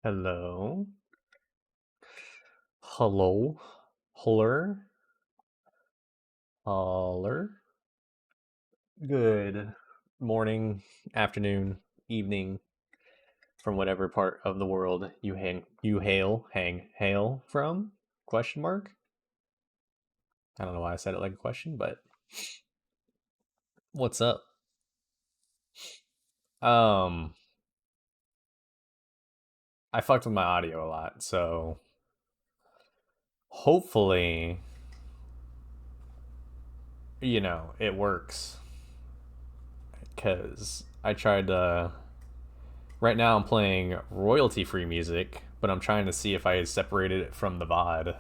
Hello. Hello. Holler. Holler. Good morning, afternoon, evening, from whatever part of the world you hail from? Question mark? I don't know why I said it like a question, but what's up? Um, I fucked with my audio a lot, so hopefully, it works. Cause I tried to Right now, I'm playing royalty free music, but I'm trying to see if I separated it from the VOD.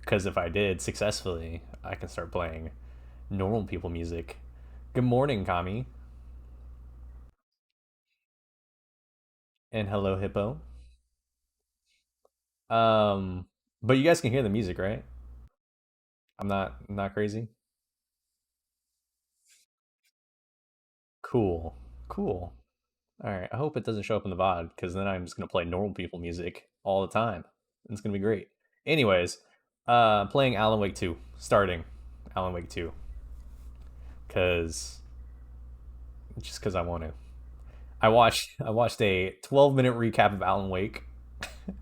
Because if I did successfully, I can start playing normal people music. Good morning, Kami. And hello, Hippo. Um, but you guys can hear the music, right? I'm not crazy. Cool. Cool. All right. I hope it doesn't show up in the VOD because then I'm just gonna play normal people music all the time. It's gonna be great. Anyways, playing Alan Wake 2, starting Alan Wake 2, cause just because I want to. I watched a 12-minute recap of Alan Wake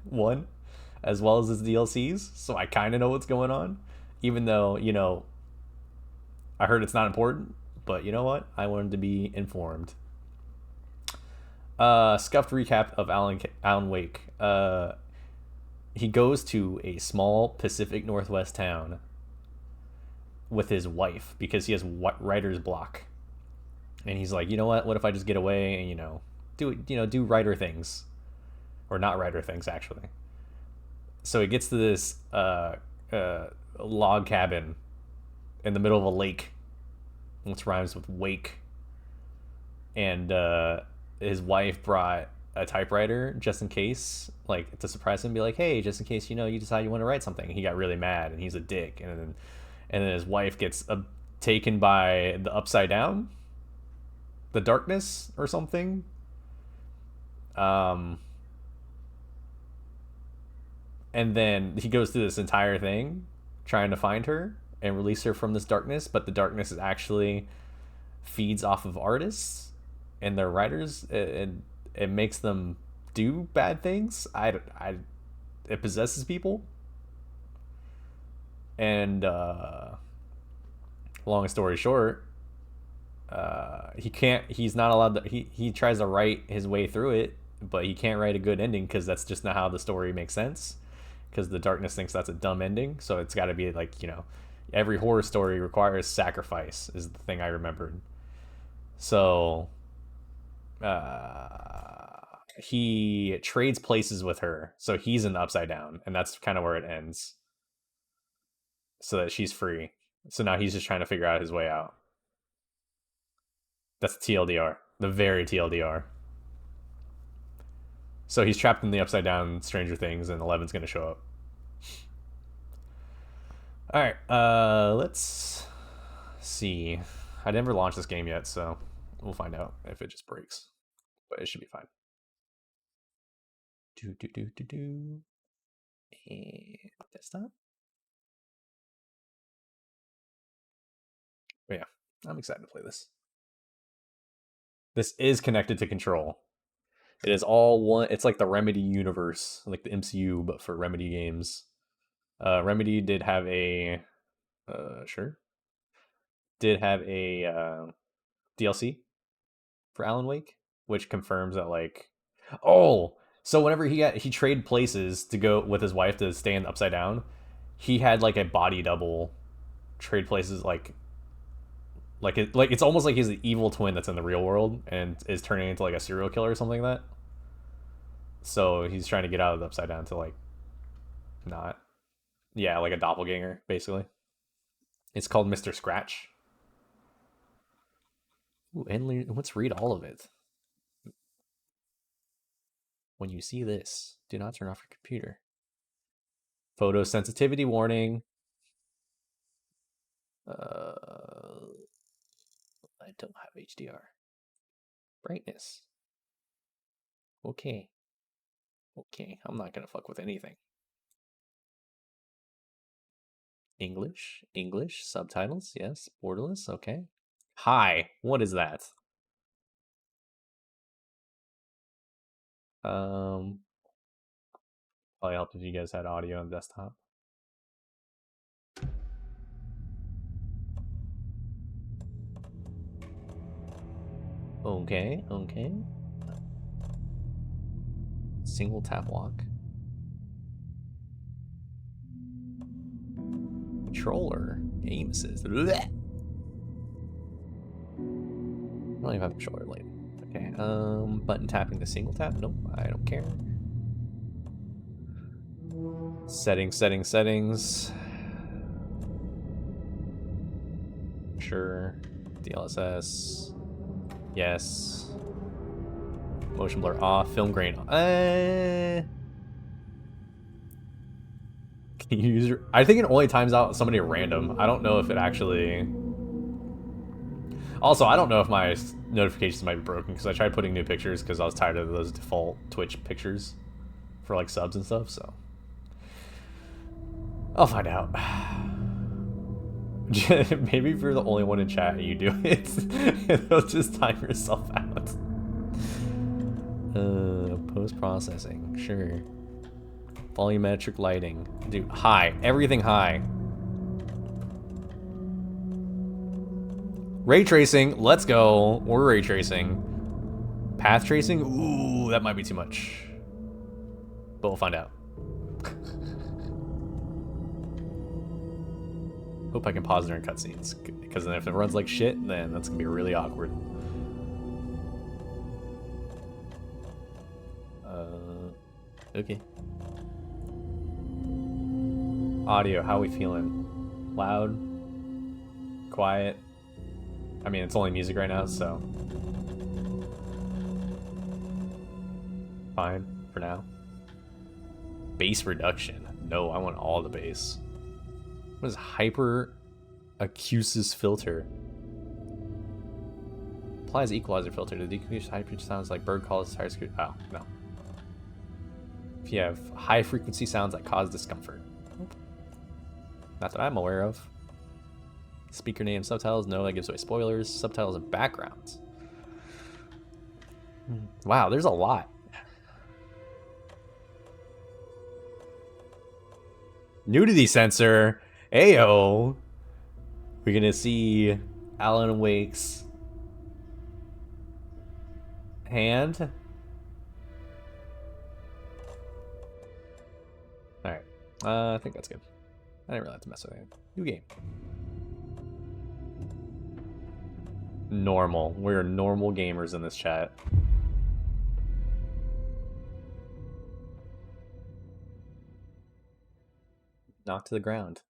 1 as well as his DLCs, so I kind of know what's going on, even though, I heard it's not important, but you know what? I wanted to be informed. Scuffed recap of Alan Wake. He goes to a small Pacific Northwest town with his wife because he has writer's block. And he's like, you know what? What if I just get away and do writer things, or not writer things actually. So he gets to this log cabin in the middle of a lake, which rhymes with wake, and his wife brought a typewriter just in case, like to surprise him, be like, hey, just in case you decide you want to write something. He got really mad and he's a dick, and then his wife gets taken by the upside down, the darkness or something. Um, and then he goes through this entire thing trying to find her and release her from this darkness, but the darkness is actually feeds off of artists and their writers, and it makes them do bad things. It possesses people, and long story short, he can't. He's not allowed to. He tries to write his way through it, but he can't write a good ending because that's just not how the story makes sense. Because the darkness thinks that's a dumb ending, so it's got to be like, every horror story requires sacrifice. Is the thing I remembered. So he trades places with her, so he's in the upside down, and that's kind of where it ends. So that she's free. So now he's just trying to figure out his way out. That's TLDR, the very TLDR. So he's trapped in the upside down Stranger Things, and Eleven's gonna show up. All right, let's see. I never launched this game yet, so we'll find out if it just breaks, but it should be fine. Do do do do do. And desktop. But yeah, I'm excited to play this. This is connected to Control. It is all one. It's like the Remedy universe, like the MCU, but for Remedy games. Remedy did have a sure did have a DLC for Alan Wake, which confirms that, like, oh, so whenever he traded places to go with his wife to stay in the Upside Down, he had like a body double trade places, like it's almost like he's the evil twin that's in the real world and is turning into like a serial killer or something like that. So he's trying to get out of the Upside Down to, like, not, yeah, like a doppelganger basically. It's called Mr. Scratch. Ooh, and let's read all of it. When you see this, do not turn off your computer. Photosensitivity warning. I don't have HDR. Brightness. Okay. Okay, I'm not gonna fuck with anything. English, subtitles, yes. Borderless, okay. Hi, what is that? Probably helped if you guys had audio on desktop. Okay. Single tap walk. Controller. Aim assist. Blech. I don't even have a controller later. Okay. Button tapping the single tap? Nope, I don't care. Settings. Sure. DLSS. Yes. Motion blur off. Film grain. Can you use your... I think it only times out somebody random. I don't know if it actually... Also, I don't know if my notifications might be broken because I tried putting new pictures because I was tired of those default Twitch pictures for like subs and stuff, so... I'll find out. Maybe if you're the only one in chat and you do it, it'll just time yourself out. Post-processing, sure. Volumetric lighting. Dude, high. Everything high. Ray tracing, let's go. We're ray tracing. Path tracing? Ooh, that might be too much. But we'll find out. Hope I can pause during cutscenes, because then if it runs like shit, then that's gonna be really awkward. Okay. Audio, how are we feeling? Loud? Quiet? I mean, it's only music right now, so... Fine, for now. Bass reduction. No, I want all the bass. What is hyper acusis filter? Applies equalizer filter to decrease high pitch sounds like bird calls, tire screw. Oh, no. If you have high frequency sounds that cause discomfort. Not that I'm aware of. Speaker name, subtitles, no, that gives away spoilers. Subtitles and backgrounds. Wow, there's a lot. Nudity sensor. Ayo. We're gonna see Alan Wake's hand. Alright. I think that's good. I didn't really have to mess with it. New game. Normal. We're normal gamers in this chat. Knocked to the ground.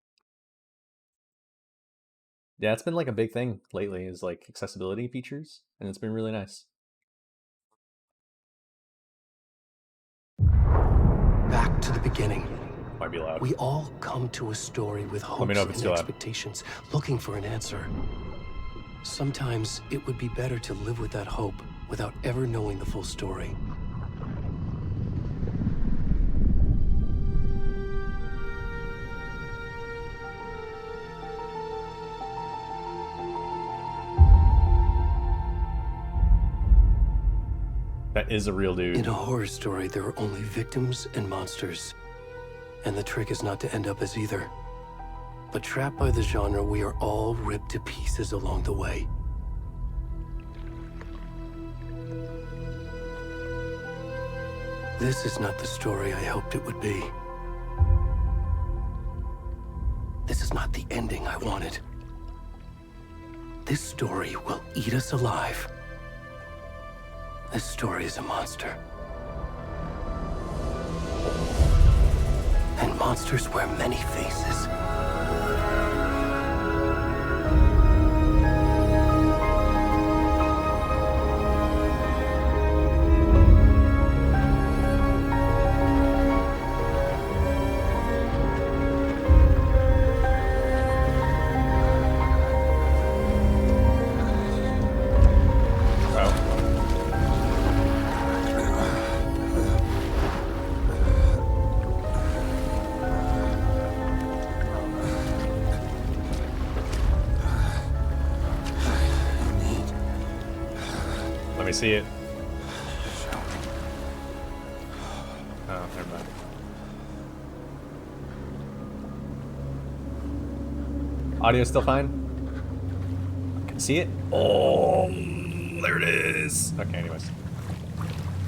Yeah, it's been like a big thing lately, is like accessibility features, and it's been really nice. Back to the beginning. Might be loud. We all come to a story with hopes and expectations, looking for an answer. Sometimes it would be better to live with that hope without ever knowing the full story. That is a real dude. In a horror story, there are only victims and monsters. And the trick is not to end up as either. But trapped by the genre, we are all ripped to pieces along the way. This is not the story I hoped it would be. This is not the ending I wanted. This story will eat us alive. This story is a monster. And monsters wear many faces. I see it. Oh, never mind. Audio still fine? Can see it? Oh, there it is. Okay, anyways.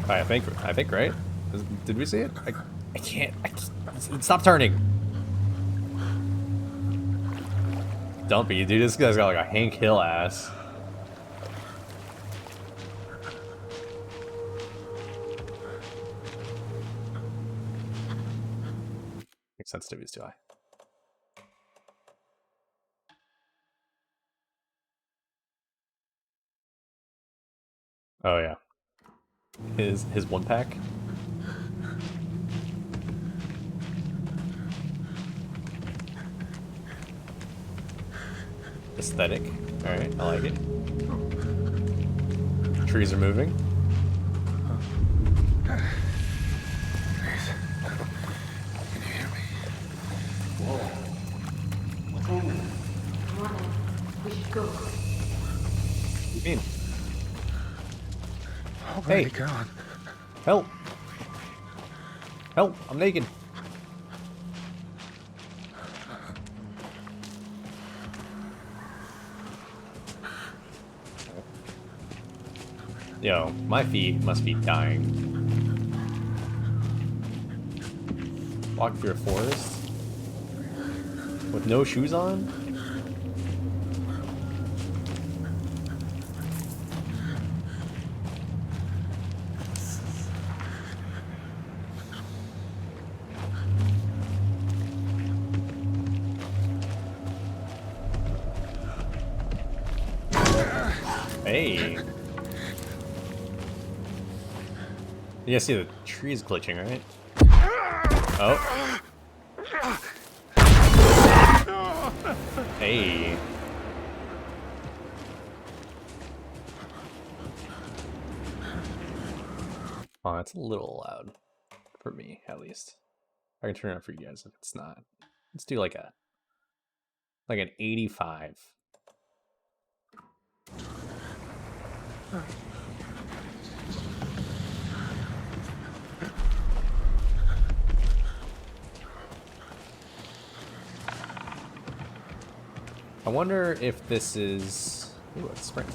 Right, I think right? Did we see it? I can't. Stop turning. Dumpy, dude. This guy's got like a Hank Hill ass. Makes sensitivities too high. Oh yeah. His one pack. Aesthetic. Alright, I like it. Trees are moving. Please. Can you hear me? Whoa. What's happening? Come on, we should go. What do you mean? Oh my God. Help! Help! I'm naked. Yo, my feet must be dying. Walk through a forest with no shoes on? Hey. You guys see the trees glitching, right? Oh. Hey. Oh, it's a little loud. For me, at least. I can turn it on for you guys if it's not. Let's do like an 85. I wonder if this is... Ooh, it's a sprint.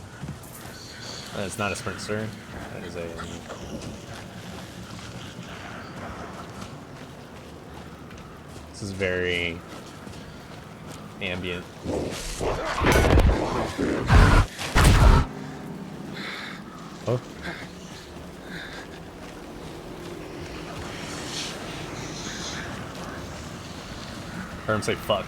It's not a sprint, sir. That is a... This is very... ambient. Oh. Heard him say fuck.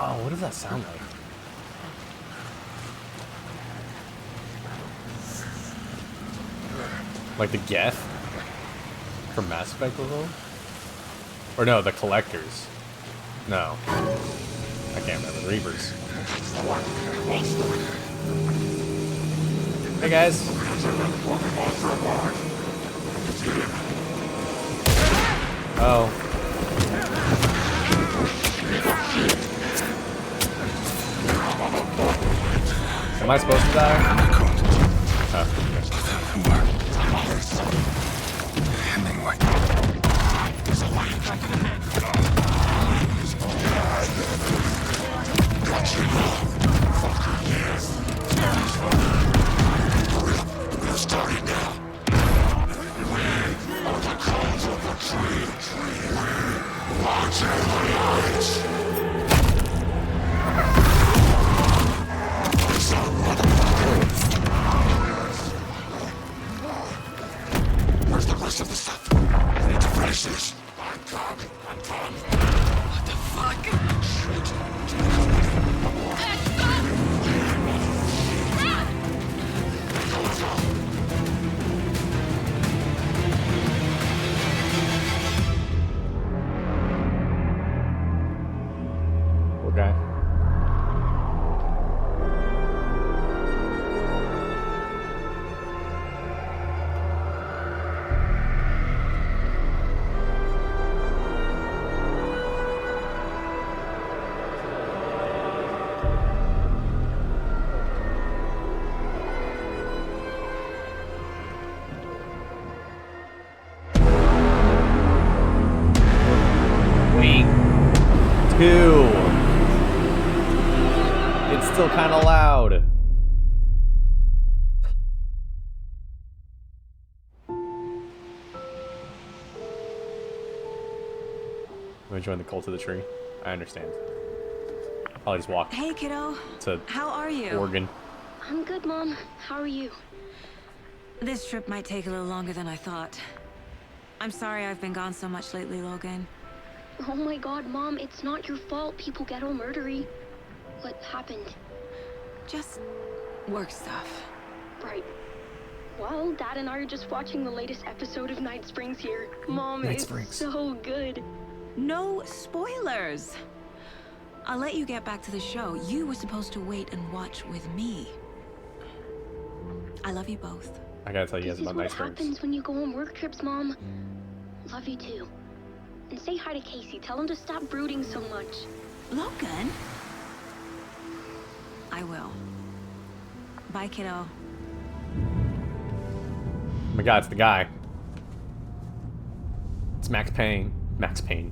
Oh, what does that sound like? Like the Geth from Mass Effect a little? Or no, the Collectors. No. I can't remember. The Reapers. Hey guys. Oh. Am I supposed to die? Oh. Where's the rest of the stuff? I need to finish this. I'm coming. What the fuck? Okay. still kind of loud. I'm gonna join the cult of the tree. I understand. I'll just walk. Hey, kiddo. How are you? Oregon. I'm good, Mom. How are you? This trip might take a little longer than I thought. I'm sorry I've been gone so much lately, Logan. Oh my God, Mom, it's not your fault. People get all murdery. What happened? Just work stuff. Right. Well, Dad and I are just watching the latest episode of Night Springs here. Mom, it's so good. No spoilers. I'll let you get back to the show. You were supposed to wait and watch with me. I love you both. I gotta tell you guys about Night Springs. This is what happens when you go on work trips, Mom. Love you too. And say hi to Casey. Tell him to stop brooding so much. Logan? I will. Bye, kiddo. Oh my God, it's the guy. It's Max Payne. Max Payne.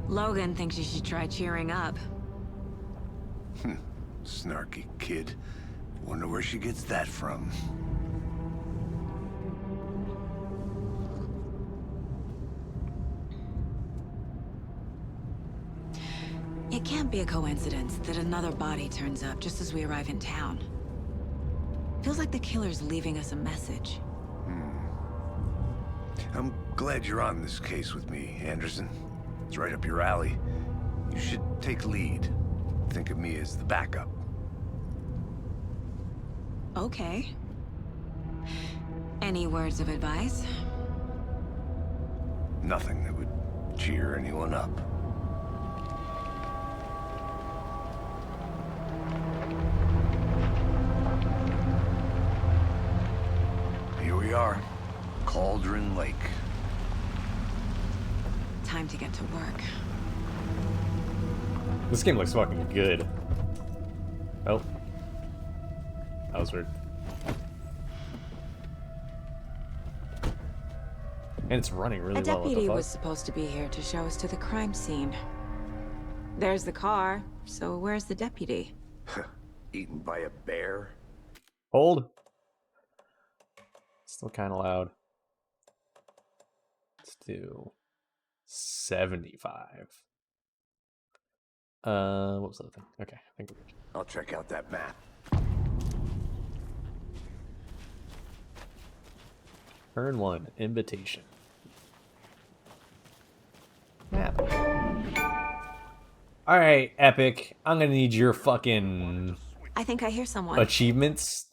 Logan thinks you should try cheering up. Snarky kid. Wonder where she gets that from. It can't be a coincidence that another body turns up just as we arrive in town. Feels like the killer's leaving us a message. I'm glad you're on this case with me, Anderson. It's right up your alley. You should take lead. Think of me as the backup. Okay. Any words of advice? Nothing that would cheer anyone up. Here we are. Cauldron Lake. Time to get to work. This game looks fucking good. Oh. That was weird. And it's running really well. A deputy was supposed to be here to show us to the crime scene. There's the car, so where's the deputy? Eaten by a bear? Hold. Still kind of loud. Let's do 75. What was the other thing? Okay, I think we're good. I'll check out that map. Turn 1, invitation. Map. Alright, Epic. I'm gonna need your fucking... I think I hear someone. Achievements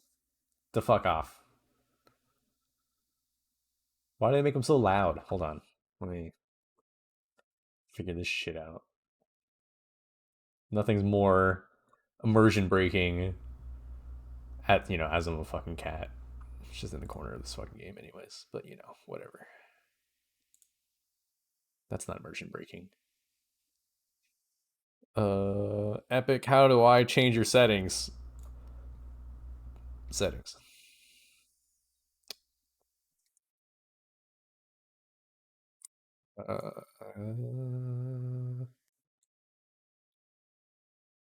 to fuck off. Why do they make them so loud? Hold on. Let me figure this shit out. Nothing's more immersion breaking at, you know, as I'm a fucking cat. It's just in the corner of this fucking game anyways. But, you know, whatever. That's not immersion breaking. Epic, how do I change your settings? Settings.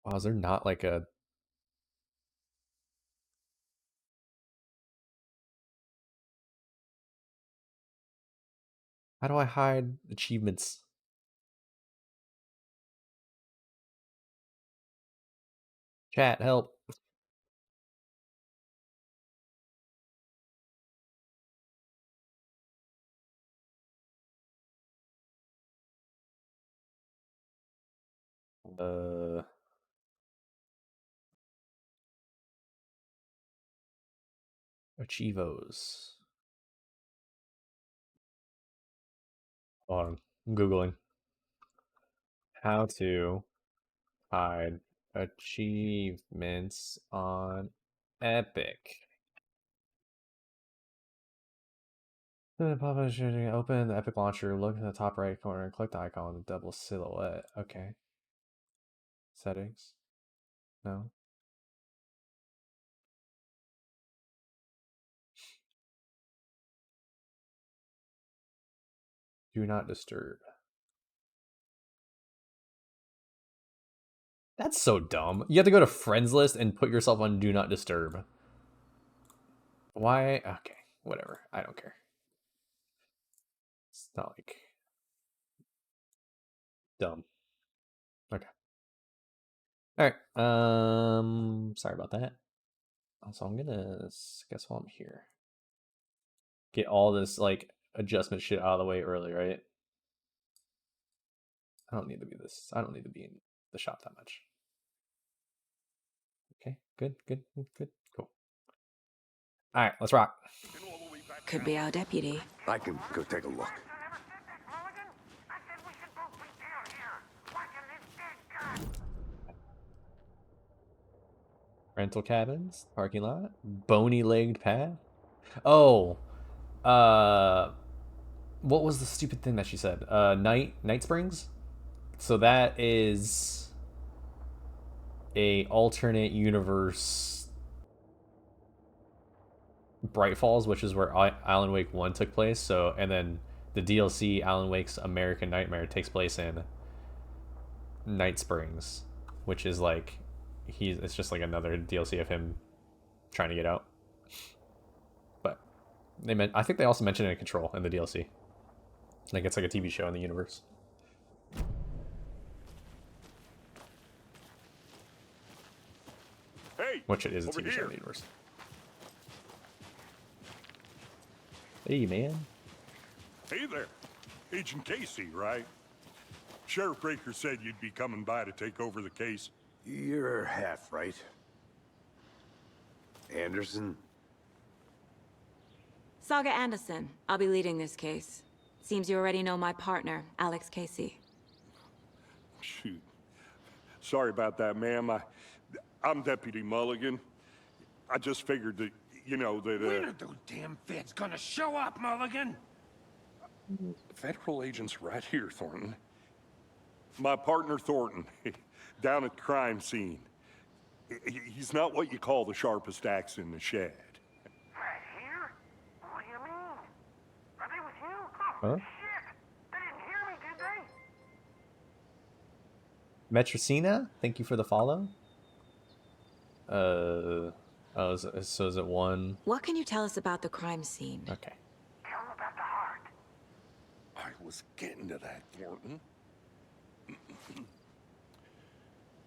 Wow, is there not like a... How do I hide achievements? Chat, help. Achievos. Hold on, I'm Googling. How to hide achievements on Epic. Open the Epic Launcher, look in the top right corner, and click the icon with the double silhouette. Okay. Settings. No. Do not disturb. That's so dumb. You have to go to friends list and put yourself on do not disturb. Why? Okay, whatever. I don't care. It's not like dumb. Okay. All right. Sorry about that. Also, I'm gonna guess while I'm here, get all this like adjustment shit out of the way early, right? I don't need to be this. I don't need to be in the shop that much. Okay. Good. Cool. All right. Let's rock. Could be our deputy. I can go take a look. Rental cabins, parking lot, bony-legged path. Oh, what was the stupid thing that she said? Night Springs. So that is a alternate universe Bright Falls, which is where Alan Wake 1 took place. So, and then the DLC Alan Wake's American Nightmare takes place in Night Springs, which is like it's just like another DLC of him trying to get out. But I think they also mentioned it in Control in the DLC. Like it's like a TV show in the universe. Hey, which it is a TV show in the universe. Hey, man. Hey there. Agent Casey, right? Sheriff Breaker said you'd be coming by to take over the case. You're half right. Anderson? Saga Anderson. I'll be leading this case. Seems you already know my partner, Alex Casey. Shoot. Sorry about that, ma'am. I'm Deputy Mulligan. I just figured that, you know, that, When are those damn feds gonna show up, Mulligan? Federal agents right here, Thornton. My partner, Thornton, down at the crime scene. He's not what you call the sharpest axe in the shed. Right here? What do you mean? Are they with you? Huh? Shit! They didn't hear me, did they? Metricina, thank you for the follow. Oh, so is it one? What can you tell us about the crime scene? Okay. Tell them about the heart. I was getting to that, Thornton.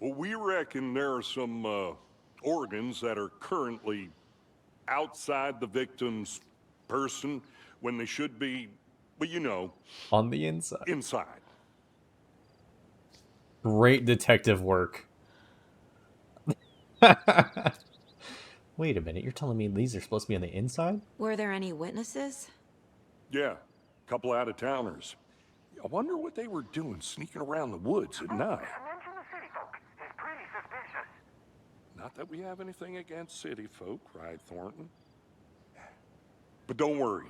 Well, we reckon there are some organs that are currently outside the victim's person when they should be, well, you know, on the inside. Inside. Great detective work. Wait a minute, you're telling me these are supposed to be on the inside? Were there any witnesses? Yeah, a couple out-of-towners. I wonder what they were doing sneaking around the woods at night. Mention the city folk. It's pretty suspicious. Not that we have anything against city folk, right, Thornton? But don't worry.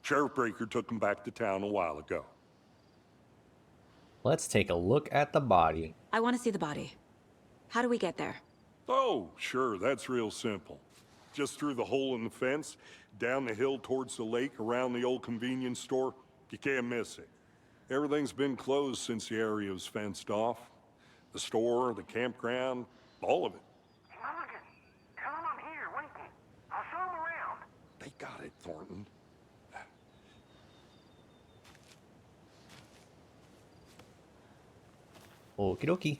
Sheriff Breaker took them back to town a while ago. Let's take a look at the body. I want to see the body. How do we get there? Oh, sure, that's real simple. Just through the hole in the fence, down the hill towards the lake, around the old convenience store. You can't miss it. Everything's been closed since the area was fenced off. The store, the campground, all of it. Mulligan, tell them I'm here waiting. I'll show them around. They got it, Thornton. Okie dokie.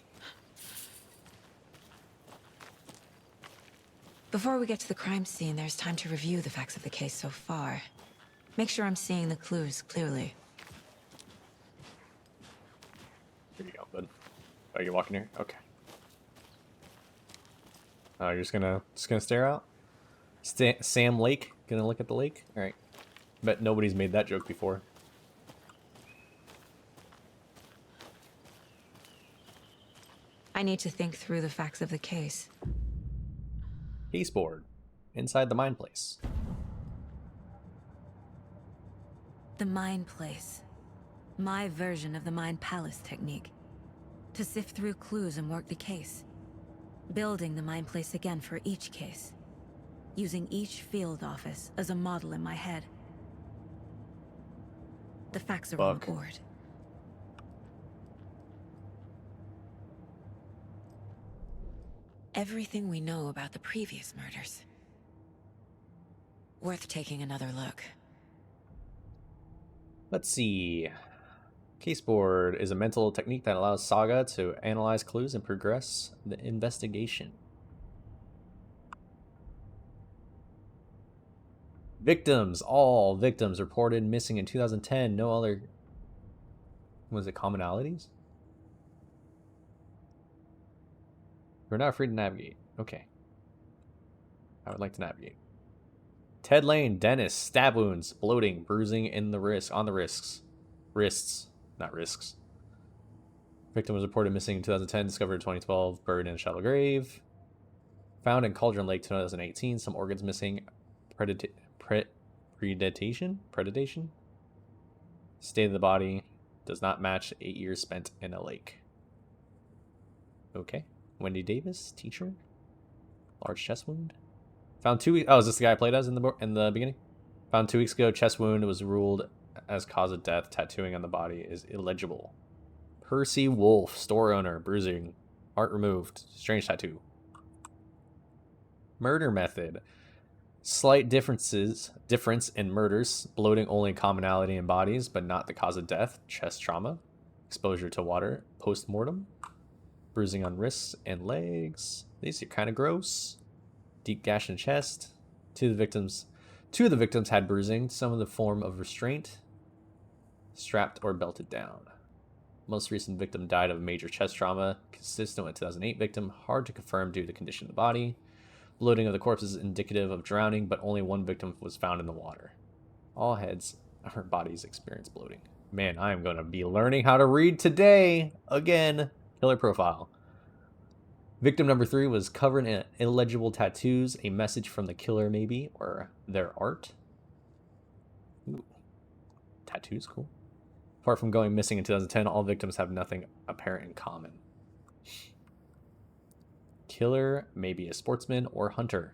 Before we get to the crime scene, there's time to review the facts of the case so far. Make sure I'm seeing the clues clearly. Here you go, bud. Oh, you're walking here? Okay. You're just gonna stare out? Sam Lake? Gonna look at the lake? Alright. Bet nobody's made that joke before. I need to think through the facts of the case. Case board. Inside the mine place. The Mind Place. My version of the Mind Palace technique. To sift through clues and work the case. Building the Mind Place again for each case. Using each field office as a model in my head. The facts are on board. everything we know about the previous murders. Worth taking another look. Let's see. Caseboard is a mental technique that allows Saga to analyze clues and progress the investigation. Victims. All victims reported missing in 2010. No other... Was it commonalities? We're not free to navigate. Okay. I would like to navigate. Ted Lane, Dennis, stab wounds, bloating, bruising in the wrist, on the wrists. Wrists, not risks. Victim was reported missing in 2010, discovered in 2012, buried in a shallow grave. Found in Cauldron Lake 2018, some organs missing. Predation? State of the body does not match 8 years spent in a lake. Okay. Wendy Davis, teacher. Large chest wound. Found 2 weeks. Oh, is this the guy I played as in the beginning? Found 2 weeks ago. Chest wound was ruled as cause of death. Tattooing on the body is illegible. Percy Wolf, store owner, bruising, art removed, strange tattoo. Murder method. Slight difference in murders. Bloating only commonality in bodies, but not the cause of death. Chest trauma. Exposure to water. Post-mortem. Bruising on wrists and legs. These are kind of gross. Deep gash in chest. Two of the victims had bruising, some in the form of restraint, strapped or belted down. Most recent victim died of major chest trauma, consistent with 2008 victim, hard to confirm due to the condition of the body. Bloating of the corpse is indicative of drowning, but only one victim was found in the water. All heads or bodies experience bloating. Man, I am going to be learning how to read today. Again, killer profile. Victim number 3 was covered in illegible tattoos, a message from the killer maybe, or their art. Ooh. Tattoos, cool. Apart from going missing in 2010, all victims have nothing apparent in common. Killer may be a sportsman or hunter.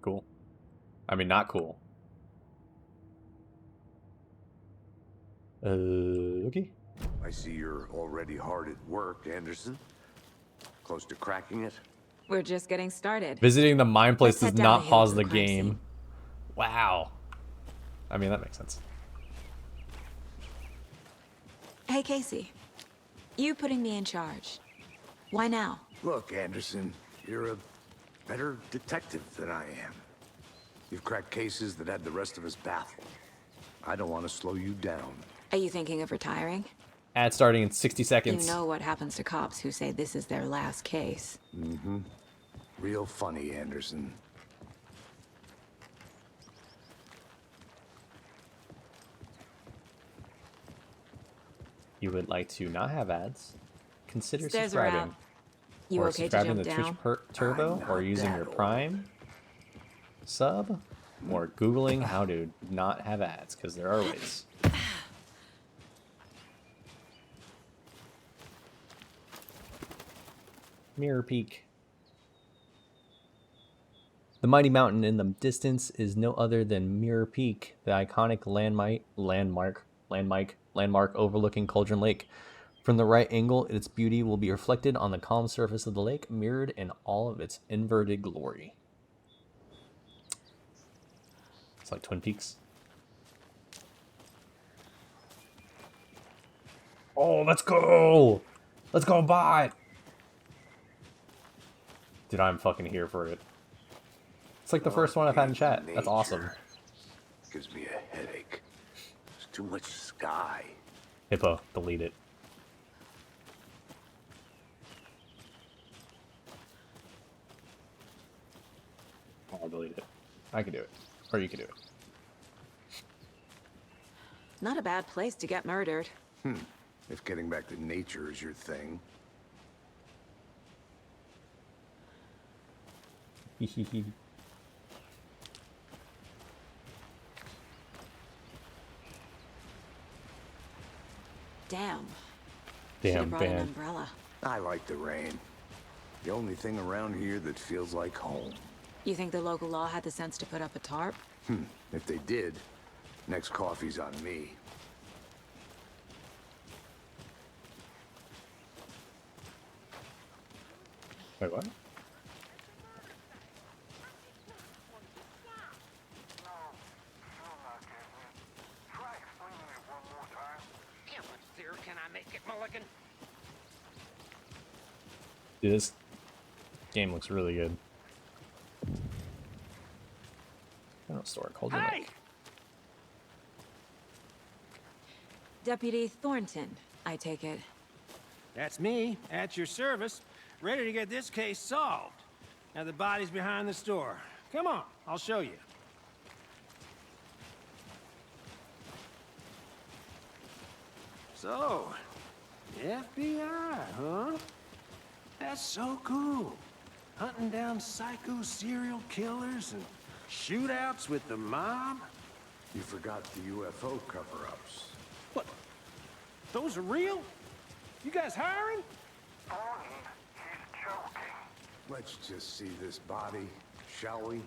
Cool. I mean, not cool. Okay. I see you're already hard at work, Anderson. Close to cracking it? We're just getting started. Visiting the mine place does not pause the game. Scene. Wow. I mean, that makes sense. Hey, Casey. You putting me in charge. Why now? Look, Anderson, you're a better detective than I am. You've cracked cases that had the rest of us baffled. I don't want to slow you down. Are you thinking of retiring? Ad starting in 60 seconds. You know what happens to cops who say this is their last case. Mm-hmm. Real funny, Anderson. You would like to not have ads? Consider Stairs are subscribing. out. You or okay to subscribing jump to down? Twitch Turbo, or using your Prime sub, or Googling how to not have ads, because there are ways. Mirror Peak. The mighty mountain in the distance is no other than Mirror Peak, the iconic landmark overlooking Cauldron Lake. From the right angle, its beauty will be reflected on the calm surface of the lake, mirrored in all of its inverted glory. It's like Twin Peaks. Oh, let's go! Let's go, bot! Dude, I'm fucking here for it. It's like the first one I've had in chat. That's awesome. Gives me a headache. There's too much sky. Hippo, delete it. I'll delete it. I can do it. Or you can do it. Not a bad place to get murdered. If getting back to nature is your thing. Damn. Damn, Should've brought an man. umbrella. I like the rain. The only thing around here that feels like home. You think the local law had the sense to put up a tarp? If they did, next coffee's on me. Wait, what? Dude, this game looks really good. I don't store it. Hold your mic. Deputy Thornton, I take it. That's me, at your service, ready to get this case solved. Now the body's behind the store. Come on, I'll show you. So, FBI, huh? That's so cool. Hunting down psycho serial killers and shootouts with the mob. You forgot the UFO cover-ups. What? Those are real? You guys hiring? He's joking. Let's just see this body, shall we?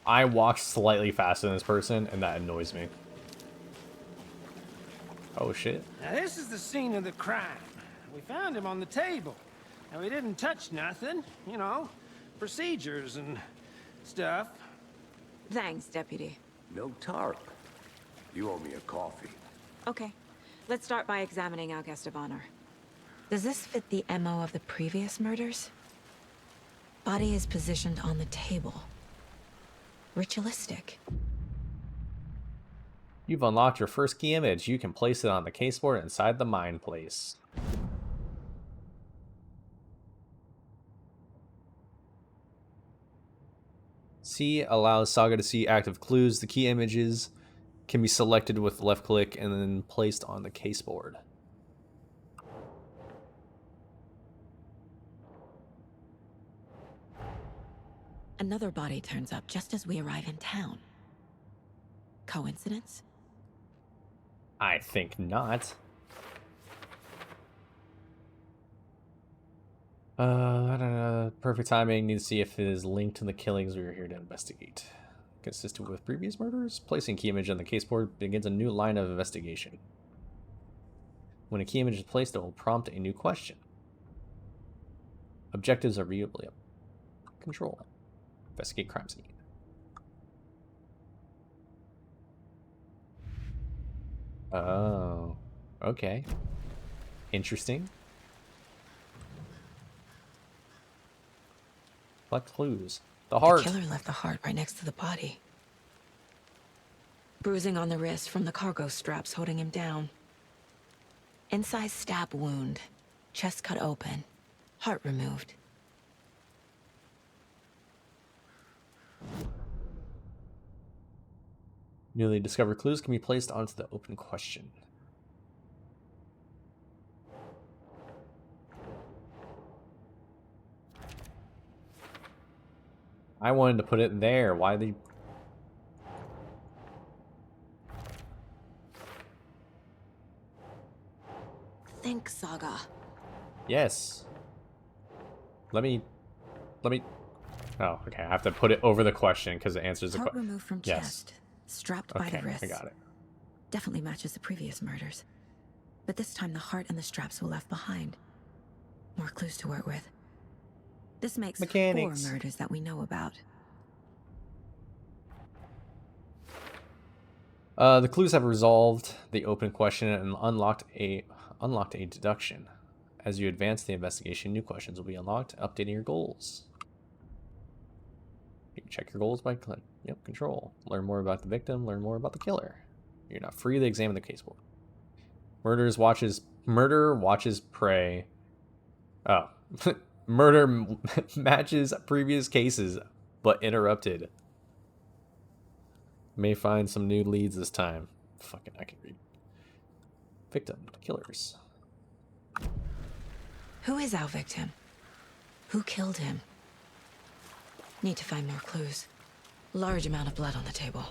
I walk slightly faster than this person, and that annoys me. Oh shit. Now this is the scene of the crime. We found him on the table. And we didn't touch nothing, you know, procedures and stuff. Thanks, Deputy. No tarp. You owe me a coffee. Okay, let's start by examining our guest of honor. Does this fit the MO of the previous murders? Body is positioned on the table. Ritualistic. You've unlocked your first key image. You can place it on the caseboard inside the mine place. C allows Saga to see active clues. The key images can be selected with left click and then placed on the caseboard. Another body turns up just as we arrive in town. Coincidence? I think not. I don't know. Perfect timing. Need to see if it is linked to the killings we are here to investigate. Consistent with previous murders, placing key image on the caseboard begins a new line of investigation. When a key image is placed, it will prompt a new question. Objectives are viewable. Control. Investigate crime scene. Oh, okay. Interesting. Collect clues. The heart. The killer left the heart right next to the body. Bruising on the wrist from the cargo straps holding him down. Inside stab wound. Chest cut open. Heart removed. Newly discovered clues can be placed onto the open question. I wanted to put it there. Why they... Think, Saga. Yes. Let me... Oh, okay. I have to put it over the question because it answers the question. Heart removed from chest. Strapped by the wrist. I got it. Definitely matches the previous murders. But this time the heart and the straps were left behind. More clues to work with. This makes Mechanics. 4 murders that we know about. The clues have resolved the open question and unlocked a deduction. As you advance the investigation, new questions will be unlocked, updating your goals. You can check your goals by clicking. Yep, control. Learn more about the victim, learn more about the killer. You're not free to examine the caseboard. Murder watches prey. Oh. Murder matches previous cases, but interrupted. May find some new leads this time. Fucking, I can read. Victim, killers. Who is our victim? Who killed him? Need to find more clues. Large amount of blood on the table.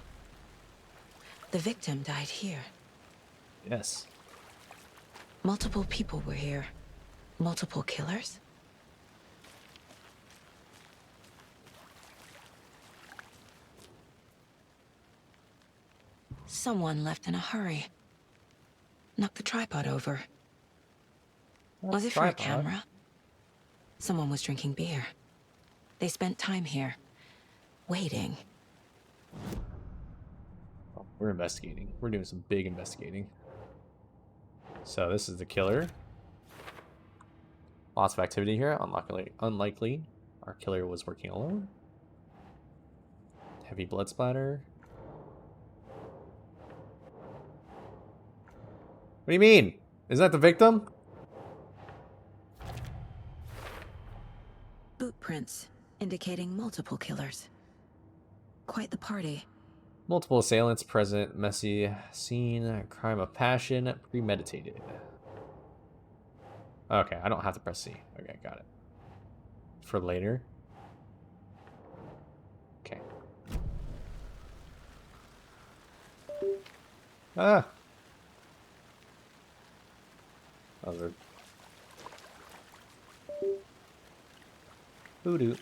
The victim died here. Yes. Multiple people were here. Multiple killers? Someone left in a hurry. Knocked the tripod over. Was it for a camera? Someone was drinking beer. They spent time here, waiting. Oh, we're investigating. We're doing some big investigating. So this is the killer. Lots of activity here. Unlikely. Our killer was working alone. Heavy blood splatter. What do you mean? Is that the victim? Boot prints, indicating multiple killers. Quite the party. Multiple assailants present. Messy scene. Crime of passion. Premeditated. Okay, I don't have to press C. Okay, got it. For later. Okay. Ah! Other. Voodoo.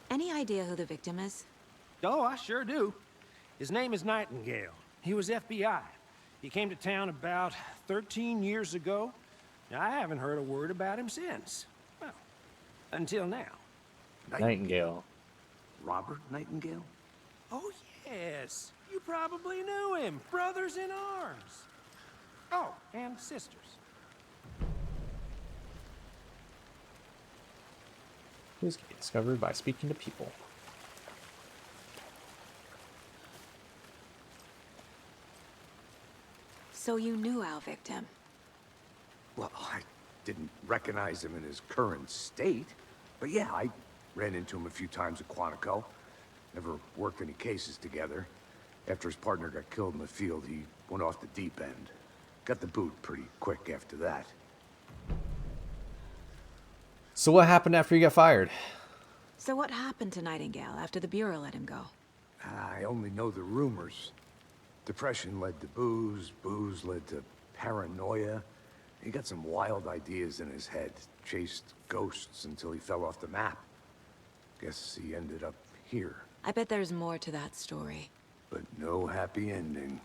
Any idea who the victim is? Oh, I sure do. His name is Nightingale. He was FBI. He came to town about 13 years ago. I haven't heard a word about him since. Well, until now. Nightingale. Robert Nightingale? Oh, yes. You probably knew him. Brothers in arms. Oh, and sisters. Clues can be discovered by speaking to people. So you knew our victim? Well, I didn't recognize him in his current state. But yeah, I ran into him a few times at Quantico. Never worked any cases together. After his partner got killed in the field, he went off the deep end. Got the boot pretty quick after that. So what happened after you got fired? So what happened to Nightingale after the Bureau let him go? I only know the rumors. Depression led to booze, booze led to paranoia. He got some wild ideas in his head, chased ghosts until he fell off the map. Guess he ended up here. I bet there's more to that story. But no happy ending.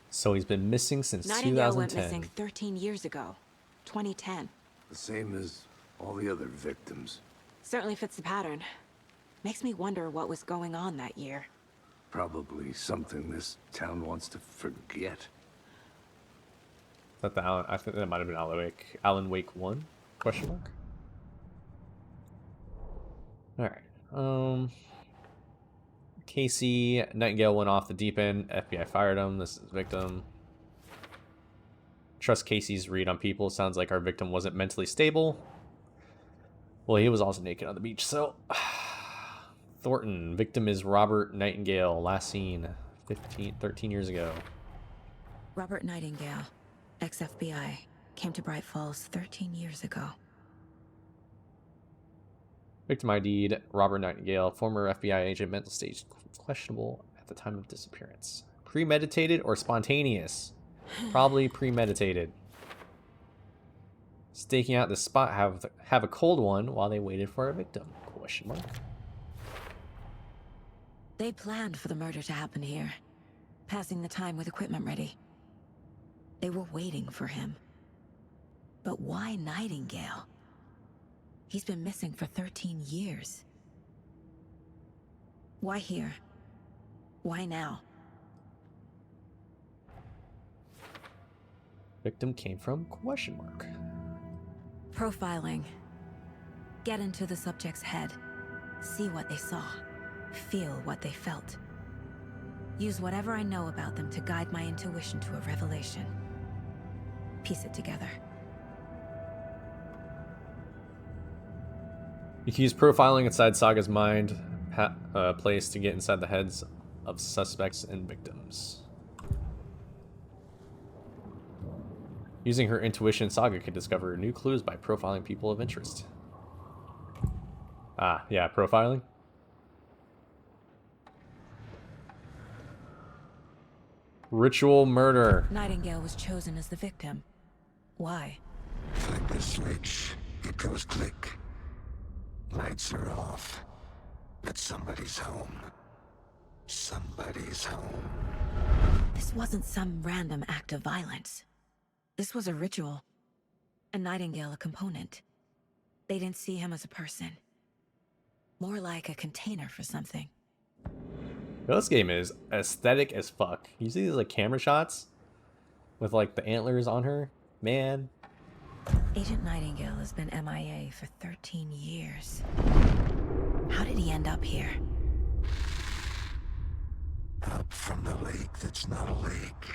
So he's been missing since Nightingale 2010. went missing 13 years ago. 2010. The same as all the other victims. Certainly fits the pattern. Makes me wonder what was going on that year. Probably something this town wants to forget. Is that the Alan? I think that might have been Alan Wake 1? Question mark. All right. Casey Nightingale went off the deep end. FBI fired him. This is the victim. Trust Casey's read on people. Sounds like our victim wasn't mentally stable. Well, he was also naked on the beach, so... Thornton. Victim is Robert Nightingale. Last seen 13 years ago. Robert Nightingale, ex-FBI, came to Bright Falls 13 years ago. Victim ID'd Robert Nightingale, former FBI agent, mental state questionable at the time of disappearance. Premeditated or spontaneous? Probably premeditated. Staking out the spot, have a cold one while they waited for a victim? Question mark. They planned for the murder to happen here, passing the time with equipment ready. They were waiting for him. But why Nightingale? He's been missing for 13 years. Why here? Why now? Victim came from? Question mark. Profiling. Get into the subject's head. See what they saw. Feel what they felt. Use whatever I know about them to guide my intuition to a revelation. Piece it together. You can use profiling inside Saga's mind, place to get inside the heads of suspects and victims. Using her intuition, Saga could discover new clues by profiling people of interest. Ah, yeah, profiling. Ritual murder. Nightingale was chosen as the victim. Why? Flip the switch, it goes click. Lights are off. But somebody's home. Somebody's home. This wasn't some random act of violence. This was a ritual. and Nightingale a component. They didn't see him as a person. More like a container for something. This game is aesthetic as fuck. You see these like camera shots with like the antlers on her? Man. Agent Nightingale has been MIA for 13 years. How did he end up here? Up from the lake that's not a lake.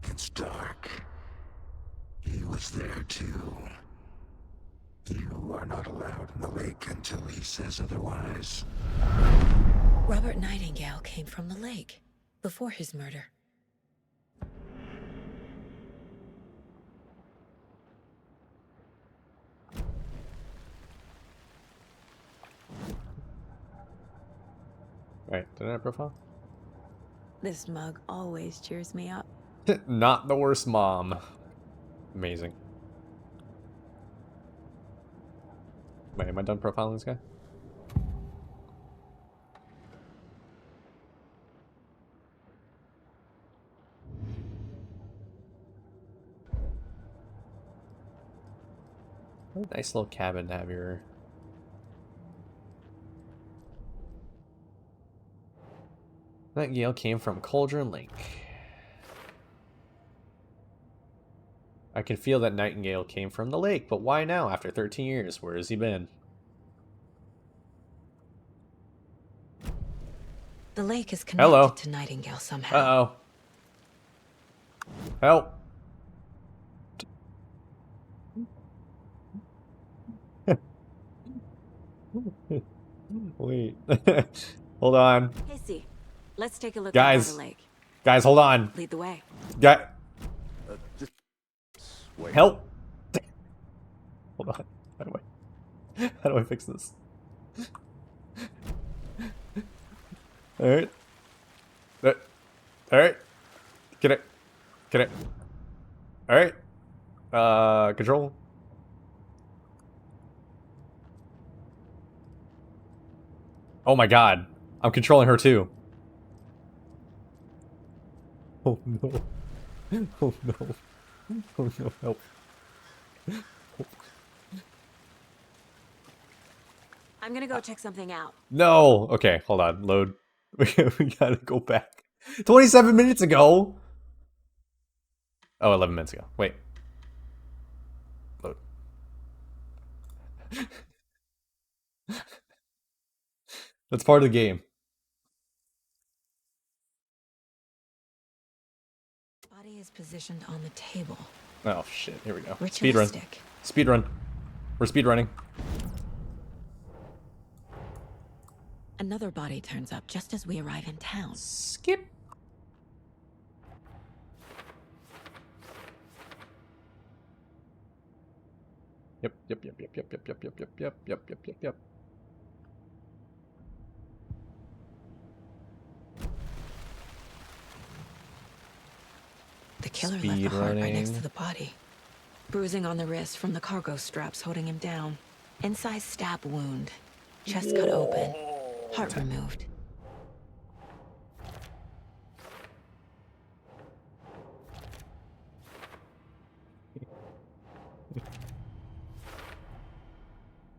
It's dark. He was there too. You are not allowed in the lake until he says otherwise. Robert Nightingale came from the lake before his murder. Right, did I have profile? This mug always cheers me up. Not the worst mom. Amazing. Wait, am I done profiling this guy? What a nice little cabin to have your... Nightingale came from Cauldron Lake. I can feel that Nightingale came from the lake, but why now after 13 years? Where has he been? The lake is connected Hello. to Nightingale somehow. Uh-oh. Help. Wait. Hold on. Casey, let's take a look Guys. at the lake. Guys, hold on. Lead the way. Guy. Just wait. Help. Hold on. How do I fix this? Alright. Alright. Get it. Get it. Alright. Control. Oh my god. I'm controlling her too. Oh no. Oh no. Oh no. Help. I'm gonna go check something out. No. Okay, hold on. Load. We gotta go back. 27 minutes ago. Oh, 11 minutes ago. Wait. Load. That's part of the game. Body is positioned on the table. Oh shit, here we go. Speedrun. Ritualistic. Speedrun. We're speedrunning. Another body turns up just as we arrive in town. Skip. Yep. The killer left the heart right next to the body. Bruising on the wrist from the cargo straps holding him down. Incised stab wound. Chest cut open. Heart removed.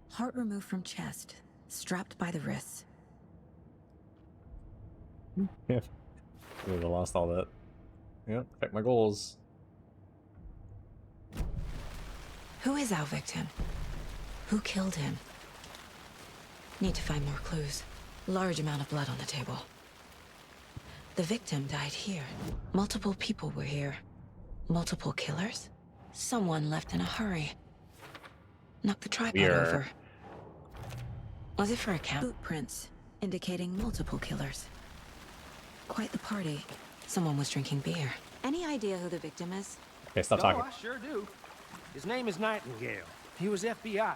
Heart removed from chest. Strapped by the wrists. Yeah. I would have lost all that. Yep, affect my goals. Who is our victim? Who killed him? Need to find more clues. Large amount of blood on the table. The victim died here. Multiple people were here. Multiple killers? Someone left in a hurry. Knocked the tripod over. Was it for a count? Boot prints, indicating multiple killers. Quite the party. Someone was drinking beer. Any idea who the victim is? Okay, stop talking. I sure do. His name is Nightingale. He was FBI.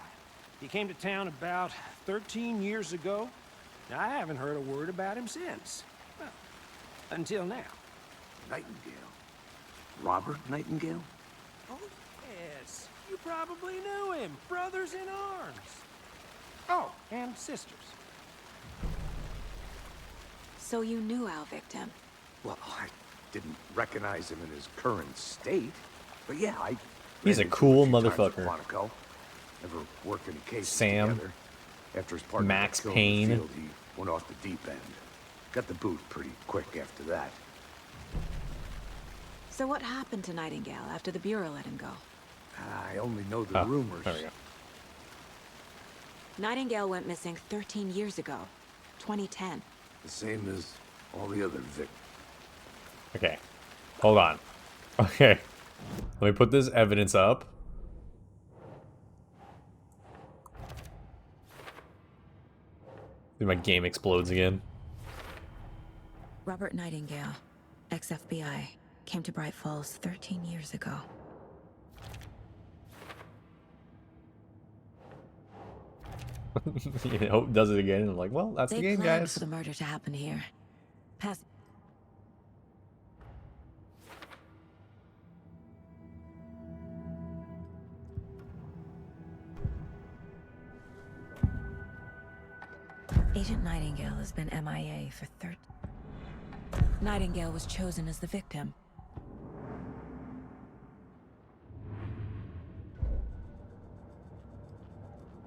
He came to town about 13 years ago. Now, I haven't heard a word about him since. Well, until now. Nightingale? Robert Nightingale? Oh, yes. You probably knew him. Brothers in arms. Oh, and sisters. So you knew our victim? Well, I didn't recognize him in his current state. But yeah, I He's a cool motherfucker. Never worked any cases Sam. together. After his partner Max got killed in Payne. the field, he went off the deep end. Got the boot pretty quick after that. So what happened to Nightingale after the Bureau let him go? I only know the rumors. There we go. Nightingale went missing 13 years ago, 2010. The same as all the other victims. Okay. Hold on. Okay. Let me put this evidence up. My game explodes again. Robert Nightingale, ex-FBI, came to Bright Falls 13 years ago. Hope does it again, and I'm like, well, that's the game, They planned guys. for the murder to happen here. Pass. Agent Nightingale has been MIA for 30. Nightingale was chosen as the victim.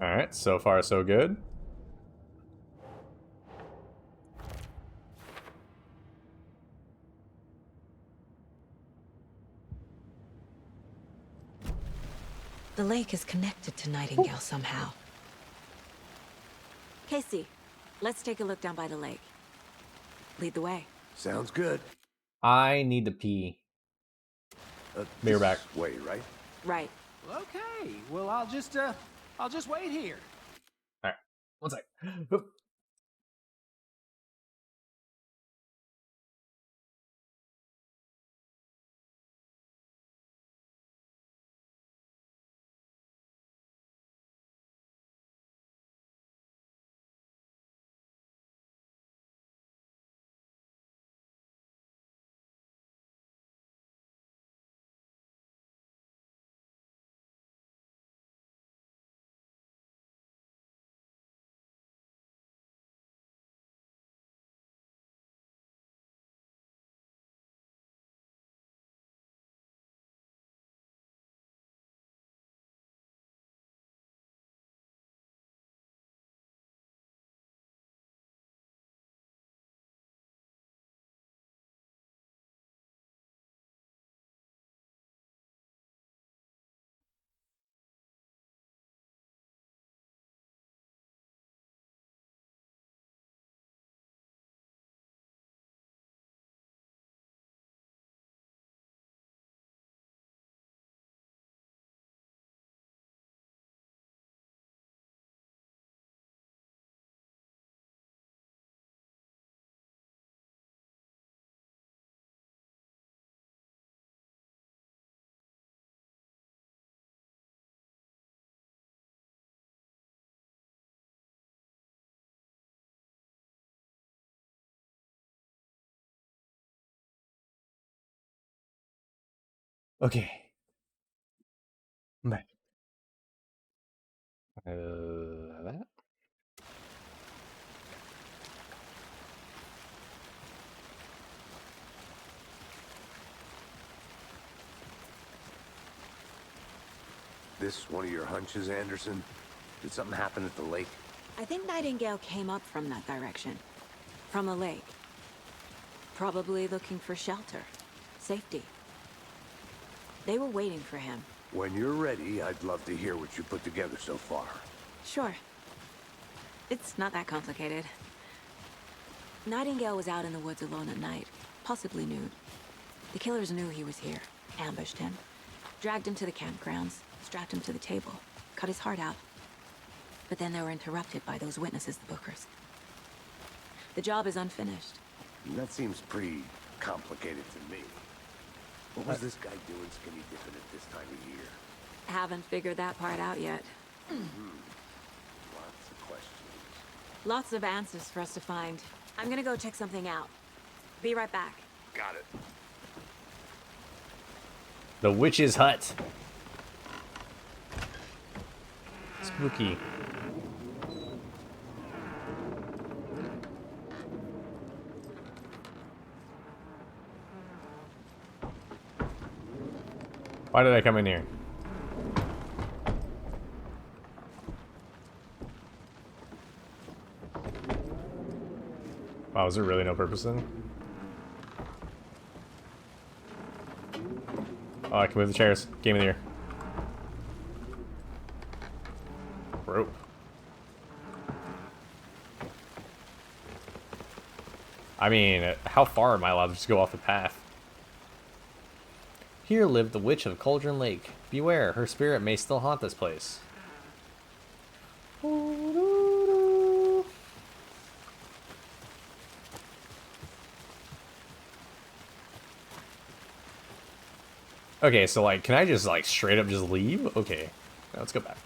Alright, so far so good. The lake is connected to Nightingale somehow. Casey, let's take a look down by the lake. Lead the way. Sounds good. I need to pee. Be right back. Way, right? Right. Okay, well, I'll just wait here. Alright, one sec. Okay. I'm back. That? This one of your hunches, Anderson? Did something happen at the lake? I think Nightingale came up from that direction. From the lake. Probably looking for shelter. Safety. They were waiting for him. When you're ready, I'd love to hear what you put together so far. Sure. It's not that complicated. Nightingale was out in the woods alone at night, possibly nude. The killers knew he was here, ambushed him, dragged him to the campgrounds, strapped him to the table, cut his heart out. But then they were interrupted by those witnesses, the Bookers. The job is unfinished. That seems pretty complicated to me. What was this guy doing skinny dipping at this time of year? Haven't figured that part out yet. Lots of questions. Lots of answers for us to find. I'm gonna go check something out. Be right back. Got it. The witch's hut. Spooky. Why did I come in here? Wow, is there really no purpose then? Oh, I can move the chairs. Game of the year. Rope. I mean, how far am I allowed to just go off the path? Here lived the Witch of Cauldron Lake. Beware, her spirit may still haunt this place. Okay, so like, can I just like straight up just leave? Okay, now let's go back.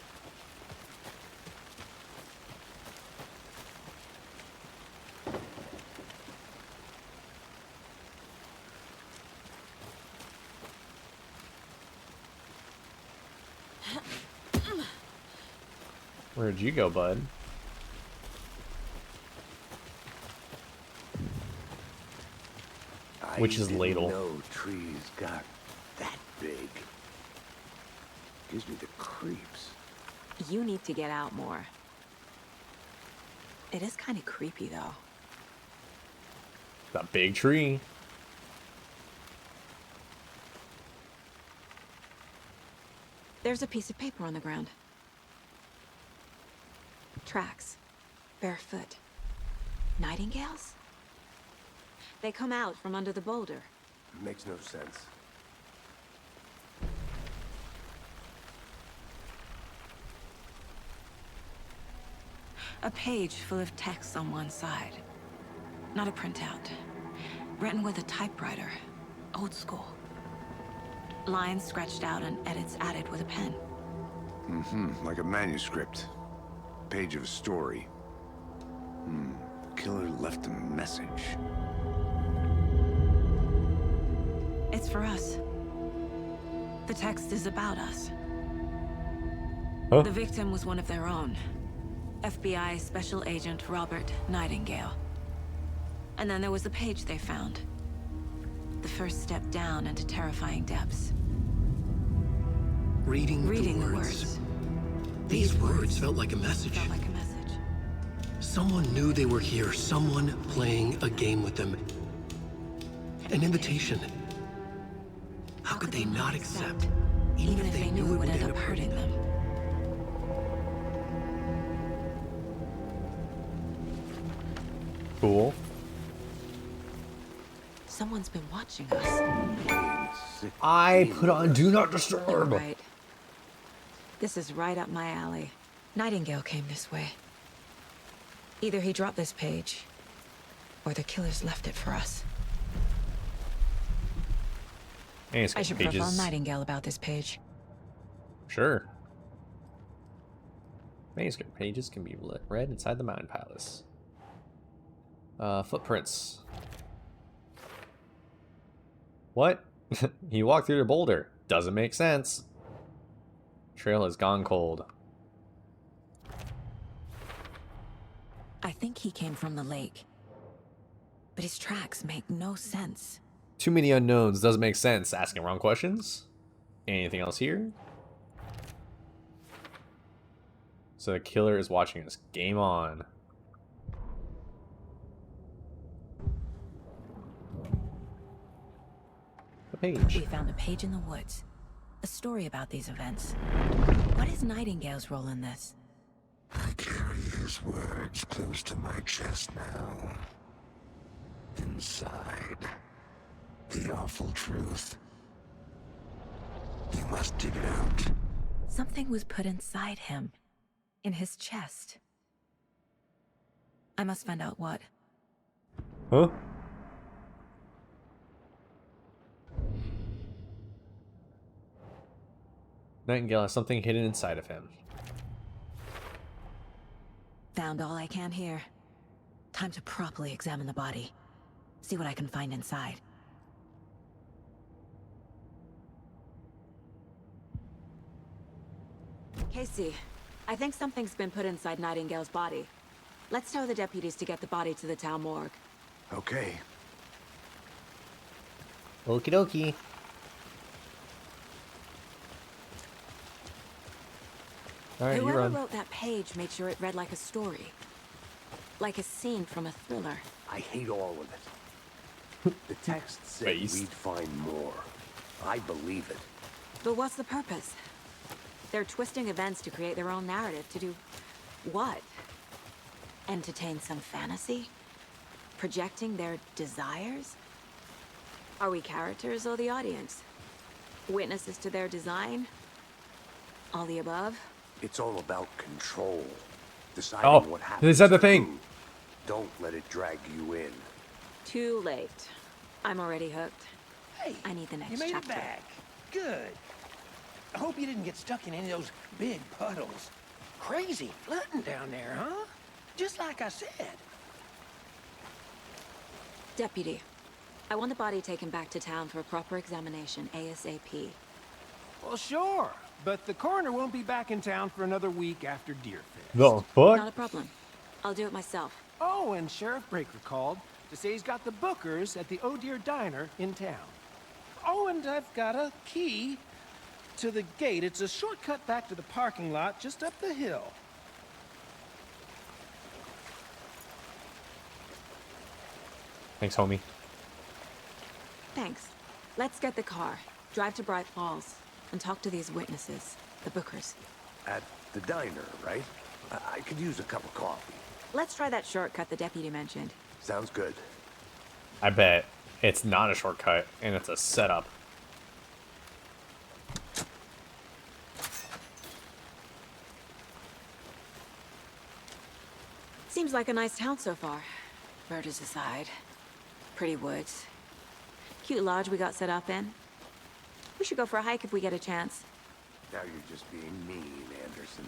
Where'd you go, bud? Which is ladle. I didn't know trees got that big. Gives me the creeps. You need to get out more. It is kind of creepy, though. That big tree. There's a piece of paper on the ground. Tracks. Barefoot. Nightingales? They come out from under the boulder. Makes no sense. A page full of text on one side. Not a printout. Written with a typewriter. Old school. Lines scratched out and edits added with a pen. Like a manuscript. Page of a story. Killer left a message. It's for us. The text is about us. Huh? The victim was one of their own. FBI Special Agent Robert Nightingale. And then there was the page they found. The first step down into terrifying depths. Reading the words. These words felt like a message. Felt like a message. Someone knew they were here. Someone playing a game with them. An invitation. How could they not accept? Even if they knew it would end up hurting them. Cool. Someone's been watching us. I put on Do Not You're Disturb. right. This is right up my alley. Nightingale came this way. Either he dropped this page, or the killers left it for us. I should profile Nightingale about this page. Sure. Manuscript pages can be read inside the Mountain Palace. Footprints. What? He walked through the boulder. Doesn't make sense. Trail has gone cold. I think he came from the lake. But his tracks make no sense. Too many unknowns. Doesn't make sense. Asking wrong questions. Anything else here? So the killer is watching us. Game on. A page. We found a page in the woods. A story about these events. What is Nightingale's role in this? I carry his words close to my chest now. Inside, the awful truth. You must dig it out. Something was put inside him. In his chest. I must find out what. Huh? Nightingale has something hidden inside of him. Found all I can here. Time to properly examine the body. See what I can find inside. Casey, I think something's been put inside Nightingale's body. Let's tell the deputies to get the body to the town morgue. Okay. Okie dokie. Alright, you Whoever run. wrote that page made sure it read like a story. Like a scene from a thriller. I hate all of it. The text said we'd find more. I believe it. But what's the purpose? They're twisting events to create their own narrative. To do what? Entertain some fantasy? Projecting their desires? Are we characters or the audience? Witnesses to their design? All the above? It's all about control. Deciding what happens. They said the thing. Don't let it drag you in. Too late. I'm already hooked. Hey, I need the next you made chapter. it back. Good. I hope you didn't get stuck in any of those big puddles. Crazy flooding down there, huh? Just like I said. Deputy, I want the body taken back to town for a proper examination, ASAP. Well, sure. But the coroner won't be back in town for another week after Deerfest. The fuck? Not a problem. I'll do it myself. Oh, and Sheriff Breaker called to say he's got the Bookers at the Oh Dear Diner in town. Oh, and I've got a key to the gate. It's a shortcut back to the parking lot just up the hill. Thanks, homie. Thanks. Let's get the car, drive to Bright Falls, and talk to these witnesses, the Bookers. At the diner, right? I could use a cup of coffee. Let's try that shortcut the deputy mentioned. Sounds good. I bet it's not a shortcut, and it's a setup. Seems like a nice town so far. Murders aside. Pretty woods. Cute lodge we got set up in. We should go for a hike if we get a chance. Now you're just being mean, Anderson.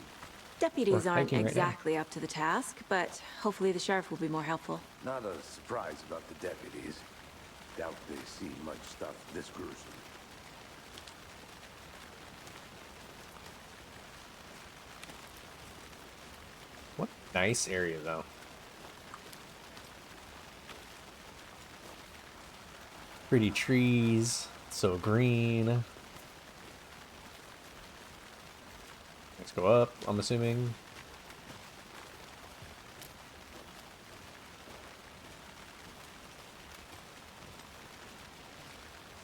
Deputies We're aren't hiking right exactly up to the task, but hopefully the sheriff will be more helpful. Not a surprise about the deputies. Doubt they see much stuff this gruesome. What nice area, though. Pretty trees, so green. Let's go up, I'm assuming.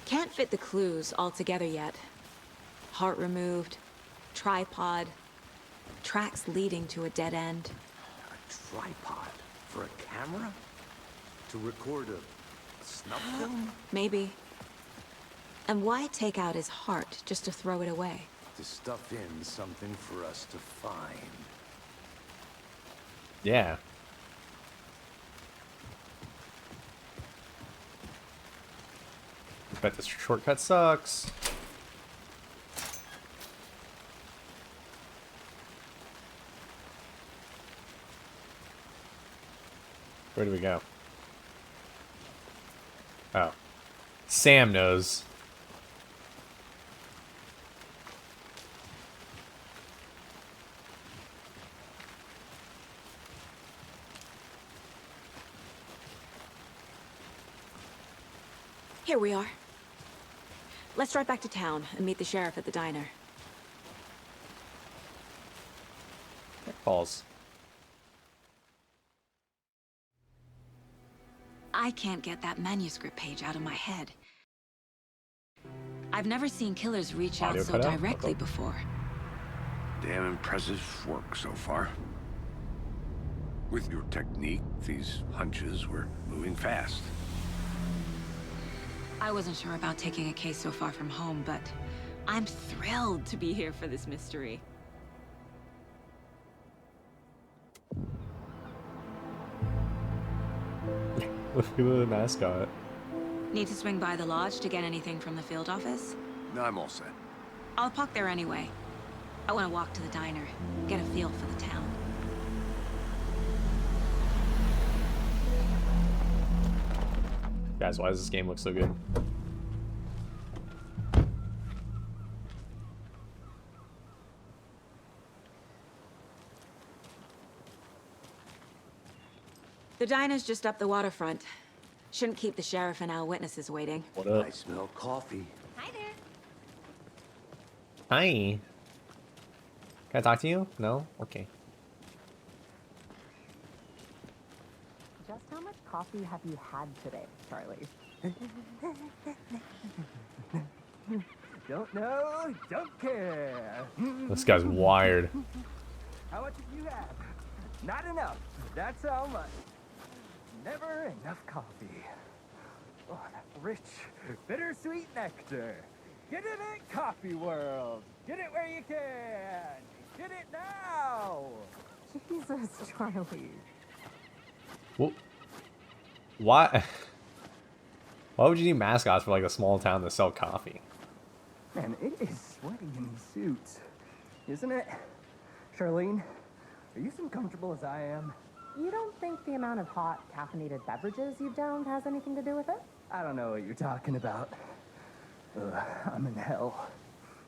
Can't fit the clues all together yet. Heart removed, tripod, tracks leading to a dead end. A tripod? For a camera? To record a snuff film? Maybe. And why take out his heart just to throw it away? To stuff in something for us to find. Yeah. Bet this shortcut sucks. Where do we go? Oh. Sam knows. Here we are. Let's drive back to town and meet the sheriff at the diner. Balls. I can't get that manuscript page out of my head. I've never seen killers reach out so directly before. Damn impressive work so far. With your technique, these hunches were moving fast. I wasn't sure about taking a case so far from home, but I'm thrilled to be here for this mystery. Look at the mascot. Need to swing by the lodge to get anything from the field office? No, I'm all set. I'll park there anyway. I want to walk to the diner, get a feel for the town. Guys, why does this game look so good? The diner's just up the waterfront. Shouldn't keep the sheriff and our witnesses waiting. What up? I smell coffee. Hi there. Hi. Can I talk to you? No? Okay. much coffee have you had today, Charlie? Don't know, don't care. This guy's wired. How much have you had? Not enough. That's how much. Never enough coffee. Oh, that rich, bittersweet nectar. Get it in Coffee World. Get it where you can. Get it now. Jesus, Charlie. Well, why? Why would you need mascots for like a small town to sell coffee? Man, it is sweaty in these suits, isn't it? Charlene, are you as uncomfortable as I am? You don't think the amount of hot, caffeinated beverages you've downed has anything to do with it? I don't know what you're talking about. I'm in hell.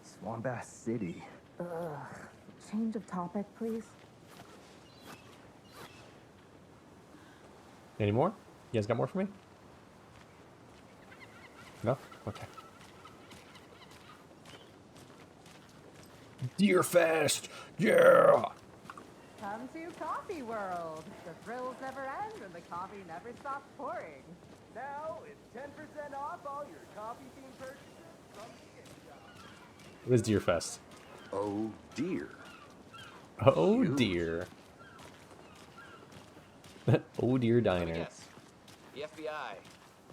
Swamp Ass City. Ugh. Change of topic, please. Any more? You guys got more for me? No? Okay. Deer Fest! Yeah! Come to Coffee World. The thrills never end and the coffee never stops pouring. Now it's 10% off all your coffee-themed purchases from the gift shop. What is Deer Fest? Oh dear. Oh dear. Oh dear diner. Yes. The FBI.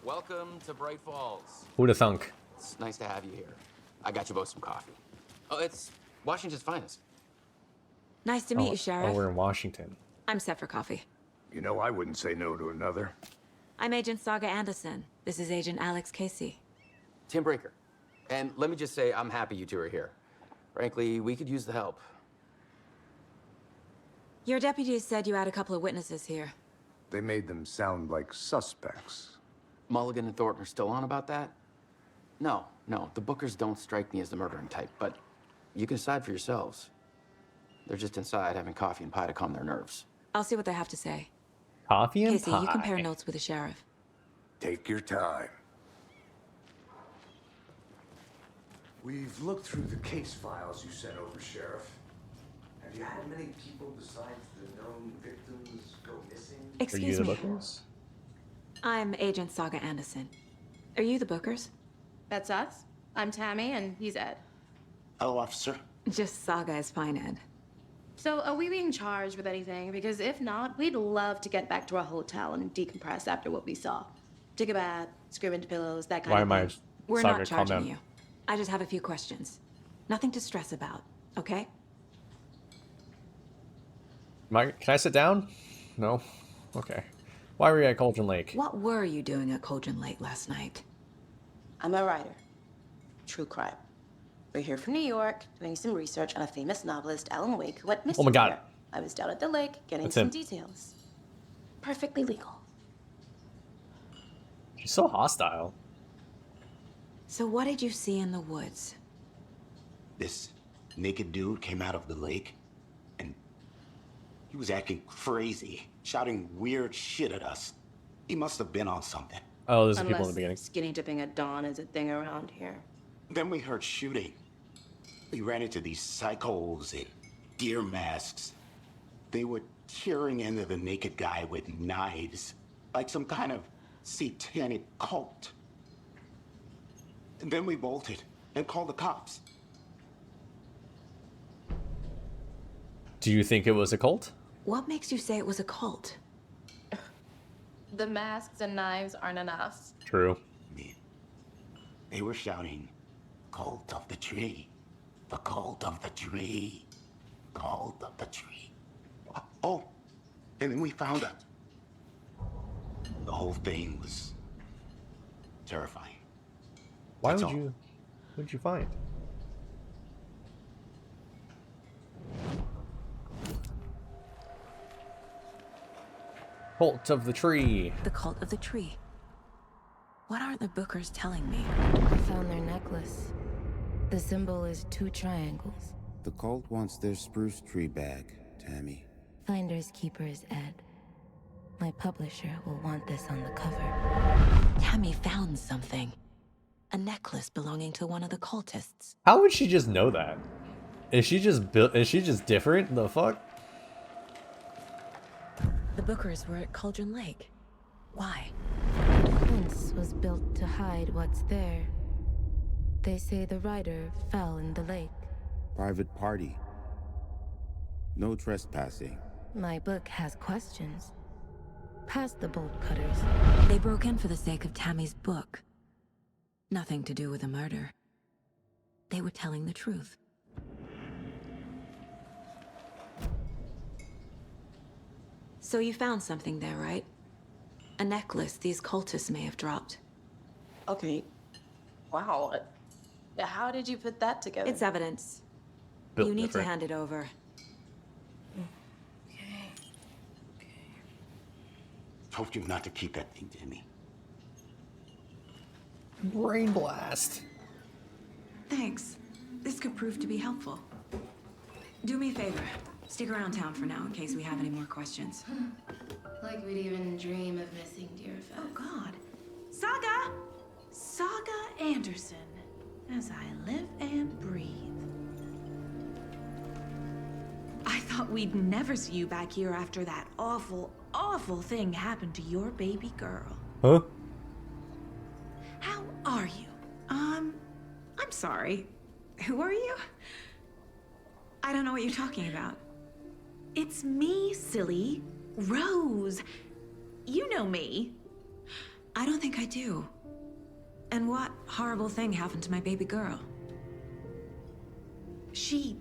Welcome to Bright Falls. Who'd have thunk? It's nice to have you here. I got you both some coffee. Oh, it's Washington's finest. Nice to meet you, Sheriff. Oh, we're in Washington. I'm set for coffee. You know, I wouldn't say no to another. I'm Agent Saga Anderson. This is Agent Alex Casey. Tim Breaker. And let me just say, I'm happy you two are here. Frankly, we could use the help. Your deputies said you had a couple of witnesses here. They made them sound like suspects. Mulligan and Thornton are still on about that? No, the Bookers don't strike me as the murdering type, but you can decide for yourselves. They're just inside having coffee and pie to calm their nerves. I'll see what they have to say. Coffee and Casey, pie. you compare notes with the sheriff. Take your time. We've looked through the case files you sent over, Sheriff. Have you had many people besides the known victims go missing? Excuse me. Bookers? I'm Agent Saga Anderson. Are you the Bookers? That's us. I'm Tammy, and he's Ed. Hello, officer. Just Saga is fine, Ed. So, are we being charged with anything? Because if not, we'd love to get back to our hotel and decompress after what we saw. Take a bath, scream into pillows, that kind of thing. Why am I? We're Saga, not calm charging down. you. I just have a few questions. Nothing to stress about, okay? Can I sit down? No? Okay. Why were you at Cauldron Lake? What were you doing at Cauldron Lake last night? I'm a writer. True crime. We're here from New York, doing some research on a famous novelist, Alan Wake, who went missing. Oh my God. Here. I was down at the lake, getting That's some him. details. Perfectly legal. She's so hostile. So what did you see in the woods? This naked dude came out of the lake, and he was acting crazy, shouting weird shit at us. He must have been on something. Oh, there's the people in the Unless beginning. skinny dipping at dawn is a thing around here. Then we heard shooting. We ran into these psychos in deer masks. They were tearing into the naked guy with knives, like some kind of satanic cult. And then we bolted and called the cops. Do you think it was a cult? What makes you say it was a cult? The masks and knives aren't enough. True. They were shouting, "Cult of the tree, the cult of the tree, cult of the tree." Oh, and then we found out. The whole thing was terrifying. Why That's would all. you? What'd you find? Cult of the tree. The cult of the tree. What aren't the Bookers telling me? I found their necklace. The symbol is 2 triangles. The cult wants their spruce tree back, Tammy. Finders keepers, Ed. My publisher will want this on the cover. Tammy found something. A necklace belonging to one of the cultists. How would she just know that? Is she just built? Is she just different? The fuck? The Bookers were at Cauldron Lake. Why? The fence was built to hide what's there. They say the rider fell in the lake. Private party. No trespassing. My book has questions. Past the bolt cutters. They broke in for the sake of Tammy's book. Nothing to do with a murder. They were telling the truth. So you found something there, right? A necklace these cultists may have dropped. Okay. Wow. How did you put that together? It's evidence. Built You need different. to hand it over. Told you not to keep that thing to me. Brain blast. Thanks. This could prove to be helpful. Do me a favor. Stick around town for now in case we have any more questions. Like we'd even dream of missing Deerfest. Oh, God. Saga! Saga Anderson. As I live and breathe. I thought we'd never see you back here after that awful, awful thing happened to your baby girl. Huh? How are you? I'm sorry. Who are you? I don't know what you're talking about. It's me, silly. Rose. You know me. I don't think I do. And what horrible thing happened to my baby girl? She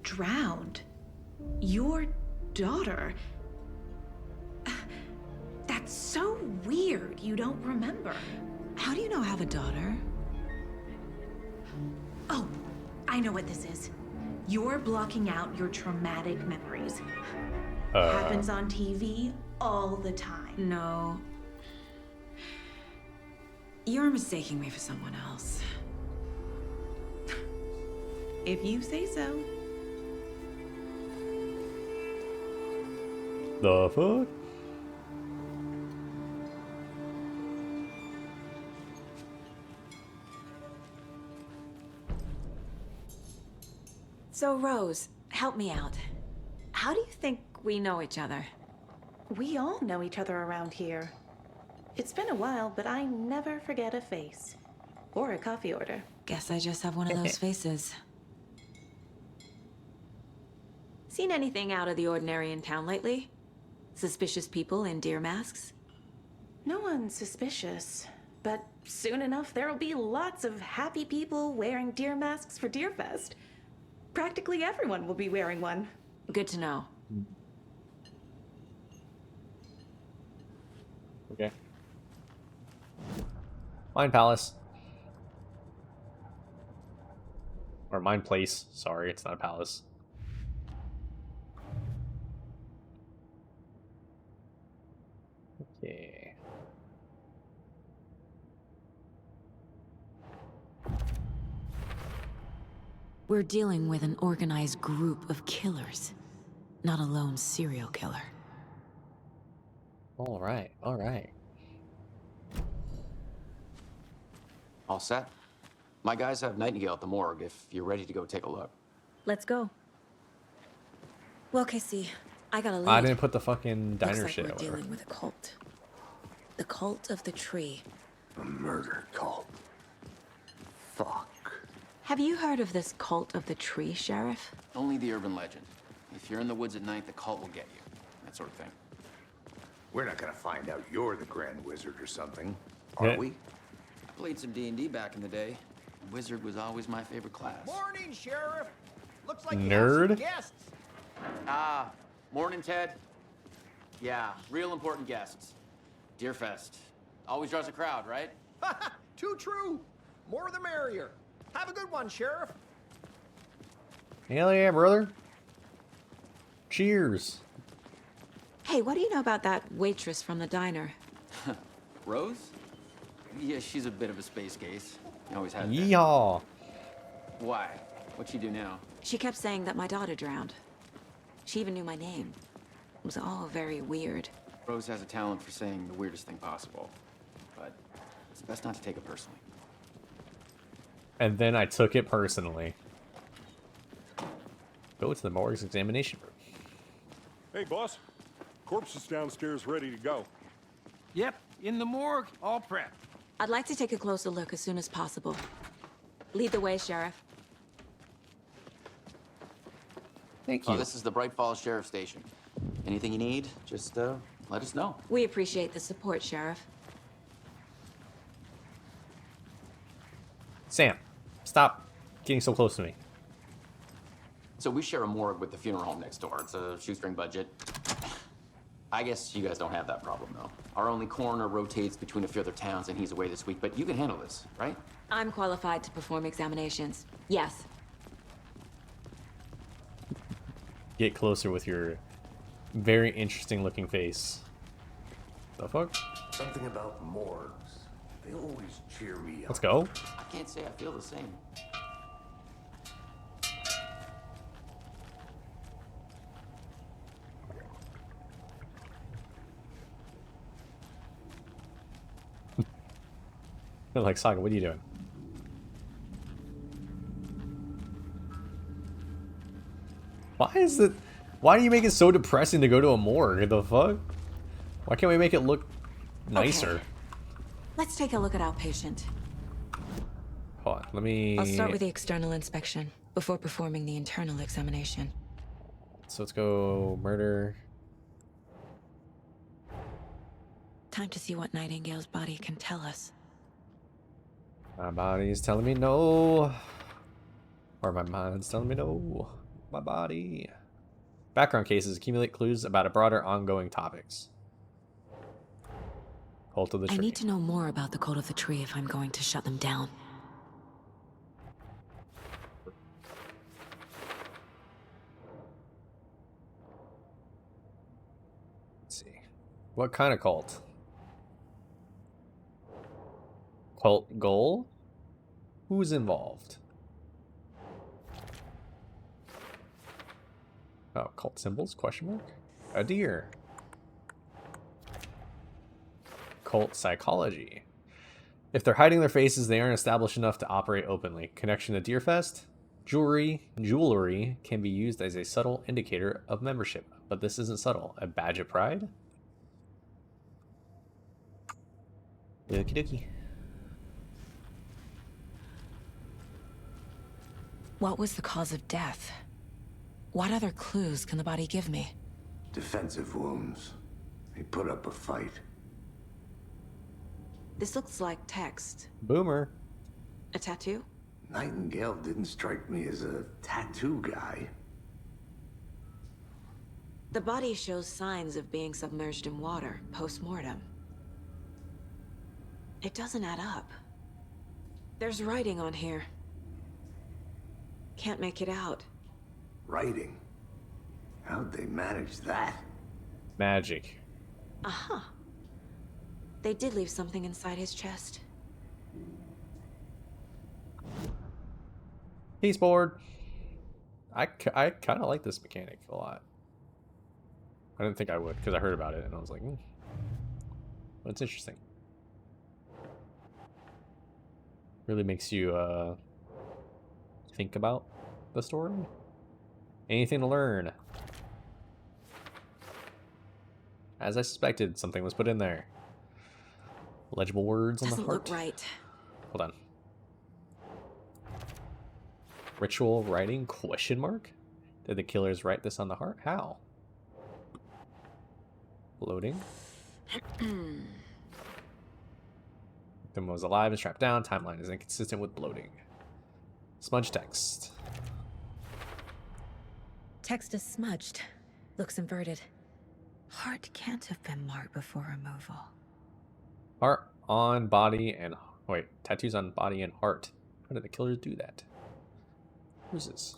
drowned. Your daughter. That's so weird you don't remember. How do you know I have a daughter? Oh, I know what this is. You're blocking out your traumatic memories. Happens on TV all the time. No. You're mistaking me for someone else. If you say so. The fuck? So, Rose, help me out. How do you think we know each other? We all know each other around here. It's been a while, but I never forget a face. Or a coffee order. Guess I just have one of those faces. Seen anything out of the ordinary in town lately? Suspicious people in deer masks? No one's suspicious. But soon enough, there'll be lots of happy people wearing deer masks for Deerfest. Practically everyone will be wearing one. Good to know. Okay. Mine Palace. Or Mine Place. Sorry, it's not a palace. Okay. We're dealing with an organized group of killers, not a lone serial killer. All right, all right. All set? My guys have Nightingale at the morgue if you're ready to go take a look. Let's go. Well, Casey, I gotta leave. I didn't put the fucking diner Looks like shit we're over. dealing with a cult. The cult of the tree. A murder cult. Fuck. Have you heard of this cult of the tree, Sheriff? Only the urban legend. If you're in the woods at night, the cult will get you. That sort of thing. We're not gonna find out you're the Grand Wizard or something, are we? I played some D&D back in the day. Wizard was always my favorite class. Morning, Sheriff. Looks like Nerd. you have some guests. Ah, morning, Ted. Yeah, real important guests. Deerfest. Always draws a crowd, right? Too true. More the merrier. Have a good one, Sheriff. Hell yeah, brother. Cheers. Hey, what do you know about that waitress from the diner? Rose? Yeah, she's a bit of a space case. Always has been. Yeehaw. Why? What'd she do now? She kept saying that my daughter drowned. She even knew my name. It was all very weird. Rose has a talent for saying the weirdest thing possible. But it's best not to take it personally. And then I took it personally. Go to the morgue's examination room. Hey, boss. Corpse is downstairs ready to go. Yep, in the morgue, all prepped. I'd like to take a closer look as soon as possible. Lead the way, Sheriff. Thank you. This is the Bright Falls Sheriff Station. Anything you need, just let us know. We appreciate the support, Sheriff. Sam, stop getting so close to me. So we share a morgue with the funeral home next door. It's a shoestring budget. I guess you guys don't have that problem, though. Our only coroner rotates between a few other towns, and he's away this week, but you can handle this, right? I'm qualified to perform examinations. Yes. Get closer with your very interesting looking face. The fuck? Something about morgues. They always cheer me up. Let's go. I can't say I feel the same. Like, Saga, what are you doing? Why do you make it so depressing to go to a morgue? The fuck? Why can't we make it look nicer? Okay. Let's take a look at our patient. Hold on, let me... I'll start with the external inspection before performing the internal examination. So let's go murder. Time to see what Nightingale's body can tell us. My body's telling me no. Or my mind's telling me no. My body. Background cases accumulate clues about a broader ongoing topics. Cult of the Tree. I need to know more about the Cult of the Tree if I'm going to shut them down. Let's see. What kind of cult? Cult goal? Who's involved? Oh, cult symbols? Question mark? A deer. Cult psychology. If they're hiding their faces, they aren't established enough to operate openly. Connection to Deerfest? Jewelry can be used as a subtle indicator of membership, but this isn't subtle. A badge of pride? Okie dokie. What was the cause of death? What other clues can the body give me? Defensive wounds. He put up a fight. This looks like text. Boomer. A tattoo? Nightingale didn't strike me as a tattoo guy. The body shows signs of being submerged in water, post-mortem. It doesn't add up. There's writing on here. Can't make it out. Writing? How'd they manage that? Magic. Uh-huh. They did leave something inside his chest. Peace board. I kind of like this mechanic a lot. I didn't think I would because I heard about it and I was like, but it's interesting. Really makes you think about the story. Anything to learn. As I suspected, something was put in there. Legible words on the heart. Doesn't look right. Hold on. Ritual writing? Question mark? Did the killers write this on the heart? How? Loading. Victim was alive and strapped down. Timeline is inconsistent with bloating. Smudge text. Text is smudged. Looks inverted. Heart can't have been marked before removal. Heart on body and... Wait, tattoos on body and heart. How did the killers do that? Who's this?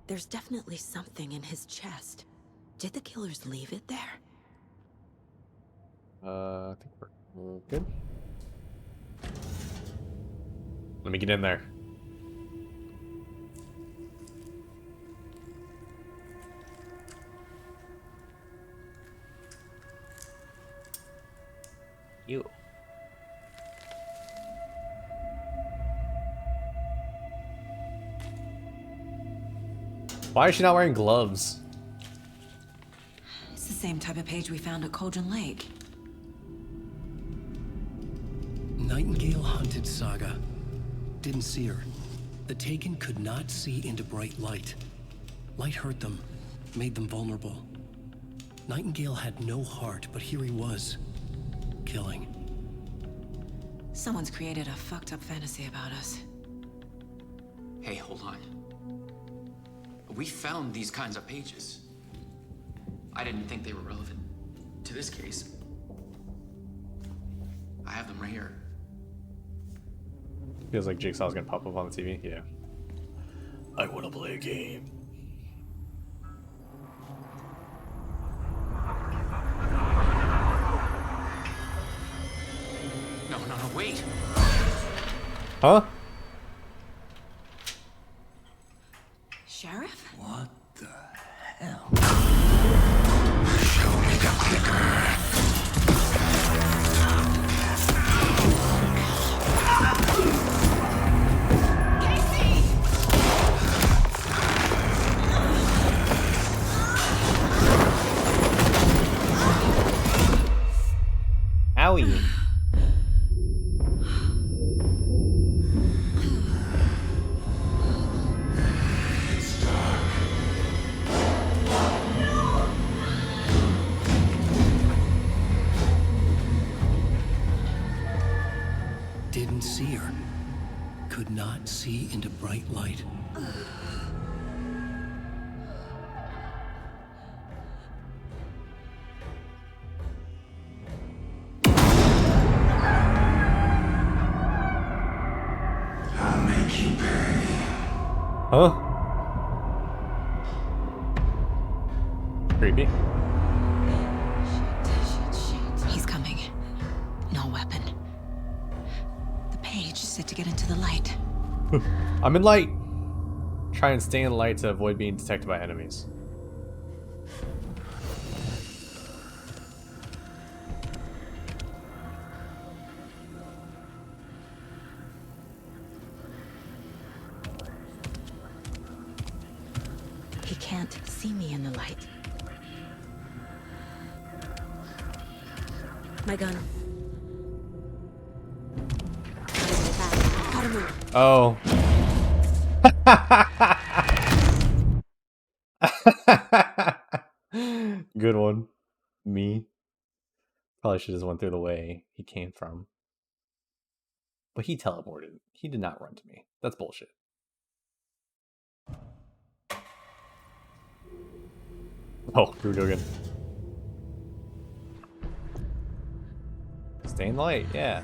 There's definitely something in his chest. Did the killers leave it there? I think we're good. Let me get in there. You. Why is she not wearing gloves? Is the same type of page we found at Cauldron Lake. Nightingale hunted Saga. Didn't see her. The Taken could not see into bright light. Light hurt them, made them vulnerable. Nightingale had no heart, but here he was, killing. Someone's created a fucked up fantasy about us. Hey, hold on. We found these kinds of pages. I didn't think they were relevant to this case. I have them right here. Feels like Jigsaw's gonna pop up on the TV. Yeah. I want to play a game. No, wait. Huh? Sheriff? What the hell? Show me the clicker. Owie. Didn't see her. Could not see into bright light. I'll make you pay. Huh? Creepy. Shit. He's coming. No weapon. The page said to get into the light. I'm in light. Try and stay in light to avoid being detected by enemies. He can't see me in the light. My gun. Gotta move. Oh. Good one. Me. Probably should have went through the way he came from. But he teleported. He did not run to me. That's bullshit. Oh, here we go again. Stay in the light, yeah.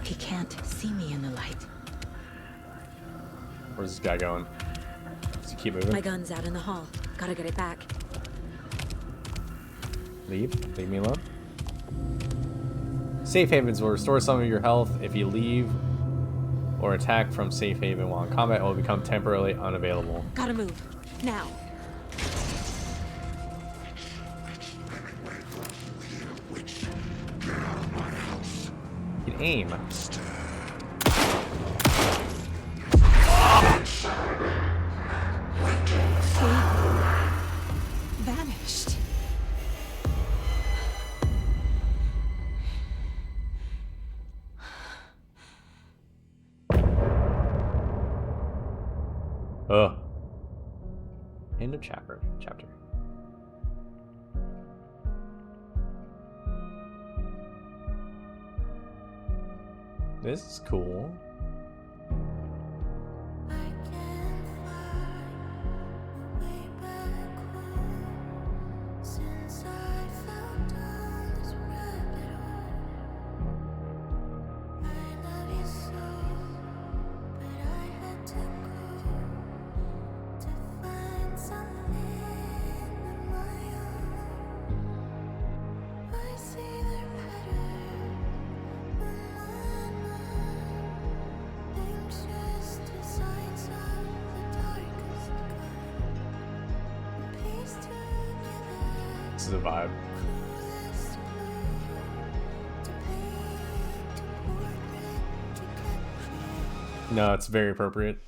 He can't see me in the light. Where's this guy going? Does he keep moving? My gun's out in the hall. Gotta get it back. Leave. Leave me alone. Safe havens will restore some of your health if you leave or attack from safe haven while in combat. It will become temporarily unavailable. Gotta move. Now. You can aim. Vanished. Ugh. End of chapter. This is cool. This is a vibe. No, it's very appropriate.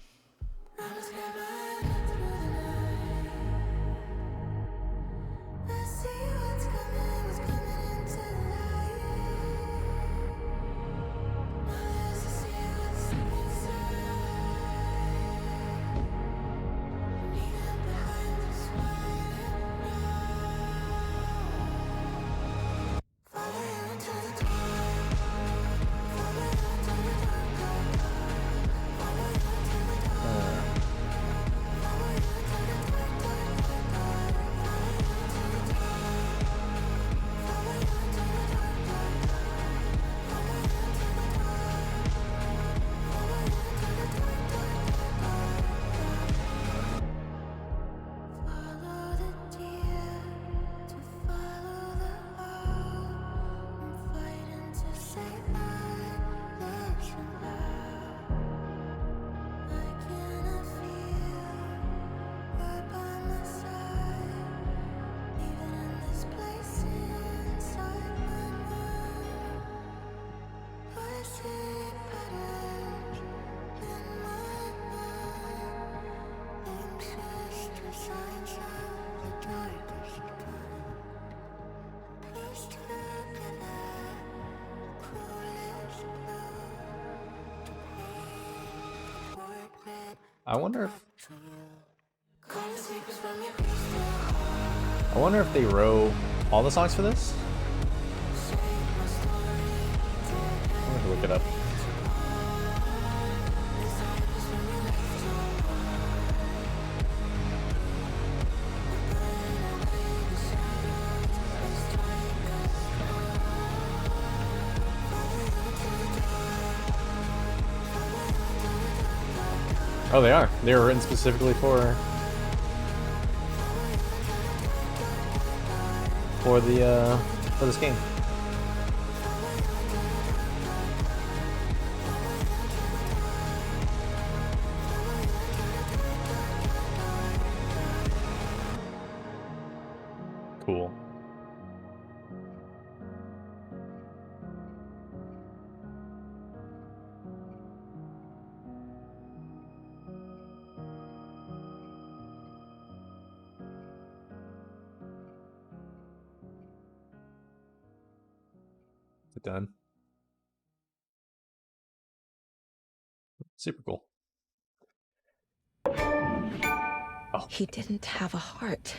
I wonder if they wrote all the songs for this. I'm gonna look it up. Oh, they are. They were written specifically for this game. Cool. Done. Super cool. Oh. He didn't have a heart,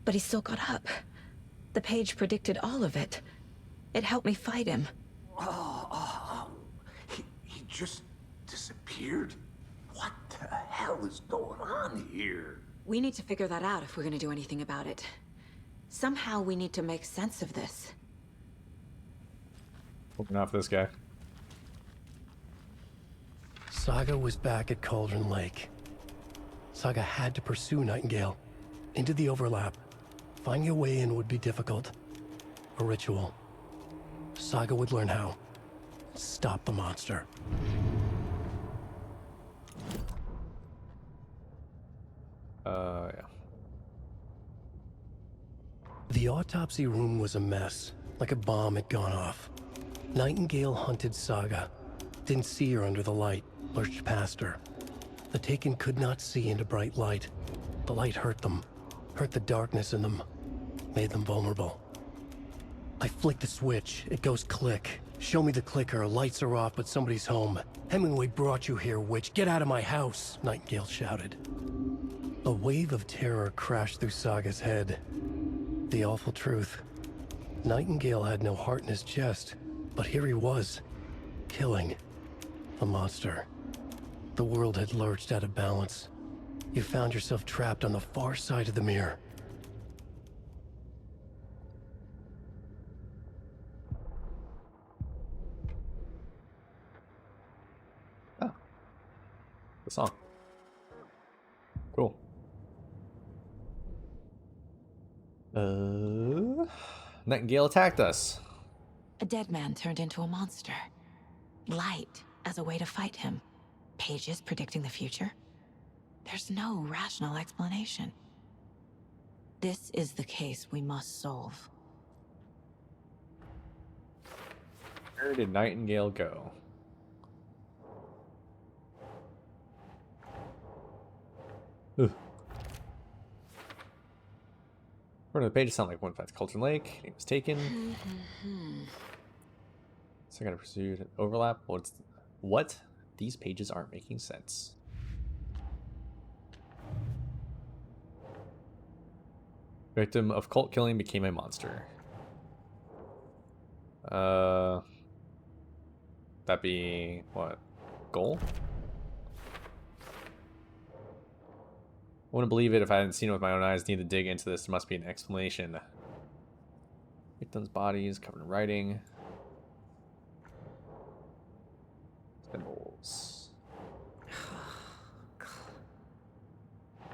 but he still got up. The page predicted all of it. It helped me fight him. He just disappeared? What the hell is going on here? We need to figure that out if we're gonna do anything about it. Somehow we need to make sense of this. Hoping not for this guy. Saga was back at Cauldron Lake. Saga had to pursue Nightingale. Into the overlap. Finding a way in would be difficult. A ritual. Saga would learn how. Stop the monster. Yeah. The autopsy room was a mess, like a bomb had gone off. Nightingale hunted Saga. Didn't see her under the light, lurched past her. The Taken could not see into bright light. The light hurt them, hurt the darkness in them, made them vulnerable. I flick the switch, it goes click. Show me the clicker, lights are off, but somebody's home. Hemingway brought you here, witch. Get out of my house, Nightingale shouted. A wave of terror crashed through Saga's head. The awful truth. Nightingale had no heart in his chest, but here he was, killing a monster. The world had lurched out of balance. You found yourself trapped on the far side of the mirror. Oh. The song. Cool. Nightingale attacked us. A dead man turned into a monster. Light as a way to fight him. Pages predicting the future. There's no rational explanation. This is the case we must solve. Where did Nightingale go? Ugh. According to the page, it sounded like one finds Cauldron Lake. It was taken. So I gotta pursue overlap. What? These pages aren't making sense. Victim of cult killing became a monster. That be what? Goal? I wouldn't believe it if I hadn't seen it with my own eyes. Need to dig into this. There must be an explanation. Victims' bodies covered in writing. Symbols.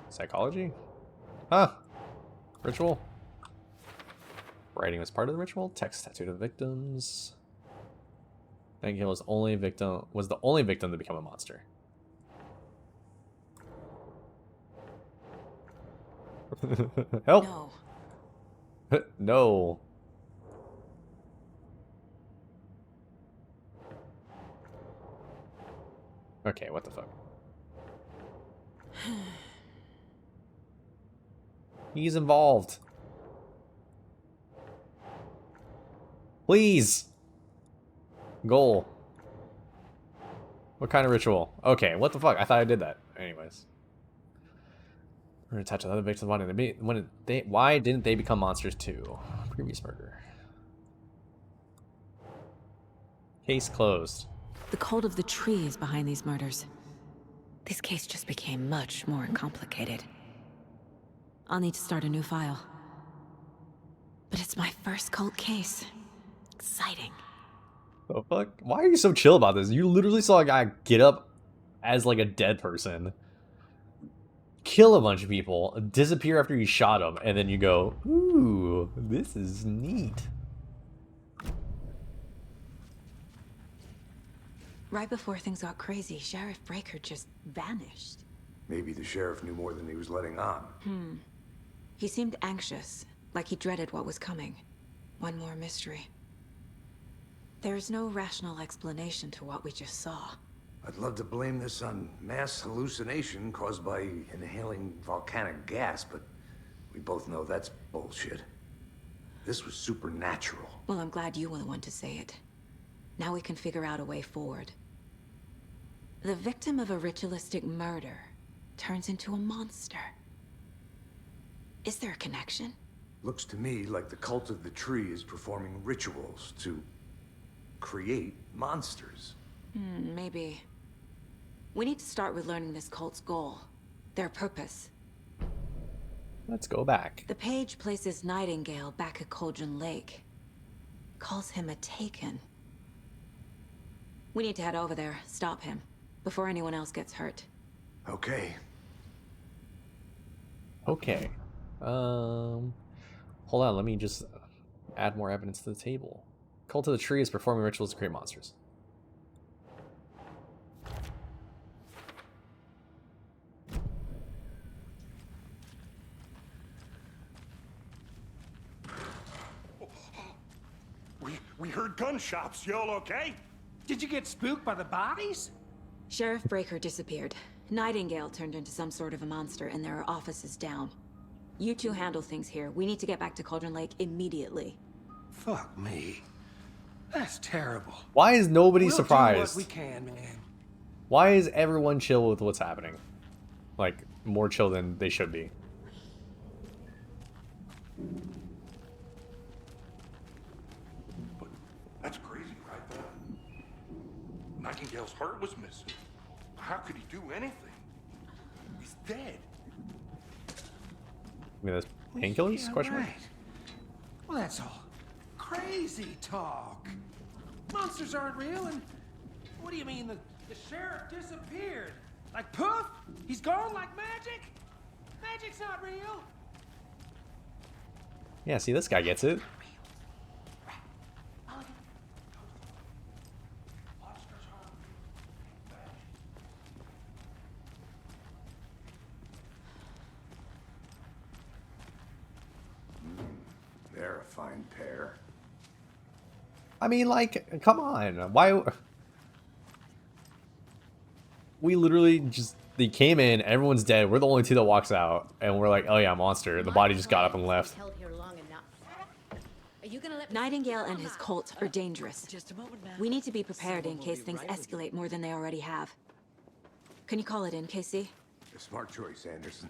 Psychology? Huh. Ritual. Writing was part of the ritual. Text tattooed to the victims. Nightingale was the only victim to become a monster. Help! No. No. Okay, what the fuck? He's involved. Please. Goal. What kind of ritual? Okay, what the fuck? I thought I did that. Anyways. We're gonna touch another victim's body. Why didn't they become monsters too? Previous murder. Case closed. The cult of the tree is behind these murders. This case just became much more complicated. I'll need to start a new file. But it's my first cult case. Exciting. The fuck? Why are you so chill about this? You literally saw a guy get up as like a dead person, kill a bunch of people, disappear after you shot him, and then you go, ooh, this is neat. Right before things got crazy, Sheriff Breaker just vanished. Maybe the sheriff knew more than he was letting on. He seemed anxious, like he dreaded what was coming. One more mystery. There's no rational explanation to what we just saw. I'd love to blame this on mass hallucination caused by inhaling volcanic gas, but we both know that's bullshit. This was supernatural. Well, I'm glad you were the one to say it. Now we can figure out a way forward. The victim of a ritualistic murder turns into a monster. Is there a connection? Looks to me like the cult of the tree is performing rituals to create monsters. Maybe. We need to start with learning this cult's goal, their purpose. Let's go back. The page places Nightingale back at Cauldron Lake. Calls him a Taken. We need to head over there, stop him, before anyone else gets hurt. Okay. Okay. Hold on, let me just add more evidence to the table. Cult of the Tree is performing rituals to create monsters. We heard gunshots. Y'all okay? Did you get spooked by the bodies? Sheriff Breaker disappeared. Nightingale turned into some sort of a monster, and there are offices down. You two handle things here. We need to get back to Cauldron Lake immediately. Fuck me. That's terrible. Why is nobody We'll surprised? do what we can, man. Why is everyone chill with what's happening? Like, more chill than they should be. But that's crazy, right there. Nightingale's heart was missing. How could he do anything? He's dead. I mean, those painkillers? Yeah, Question mark? right. Well, that's all crazy talk. Monsters aren't real, and what do you mean the sheriff disappeared? Like poof? He's gone like magic? Magic's not real. Yeah, see, this guy gets it. They're a fine pair. I mean, like, come on. Why? We literally just They came in, everyone's dead. We're the only two that walks out, and we're like, oh yeah, monster. The body just got up and left. Nightingale and his cult are dangerous. We need to be prepared in case things escalate more than they already have. Can you call it in, Casey? A smart choice, Anderson.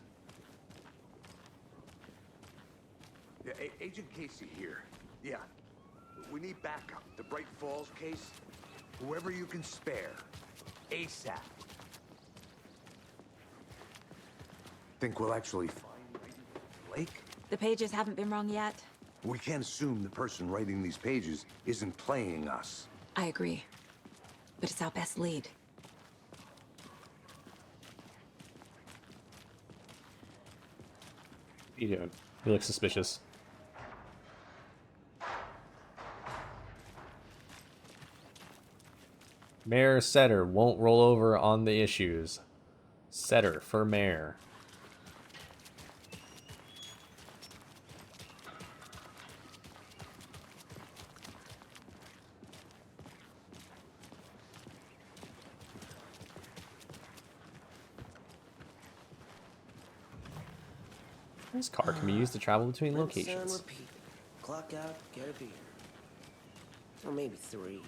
Yeah, Agent Casey here. Yeah. We need backup. The Bright Falls case. Whoever you can spare. ASAP. Think we'll actually find Lake? The pages haven't been wrong yet. We can't assume the person writing these pages isn't playing us. I agree. But it's our best lead. What are you doing? You look suspicious. Mayor Setter won't roll over on the issues. Setter for mayor. This car can be used to travel between locations. Repeat. Clock out, get a beer. Or maybe 3.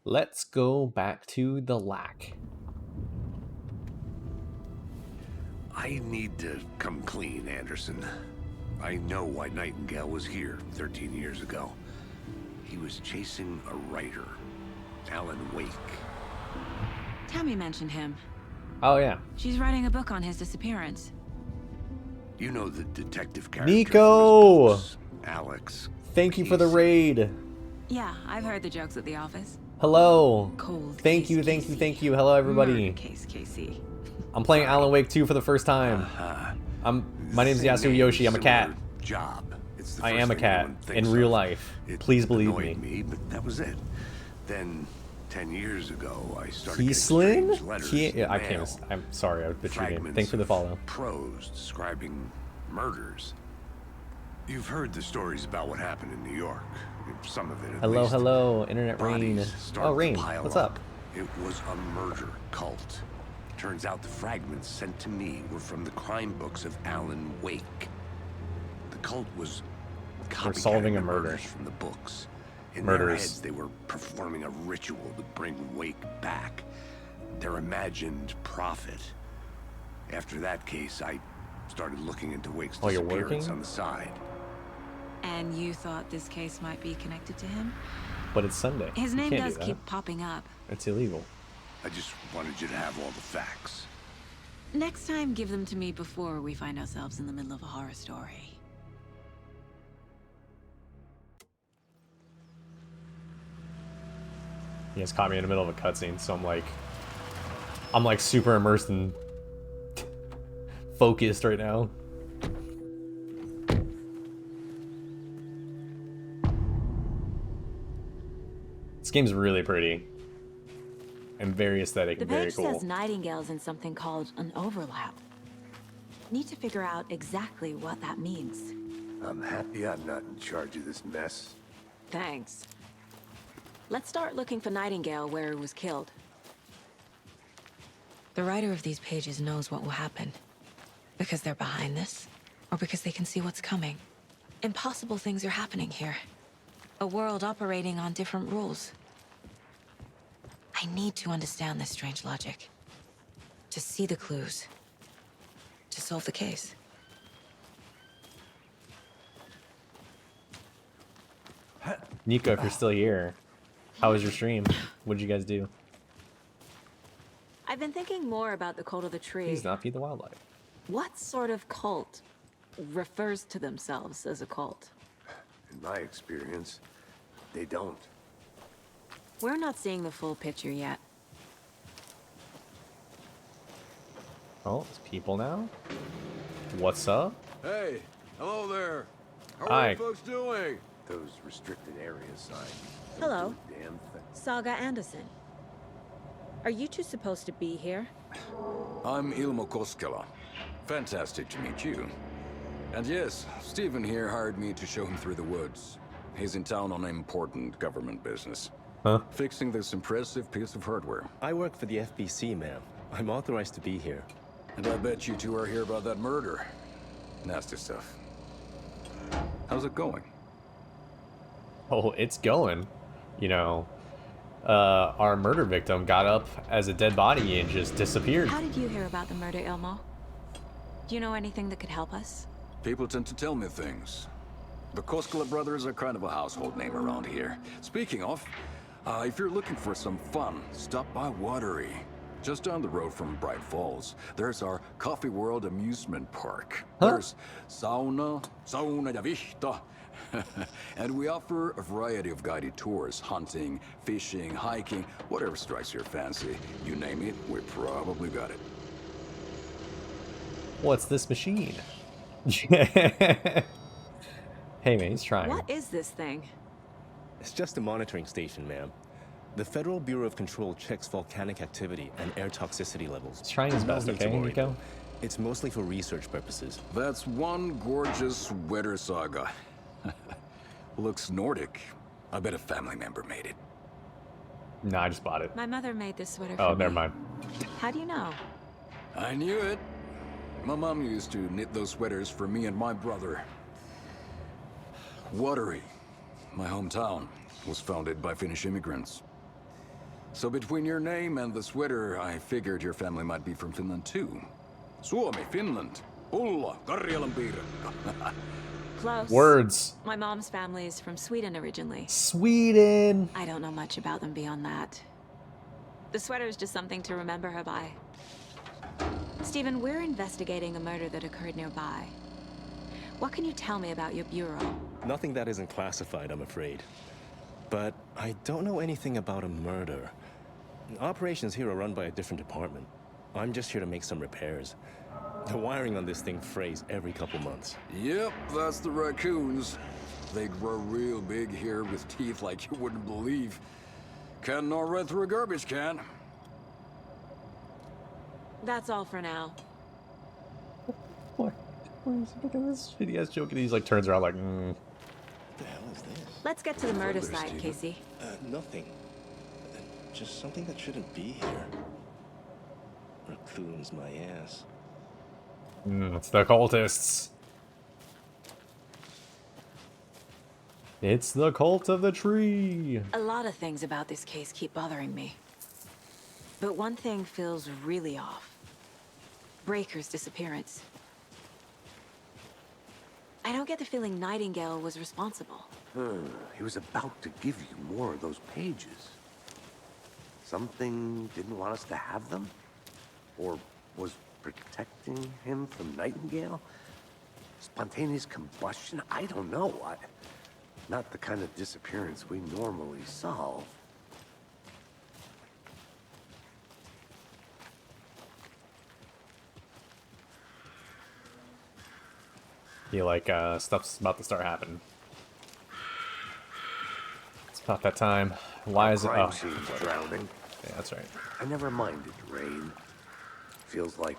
Let's go back to the lack. I need to come clean, Anderson. I know why Nightingale was here 13 years ago. He was chasing a writer, Alan Wake. Tammy mentioned him. Oh, yeah. She's writing a book on his disappearance. You know the detective character Nico! from his books, Alex. Thank you for the raid. Yeah, I've heard the jokes at the office. Hello. Cold Thank you, thank you, thank you. Hello, everybody. Case Casey. I'm playing Alan Wake 2 for the first time. My name's Yasui Yoshi. I'm a cat. Job. It's the I first am a thing cat anyone thinks in real of. life. It Please believe annoyed me. But that was it. Then 10 years ago, I started Keyslin? getting strange letters in the I mail. can't. I'm sorry. I butchered your name. Fragments Thanks for the of follow. Prose describing murders. You've heard the stories about what happened in New York. Some of it, at Hello, least. hello, internet rain. Bodies started Oh, to rain. pile What's up? It was a murder cult. Turns out the fragments sent to me were from the crime books of Alan Wake. The cult was solving a copycatting the murder. murders from the books. In Murders. their heads, they were performing a ritual to bring Wake back. Their imagined prophet. After that case, I started looking into Wake's Oh, you're disappearance working? on the side. And you thought this case might be connected to him? But it's Sunday. His You name can't do does that. keep popping up. It's illegal. I just wanted you to have all the facts. Next time, give them to me before we find ourselves in the middle of a horror story. He just caught me in the middle of a cutscene, so I'm like super immersed and focused right now. This game's really pretty and very aesthetic The and very page cool. says Nightingale's in something called an overlap. Need to figure out exactly what that means. I'm happy I'm not in charge of this mess. Thanks. Let's start looking for Nightingale where he was killed. The writer of these pages knows what will happen. Because they're behind this, or because they can see what's coming. Impossible things are happening here. A world operating on different rules. I need to understand this strange logic. To see the clues. To solve the case. Nico, if you're still here, how was your stream? What did you guys do? I've been thinking more about the cult of the tree. Please not feed the wildlife. What sort of cult refers to themselves as a cult? In my experience, they don't. We're not seeing the full picture yet. Oh, it's people now? What's up? Hey, hello there. How are Hi. you folks doing? Those restricted area signs. Hello. Damn thing. Saga Anderson. Are you two supposed to be here? I'm Ilmo Koskela. Fantastic to meet you. And yes, Stephen here hired me to show him through the woods. He's in town on important government business. Huh? Fixing this impressive piece of hardware. I work for the FBC, ma'am. I'm authorized to be here. And I bet you two are here about that murder. Nasty stuff. How's it going? Oh, it's going. You know, our murder victim got up as a dead body and just disappeared. How did you hear about the murder, Ilmo? Do you know anything that could help us? People tend to tell me things. The Koskela brothers are kind of a household name around here. Speaking of, if you're looking for some fun, stop by Watery. Just down the road from Bright Falls, there's our Coffee World amusement park. There's sauna ja vihta. And we offer a variety of guided tours, hunting, fishing, hiking, whatever strikes your fancy. You name it, we probably got it. What's this machine? Hey man, he's trying. What is this thing? It's just a monitoring station, ma'am. The Federal Bureau of Control checks volcanic activity and air toxicity levels. He's trying his best, okay, Nico? It's mostly for research purposes. That's one gorgeous weather saga. Looks Nordic. I bet a family member made it. No, I just bought it. My mother made this sweater for Oh, me. never mind. How do you know? I knew it. My mom used to knit those sweaters for me and my brother. Watery, my hometown, was founded by Finnish immigrants. So between your name and the sweater, I figured your family might be from Finland too. Suomi, Finland. Ulla, Karjalan piirakka. Close. Words. My mom's family is from Sweden originally. Sweden. I don't know much about them beyond that. The sweater is just something to remember her by. Stephen, we're investigating a murder that occurred nearby. What can you tell me about your bureau? Nothing that isn't classified, I'm afraid. But I don't know anything about a murder. Operations here are run by a different department. I'm just here to make some repairs. The wiring on this thing frays every couple months. Yep, that's the raccoons. They grow real big here with teeth like you wouldn't believe. Can't gnaw right through a garbage can. That's all for now. Look at this shitty ass joke, and he's like turns around like, What the hell is this? Let's get to the murder site, Casey. Nothing. Just something that shouldn't be here. Raccoons, my ass. It's the cultists. It's the cult of the tree. A lot of things about this case keep bothering me. But one thing feels really off. Breaker's disappearance. I don't get the feeling Nightingale was responsible. He was about to give you more of those pages. Something didn't want us to have them? Or was protecting him from Nightingale? Spontaneous combustion? I don't know. Not the kind of disappearance we normally solve. You like, stuff's about to start happening. It's about that time. Why is it? Crime Oh, scene's drowning. yeah, that's right. I never minded rain. Feels like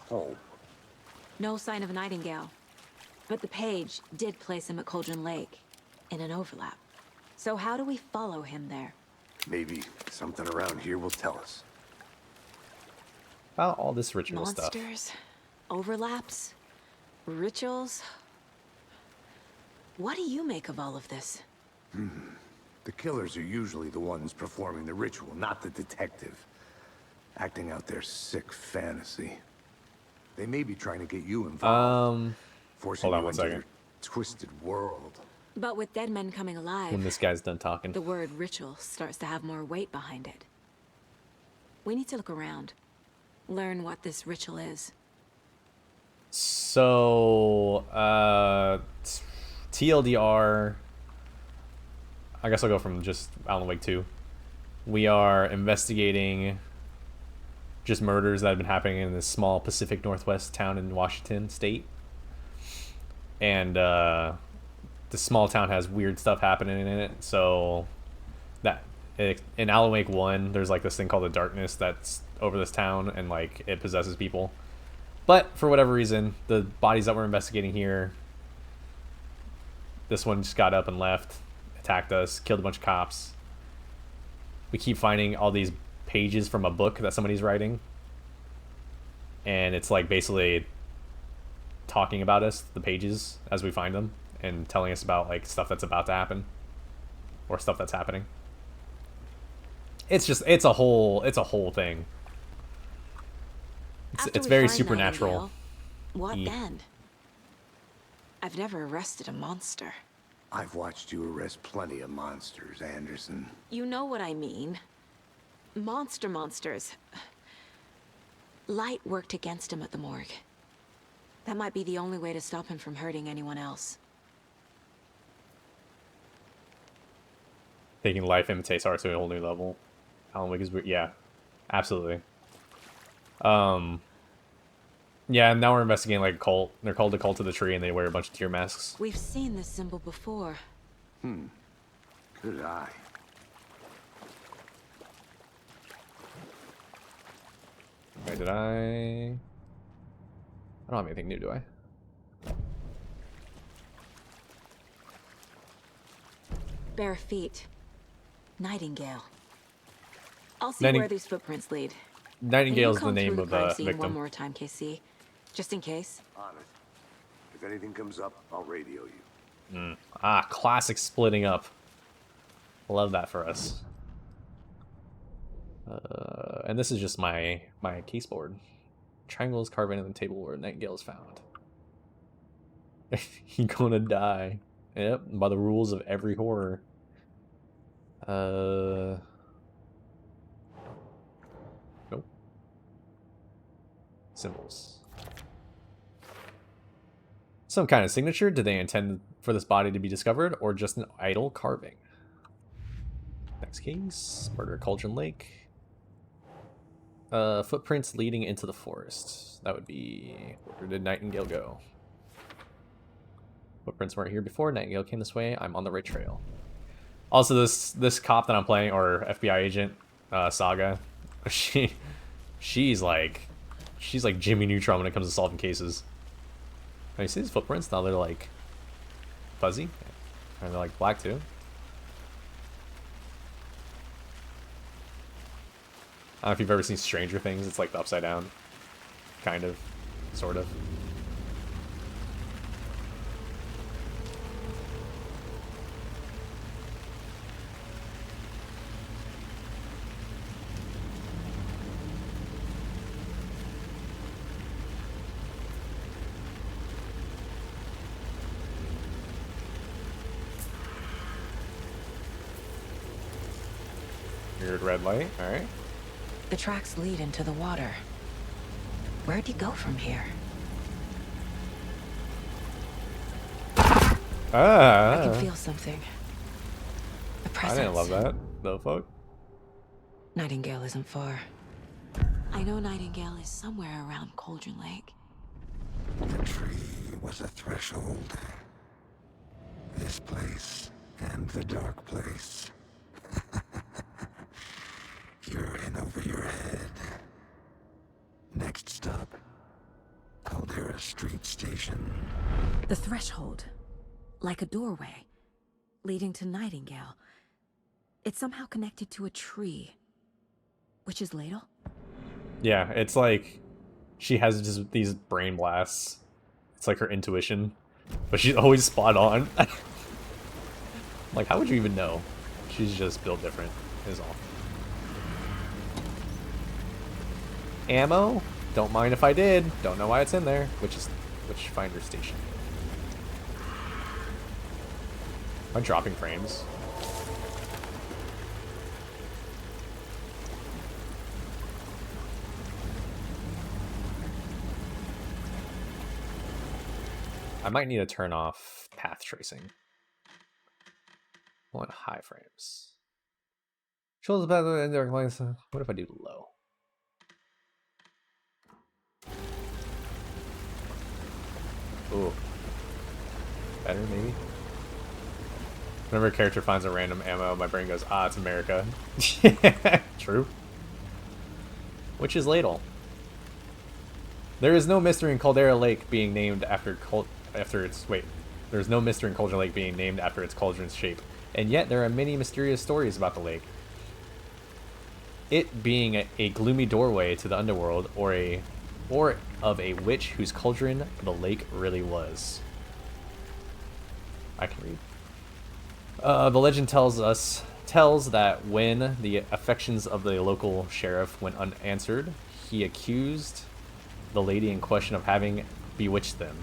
home. No sign of Nightingale. But the page did place him at Cauldron Lake, in an overlap. So how do we follow him there? Maybe something around here will tell us. About all this ritual Monsters? stuff. Overlaps? Rituals? What do you make of all of this? The killers are usually the ones performing the ritual, not the detective. Acting out their sick fantasy. They may be trying to get you involved. Forcing hold on you one into second. their twisted world. But with dead men coming alive, When this guy's done talking. the word ritual starts to have more weight behind it. We need to look around. Learn what this ritual is. So, TLDR, I guess I'll go from just Alan Wake 2. We are investigating just murders that have been happening in this small Pacific Northwest town in Washington state. And, the small town has weird stuff happening in it, so that, in Alan Wake 1, there's like this thing called the darkness that's over this town, and like, it possesses people. But for whatever reason, the bodies that we're investigating here, this one just got up and left, attacked us, killed a bunch of cops. We keep finding all these pages from a book that somebody's writing. and it's like basically talking about us, the pages, as we find them, and telling us about like stuff that's about to happen or stuff that's happening. It's a whole thing. It's very supernatural. What then? I've never arrested a monster. I've watched you arrest plenty of monsters, Anderson. You know what I mean. Monsters. Light worked against him at the morgue. That might be the only way to stop him from hurting anyone else. Taking life imitates art to a whole new level. Alan Wake is weird. Yeah, absolutely. Yeah, now we're investigating like a cult. They're called the Cult of the Tree, and they wear a bunch of tear masks. We've seen this symbol before. Good eye. Wait, did I don't have anything new, do I? Bare feet. Nightingale. I'll see where these footprints lead. Nightingale's the name of the victim. One more time, KC. Just in case. On it. If anything comes up, I'll radio you. Classic splitting up. Love that for us. And this is just my case board. Triangle is carved into the table where Nightingale is found. He gonna die. Yep, by the rules of every horror. Nope. Symbols. Some kind of signature? Did they intend for this body to be discovered, or just an idle carving? Next case. Murder at Cauldron Lake. Footprints leading into the forest. That would be... Where did Nightingale go? Footprints weren't here before. Nightingale came this way. I'm on the right trail. Also, this cop that I'm playing, or FBI agent, Saga, she's like Jimmy Neutron when it comes to solving cases. Now, you see these footprints? Now they're like fuzzy, and they're like black too. I don't know if you've ever seen Stranger Things. It's like the upside down, kind of, sort of. Weird red light, alright. The tracks lead into the water. Where'd he go from here? I can feel something. A presence. I didn't love that. The fuck? Nightingale isn't far. I know Nightingale is somewhere around Cauldron Lake. The tree was a threshold. This place and the dark place. You're in over your head. Next stop, Caldera Street Station. The threshold. Like a doorway. Leading to Nightingale. It's somehow connected to a tree. Witch's Ladle? Yeah, it's like she has just these brain blasts. It's like her intuition. But she's always spot on. Like, how would you even know? She's just built different, is all. Ammo? Don't mind if I did. Don't know why it's in there. Witchfinder Station. Am I dropping frames? I might need to turn off path tracing. I want high frames. Shows better in their lines. What if I do low? Ooh. Better, maybe? Whenever a character finds a random ammo, my brain goes, ah, it's America. True. Witch's Ladle. There is no mystery in Caldera Lake being named after there's no mystery in Cauldron Lake being named after its cauldron's shape. And yet there are many mysterious stories about the lake. It being a gloomy doorway to the underworld, or a or of a witch whose cauldron the lake really was. I can read. The legend tells that when the affections of the local sheriff went unanswered, he accused the lady in question of having bewitched him.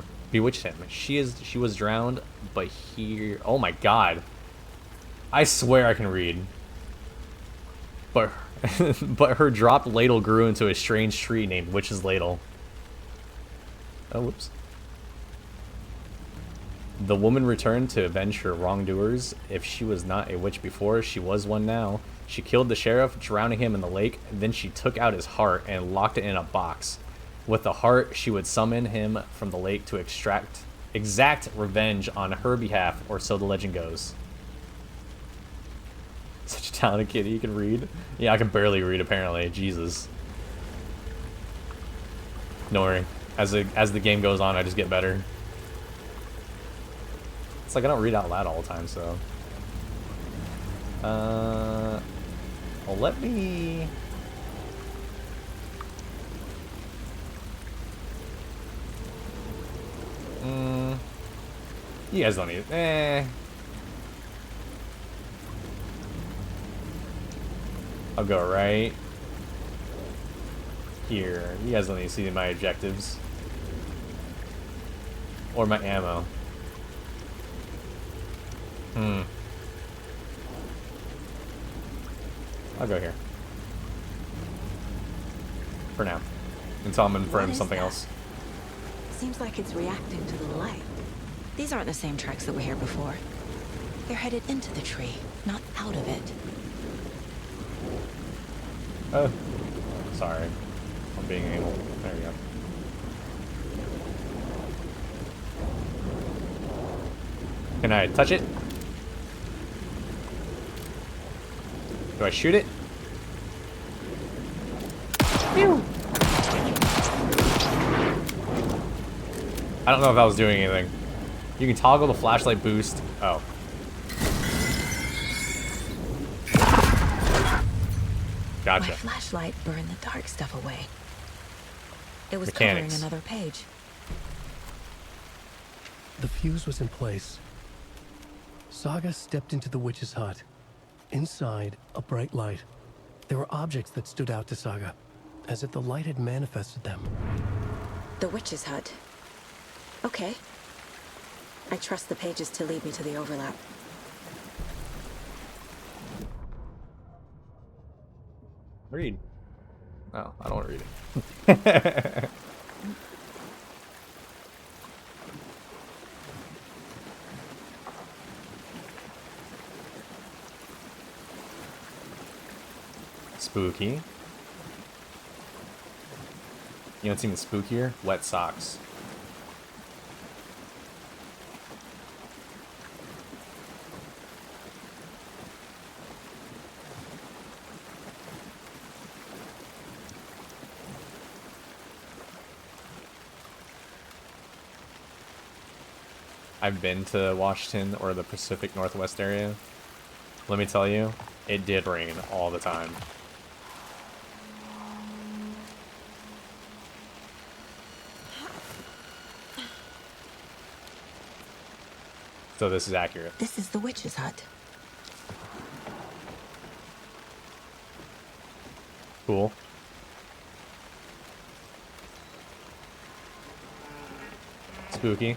She was drowned, but he... Oh my god. I swear I can read. But but her dropped ladle grew into a strange tree named Witch's Ladle. Oh, whoops. The woman returned to avenge her wrongdoers. If she was not a witch before, she was one now. She killed the sheriff, drowning him in the lake. Then she took out his heart and locked it in a box. With the heart, she would summon him from the lake to exact revenge on her behalf, or so the legend goes. Such a talented kid, you can read. Yeah, I can barely read apparently. Jesus. No worry. As the game goes on, I just get better. It's like I don't read out loud all the time, so. Well, let me. You guys don't need it. I'll go right here. You guys don't need to see my objectives. Or my ammo. I'll go here. For now. Until I'm in front of something else. Seems like it's reacting to the light. These aren't the same tracks that were here before. They're headed into the tree, not out of it. Oh. Sorry. I'm being anal. There we go. Can I touch it? Do I shoot it? Pew! I don't know if that was doing anything. You can toggle the flashlight boost. Oh. Gotcha. My flashlight burned the dark stuff away. It was Mechanics. covering another page. The fuse was in place. Saga stepped into the witch's hut. Inside, a bright light. There were objects that stood out to Saga, as if the light had manifested them. The witch's hut. Okay. I trust the pages to lead me to the overlap. Read. No, I don't want to read it. Spooky. You know what's even spookier? Wet socks. I've been to Washington or the Pacific Northwest area. Let me tell you, it did rain all the time. So this is accurate. This is the witch's hut. Cool. Spooky.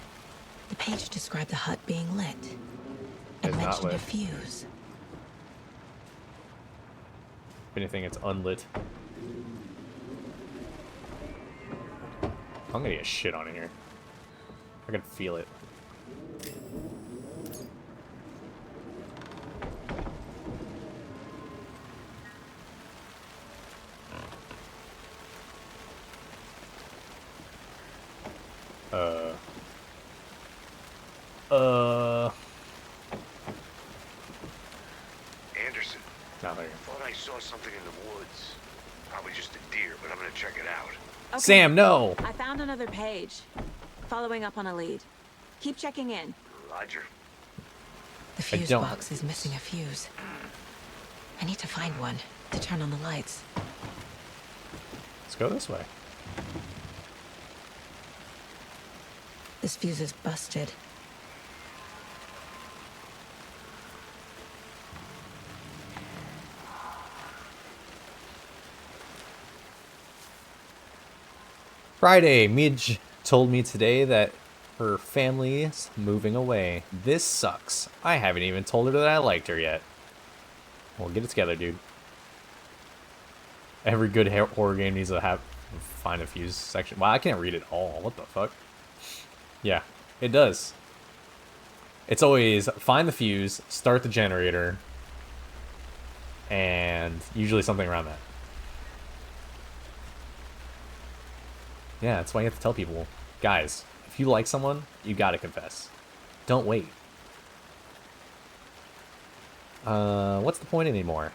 The page described the hut being lit. It's And not mentioned a lit. fuse. If anything, it's unlit. I'm gonna get shit on in here. I can feel it. Anderson. No, there you Thought I saw something in the woods. Probably just a deer, but I'm gonna check it out. Okay. Sam, no! I found another page. Following up on a lead. Keep checking in. Roger. The I fuse don't- box is missing a fuse. I need to find one to turn on the lights. Let's go this way. This fuse is busted. Friday, Midge told me today that her family's moving away. This sucks. I haven't even told her that I liked her yet. Well, get it together, dude. Every good horror game needs to find a fuse section. Wow, I can't read it all. What the fuck? Yeah, it does. It's always find the fuse, start the generator, and usually something around that. Yeah, that's why you have to tell people, guys, if you like someone, you gotta confess. Don't wait. What's the point anymore?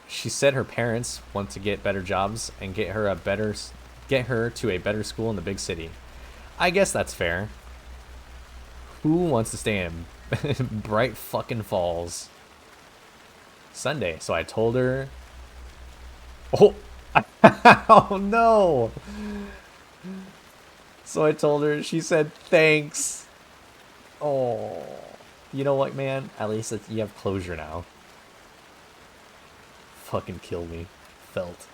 She said her parents want to get better jobs and get her to a better school in the big city. I guess that's fair. Who wants to stay in Bright fucking Falls? Sunday, so I told her. Oh, oh no! So I told her. She said thanks. Oh, you know what, man? At least you have closure now. Fucking kill me. Felt.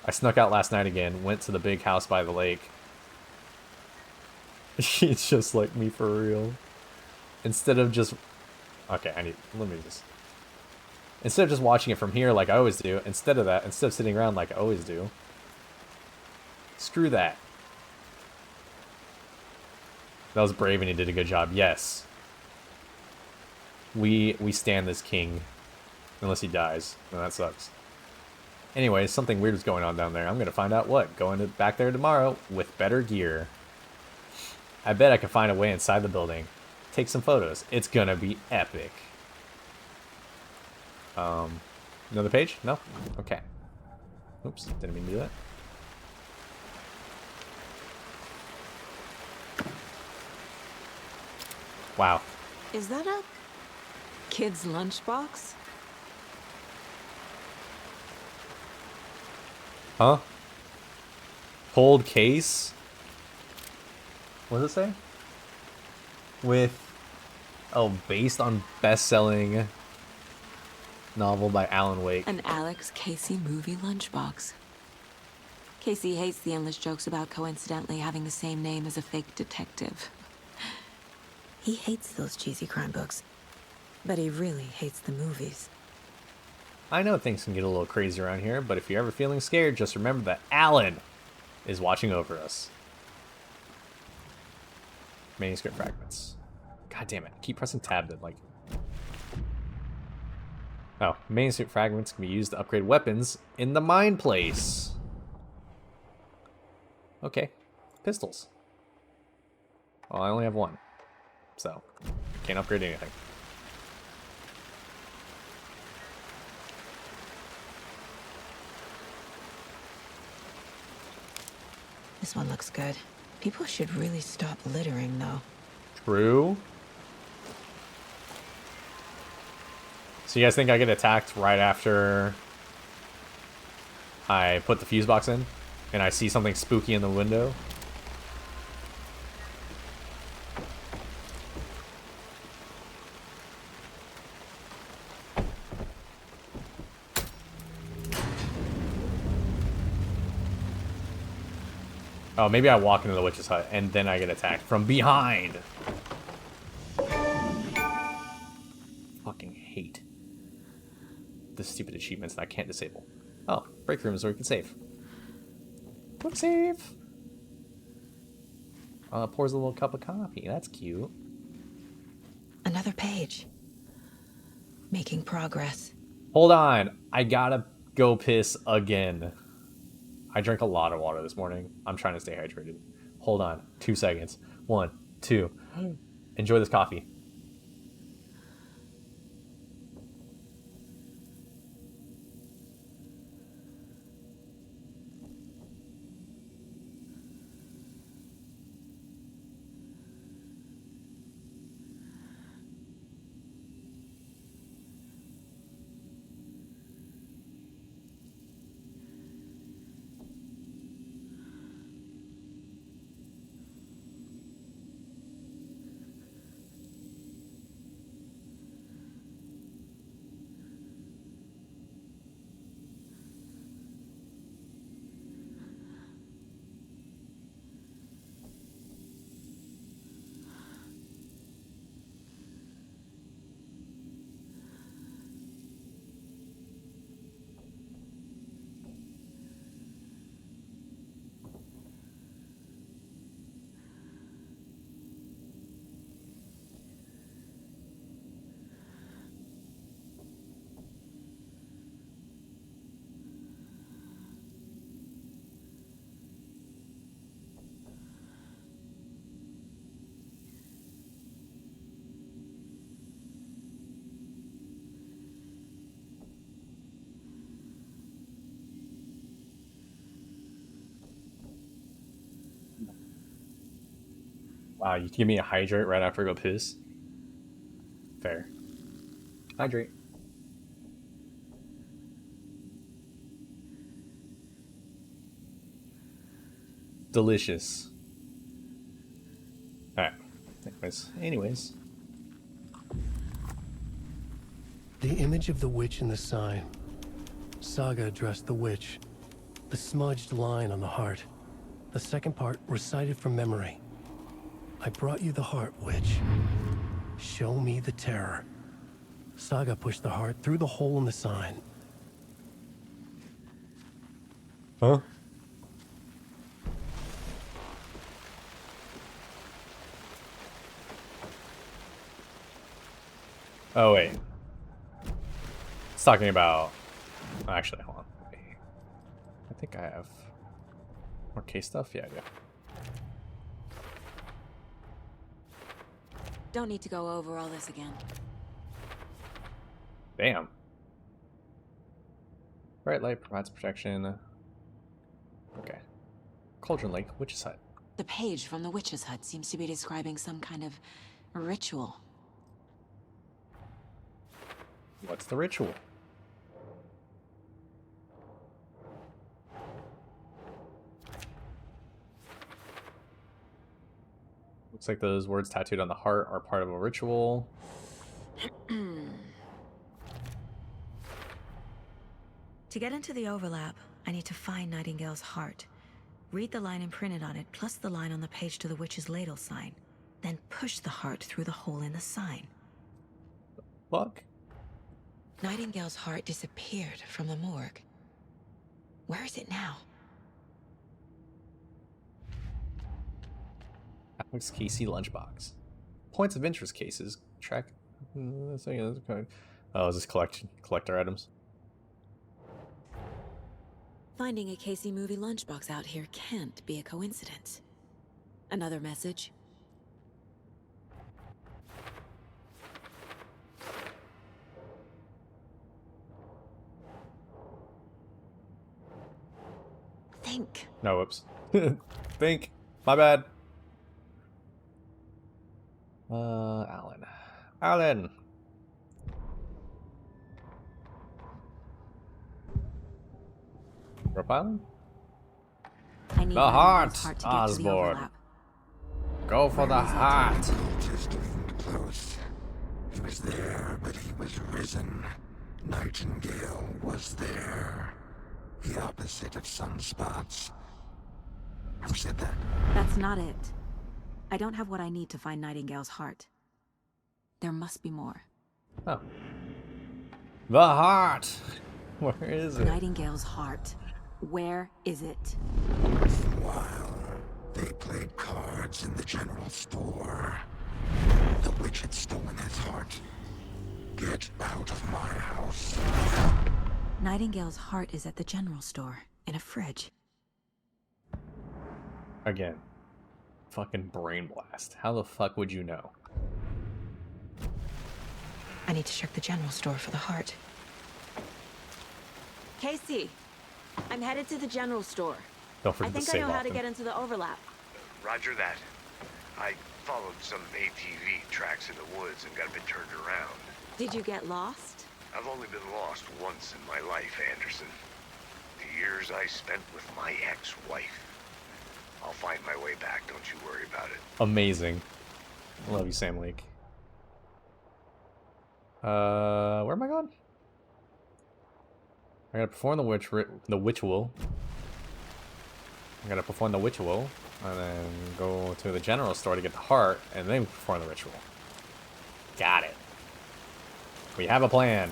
I snuck out last night again. Went to the big house by the lake. She's just like me for real. Instead of just... Okay, Instead of just watching it from here like I always do, instead of sitting around like I always do. Screw that. That was brave and he did a good job. Yes. We stand this king. Unless he dies. And that sucks. Anyways, something weird is going on down there. I'm going to find out what. Going back there tomorrow with better gear. I bet I can find a way inside the building. Take some photos. It's going to be epic. Another page? No? Okay. Oops, didn't mean to do that. Wow. Is that a kid's lunchbox? Huh? Cold case? What does it say? Based on best-selling novel by Alan Wake. An Alex Casey movie lunchbox. Casey hates the endless jokes about coincidentally having the same name as a fake detective. He hates those cheesy crime books, but he really hates the movies. I know things can get a little crazy around here, but if you're ever feeling scared, just remember that Alan is watching over us. Manuscript fragments. God damn it. Keep pressing tab then, like... Oh, manuscript fragments can be used to upgrade weapons in the mine place. Okay. Pistols. Well, I only have one. So, can't upgrade anything. This one looks good. People should really stop littering, though. True. So you guys think I get attacked right after I put the fuse box in? And I see something spooky in the window? Oh, maybe I walk into the witch's hut and then I get attacked from behind. Fucking hate the stupid achievements that I can't disable. Oh, break room is where we can save. Quick save. Pours a little cup of coffee. That's cute. Another page. Making progress. Hold on. I gotta go piss again. I drank a lot of water this morning. I'm trying to stay hydrated. Hold on. 2 seconds. 1, 2. Enjoy this coffee. Wow, you give me a hydrate right after I go piss? Fair. Hydrate. Delicious. Alright. Anyways. The image of the witch in the sign. Saga addressed the witch. The smudged line on the heart. The second part recited from memory. I brought you the heart, witch. Show me the terror. Saga pushed the heart through the hole in the sign. Huh? Oh, wait. It's talking about... Actually, hold on. I think I have more case stuff. Yeah, I do. Don't need to go over all this again. Damn. Bright light provides protection. Okay. Cauldron Lake, Witch's Hut. The page from the witch's hut seems to be describing some kind of ritual. What's the ritual? Looks like those words tattooed on the heart are part of a ritual. To get into the overlap, I need to find Nightingale's heart. Read the line imprinted on it, plus the line on the page to the witch's ladle sign. Then push the heart through the hole in the sign. Fuck. Nightingale's heart disappeared from the morgue. Where is it now? Alex Casey lunchbox. Points of interest cases. Track. Oh, is this collector items? Finding a Casey movie lunchbox out here can't be a coincidence. Another message? Think. No, whoops. Think. My bad. Alan. Alan! Rope Island? I need The heart, Osborne. Go for the heart. Just getting close. He was there, but he was risen. Nightingale was there. The opposite of sunspots. Who said that? That's not it. I don't have what I need to find Nightingale's heart. There must be more. Oh. The heart! Where is it? Nightingale's heart. Where is it? While they played cards in the general store, the witch had stolen his heart. Get out of my house. Nightingale's heart is at the general store, in a fridge. Again. Fucking brain blast. How the fuck would you know? I need to check the general store for the heart. Casey, I'm headed to the general store. Don't forget I think to I save know how often. to get into the overlap. Roger that. I followed some ATV tracks in the woods and got a bit turned around. Did you get lost? I've only been lost once in my life, Anderson. The years I spent with my ex-wife. I'll find my way back, don't you worry about it. Amazing. I love you, Sam Lake. Where am I going? I gotta perform the ritual. I gotta perform the ritual, and then go to the general store to get the heart, and then perform the ritual. Got it. We have a plan.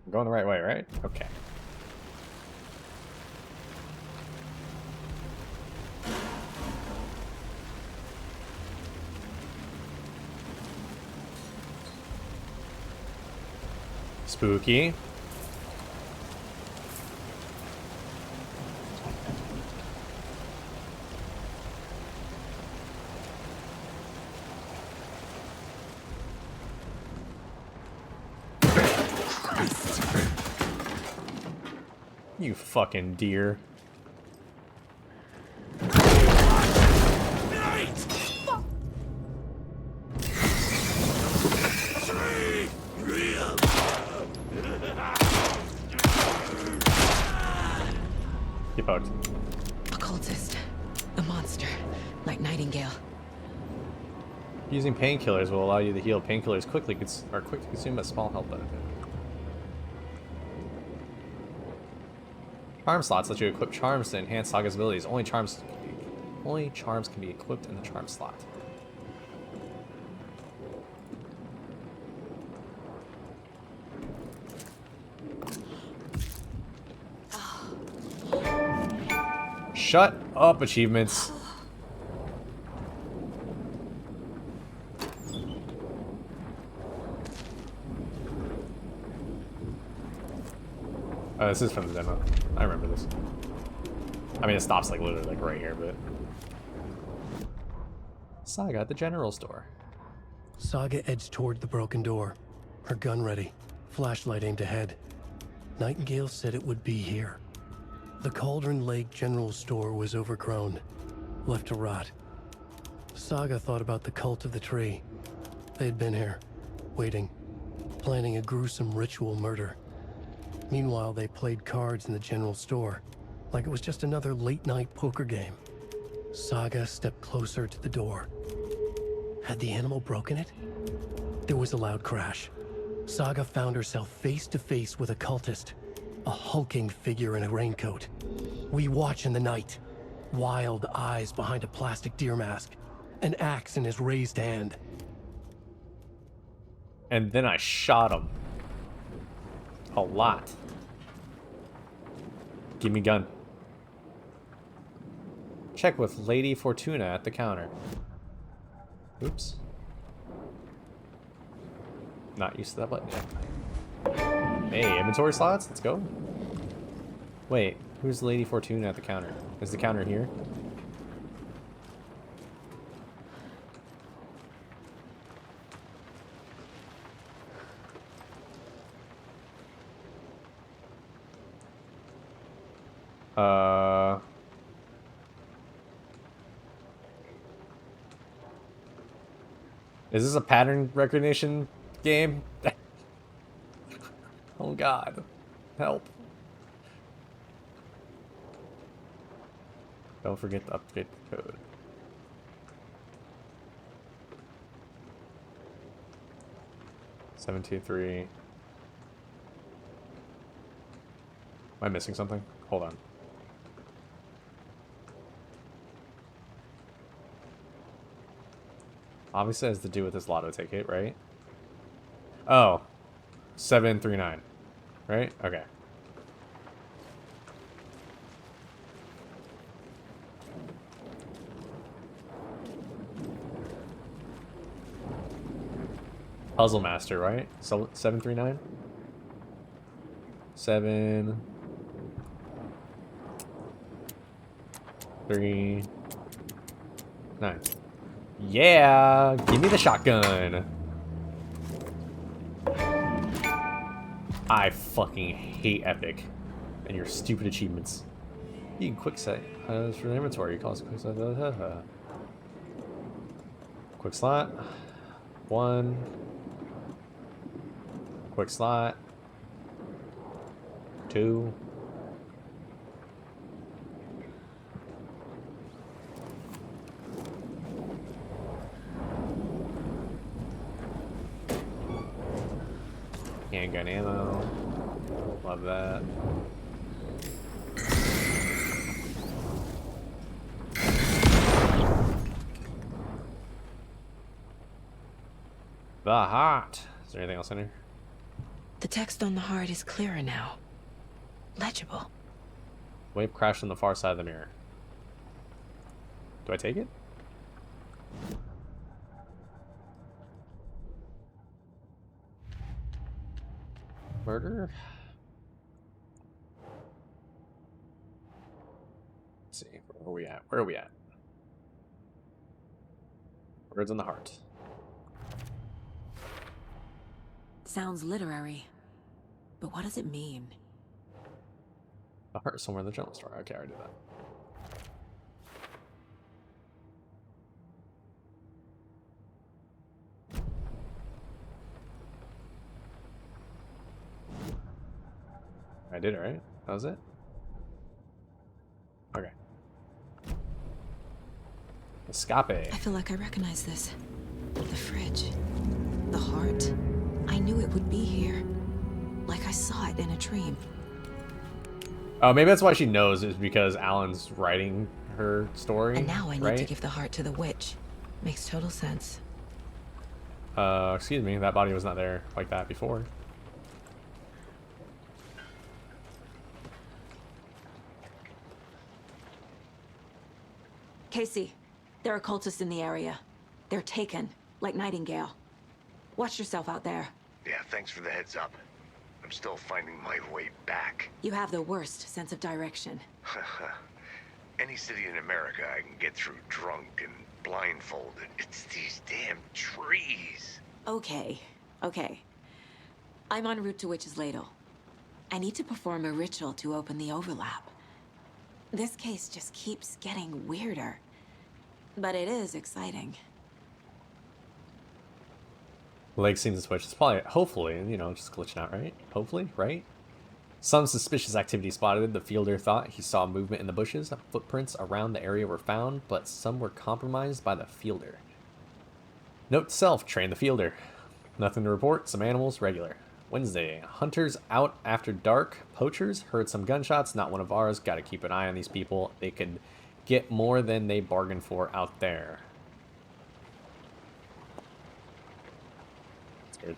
I'm going the right way, right? Okay. Spooky. You fucking deer. You poked. A cultist. A monster. Like Nightingale. Using painkillers will allow you to heal. Painkillers are quick to consume, but small health benefit. Charm slots let you equip charms to enhance Saga's abilities. Only charms can be equipped in the charm slot. Shut up, achievements. Oh, this is from the demo. I remember this. I mean, it stops like literally like right here, but... Saga at the general store. Saga edged toward the broken door, her gun ready, flashlight aimed ahead. Nightingale said it would be here. The Cauldron Lake General Store was overgrown, left to rot. Saga thought about the cult of the tree. They had been here, waiting, planning a gruesome ritual murder. Meanwhile, they played cards in the general store, like it was just another late-night poker game. Saga stepped closer to the door. Had the animal broken it? There was a loud crash. Saga found herself face to face with a cultist, a hulking figure in a raincoat. We watch in the night. Wild eyes behind a plastic deer mask, an axe in his raised hand. And then I shot him. A lot. Give me gun. Check with Lady Fortuna at the counter. Oops. Not used to that button yet. Hey, inventory slots? Let's go. Wait, who's Lady Fortuna at the counter? Is the counter here? Is this a pattern recognition game? Oh god. Help. Don't forget to update the code. $723. Am I missing something? Hold on. Obviously it has to do with this lotto ticket, right? Oh. 739. Right? Okay. Puzzle Master, right? So 739? 7 3 9. Yeah, give me the shotgun. I fucking hate Epic and your stupid achievements. You can quick set for the inventory. You call it quick set. Quick slot. 1. Quick slot. 2. Handgun ammo. Love that. The heart. Is there anything else in here? The text on the heart is clearer now. Legible. Wave crashed on the far side of the mirror. Do I take it? Murder? Let's see. Where are we at? Where are we at? Words on the heart. Sounds literary. But what does it mean? A heart somewhere in the general store. Okay, I already did that. I did it, right? That was it? Okay. Escape. I feel like I recognize this. The fridge. The heart. I knew it would be here. Like I saw it in a dream. Oh, maybe that's why she knows, is because Alan's writing her story. And now I need right? to give the heart to the witch. Makes total sense. Excuse me, that body was not there like that before. Casey, there are cultists in the area. They're taken, like Nightingale. Watch yourself out there. Yeah, thanks for the heads up. I'm still finding my way back. You have the worst sense of direction. Any city in America I can get through drunk and blindfolded. It's these damn trees. Okay. I'm en route to Witch's Ladle. I need to perform a ritual to open the overlap. This case just keeps getting weirder. But it is exciting. Leg seems to switch. It's probably, hopefully, you know, just glitching out, right? Hopefully, right? Some suspicious activity spotted. The fielder thought he saw movement in the bushes. Footprints around the area were found, but some were compromised by the fielder. Note to self, train the fielder. Nothing to report. Some animals, regular. Wednesday, hunters out after dark. Poachers heard some gunshots. Not one of ours. Got to keep an eye on these people. They could get more than they bargained for out there. That's good.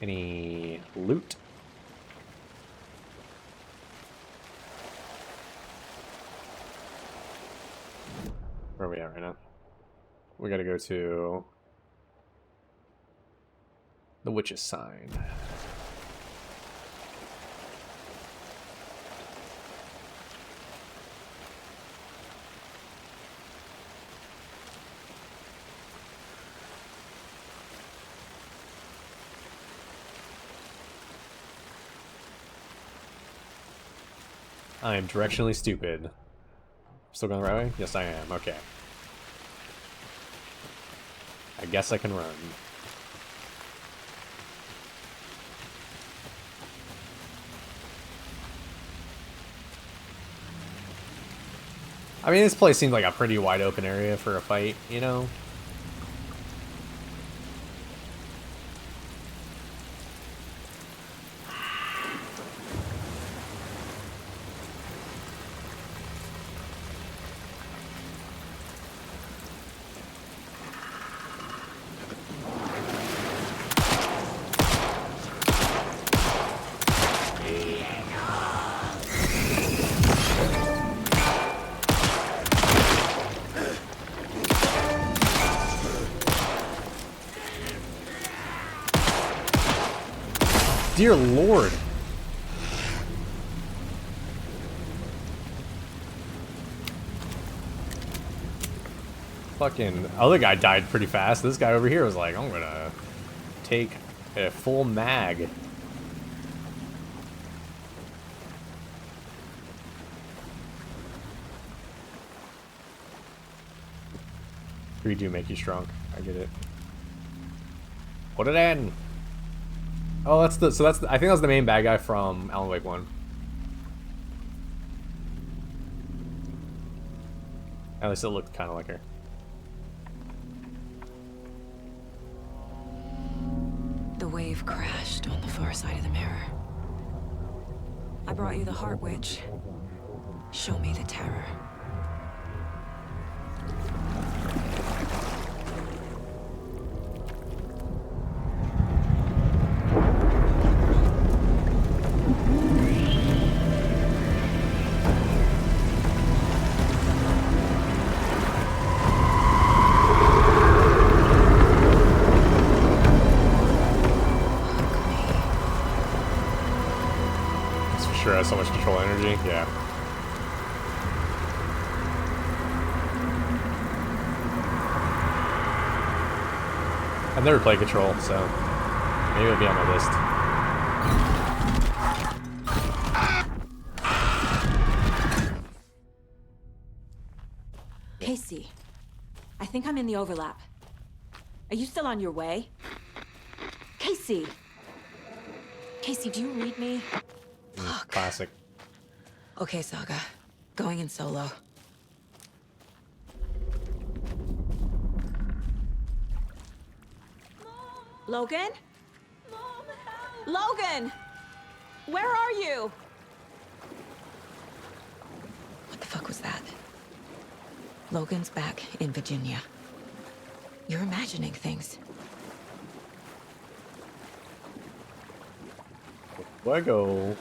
Any loot? Where are we at right now? We gotta go to the witch's sign. I am directionally stupid. Still going the right way? Yes, I am. Okay. I guess I can run. I mean, this place seems like a pretty wide open area for a fight, you know? Dear Lord. Fucking other guy died pretty fast. This guy over here was like, I'm gonna take a full mag. Greed do make you strong. I get it. Put it in. Oh, I think that's the main bad guy from Alan Wake 1. At least it looked kind of like her. The wave crashed on the far side of the mirror. I brought you the Heart Witch. Show me the terror. Sure has so much control energy. Yeah. I've never played Control, so maybe it'll be on my list. Casey, I think I'm in the overlap. Are you still on your way? Casey! Casey, do you read me? Classic. Okay, Saga. Going in solo. Logan? Logan! Where are you? What the fuck was that? Logan's back in Virginia. You're imagining things. Lego.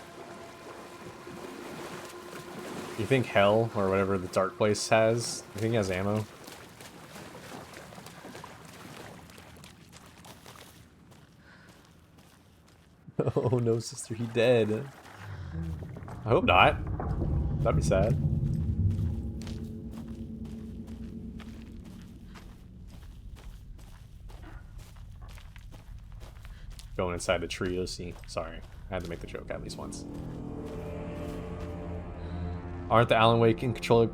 You think hell, or whatever the dark place has, you think it has ammo? Oh no, sister, he dead. I hope not. That'd be sad. Going inside the tree, Yossi. Sorry, I had to make the joke at least once. Aren't the Alan Wake in control?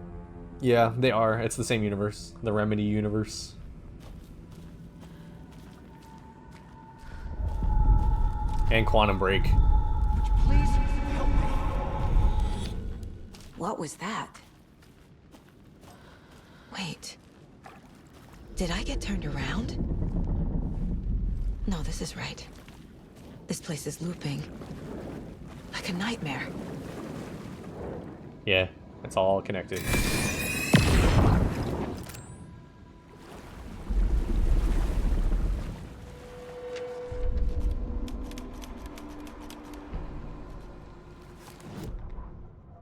Yeah, they are. It's the same universe. The Remedy universe. And Quantum Break. Please help me. What was that? Wait. Did I get turned around? No, this is right. This place is looping. Like a nightmare. Yeah, it's all connected.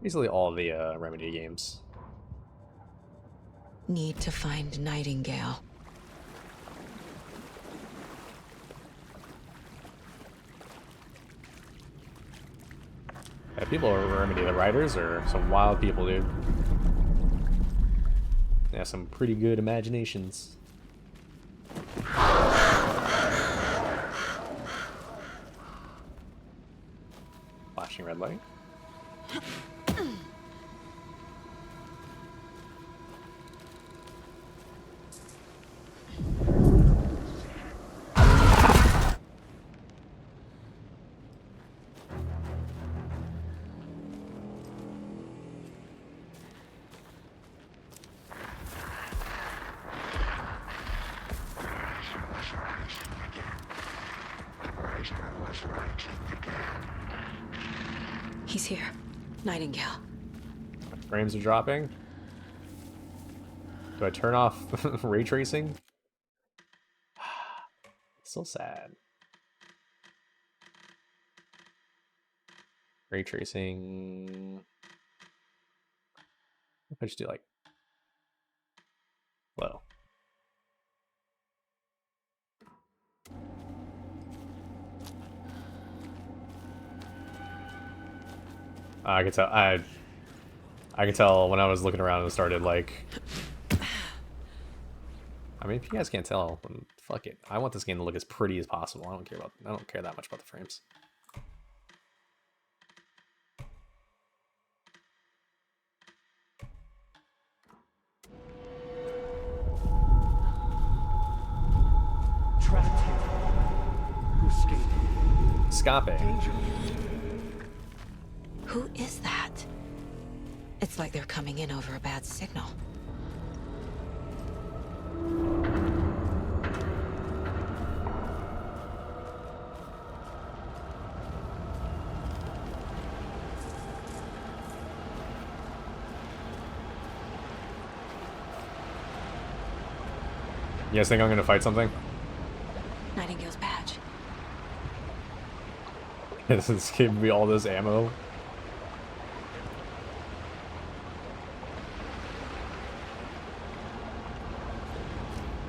Basically all the Remedy games. Need to find Nightingale. Yeah, people are Remedy. The writers are some wild people, dude. They have some pretty good imaginations. Flashing red light. He's here. Nightingale. Frames are dropping. Do I turn off ray tracing? So sad. Ray tracing. If I just do like low. I can tell. I can tell when I was looking around and started like. I mean, if you guys can't tell, then fuck it. I want this game to look as pretty as possible. I don't care that much about the frames. Trapped here. Who escaped? Scape. Danger. Who is that? It's like they're coming in over a bad signal. You guys think I'm gonna fight something? Nightingale's badge. This gave me all this ammo.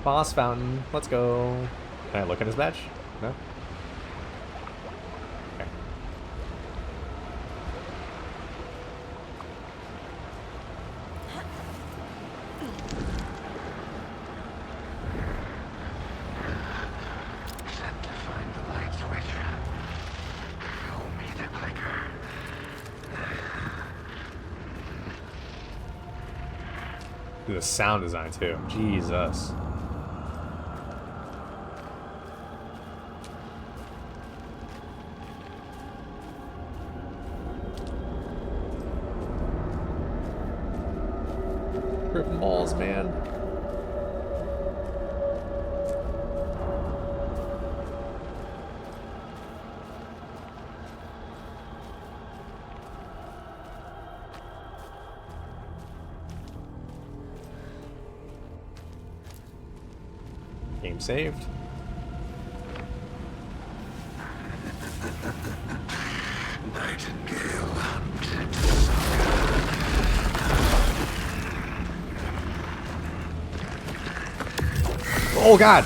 Boss fountain, let's go. Can I look at his badge? No? Okay. Set to find the light switch. Show me the clicker. The sound design too. Jesus. Ripping balls, man. Game saved. Oh god!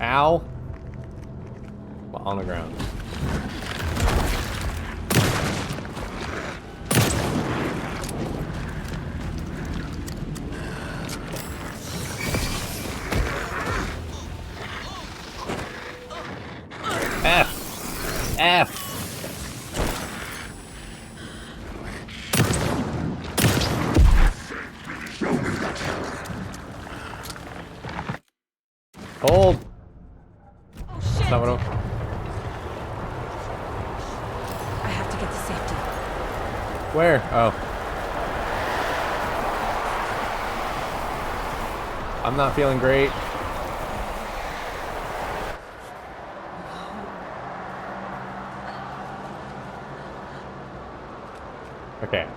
Ow. Well, on the ground. F. F. Hold. That's not what I have to get to safety. Where? Oh. I'm not feeling great. Okay.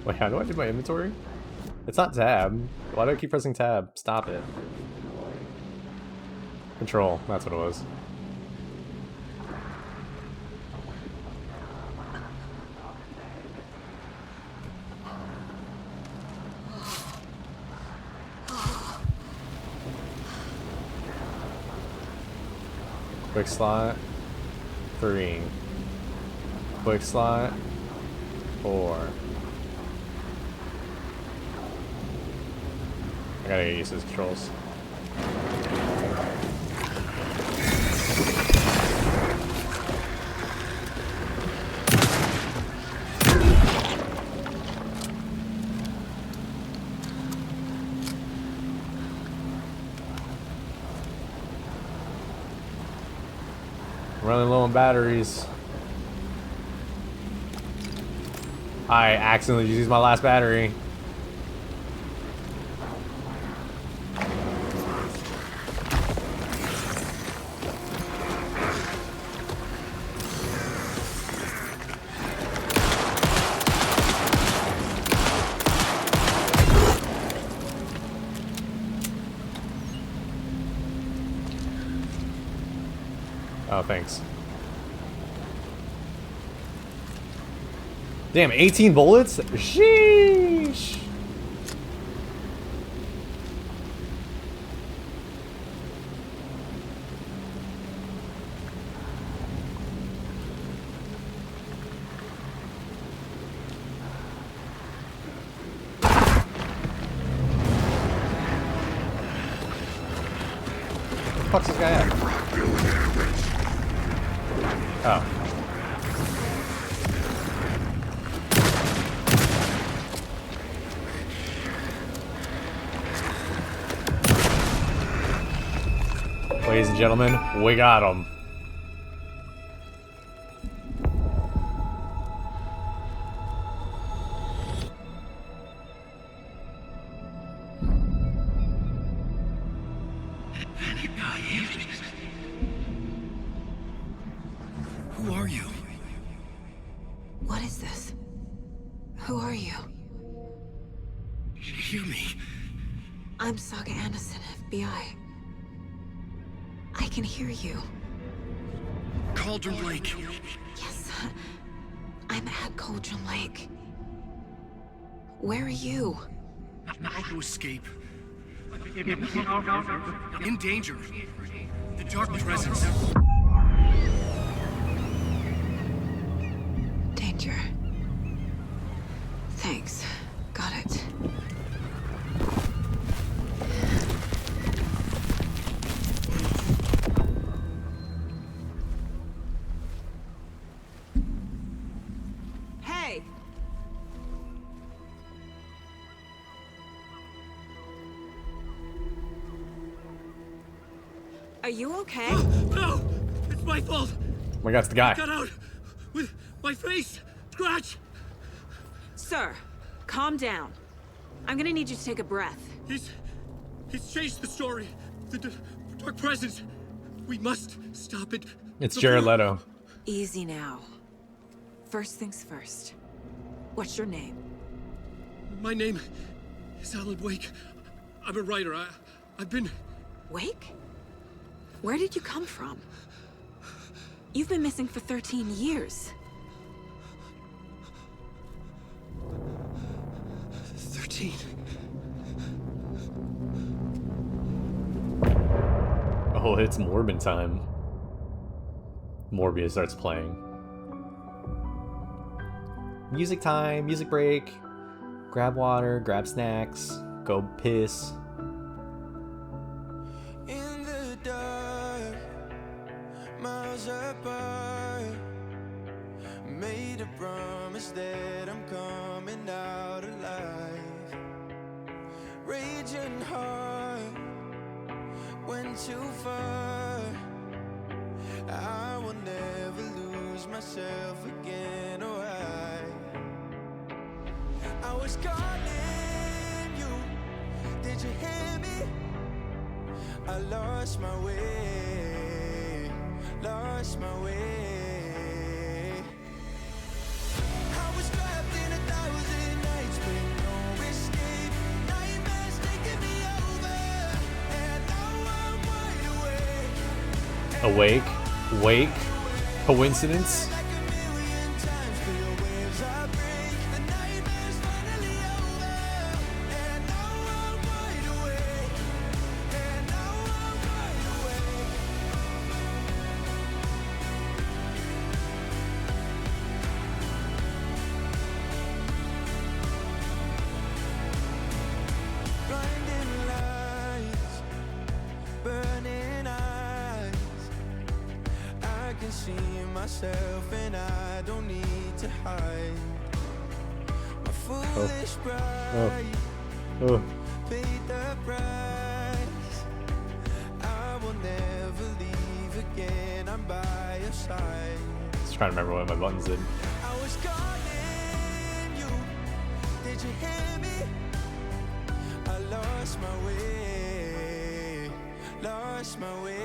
Wait, how do I do my inventory? It's not tab. Why do I keep pressing tab? Stop it. Control, that's what it was. Quick slot 3. Quick slot 4. I gotta get used to these controls. Running low on batteries. I accidentally just used my last battery. Oh, thanks. Damn, 18 bullets? Sheesh! What the fuck's this guy at? Oh. Ladies and gentlemen, we got him. Who are you? What is this? Who are you? Hear me. I'm Saga Anderson, FBI. I can hear you. Cauldron Lake. Yes, I'm at Cauldron Lake. Where are you? How to escape. In danger. The dark presence. Danger. Thanks. Got it. Are you okay? No! It's my fault! Oh my god, it's the guy. I got out with my face scratch! Sir, calm down. I'm gonna need you to take a breath. He's changed the story. The dark presence. We must stop it. It's Jared Leto. Easy now. First things first. What's your name? My name is Alan Wake. I'm a writer. I've been... Wake? Where did you come from? You've been missing for 13 years. 13. Oh, it's Morbin time. Morbius starts playing. Music time, music break. Grab water, grab snacks, go piss. In the dark, miles apart, made a promise that I'm coming out alive. Raging heart went too far. I will never lose myself again, or I was calling you, did you hear me? I lost my way, lost my way. I was trapped in 1,000 nights with no escape. Nightmares taking me over, and now I'm wide awake. Awake? Wake? Coincidence? Myself and I don't need to hide. My foolish pride paid the price. I will never leave again. I'm by your side. Just trying to remember what my buttons did. I was calling you. Did you hear me? I lost my way. Lost my way.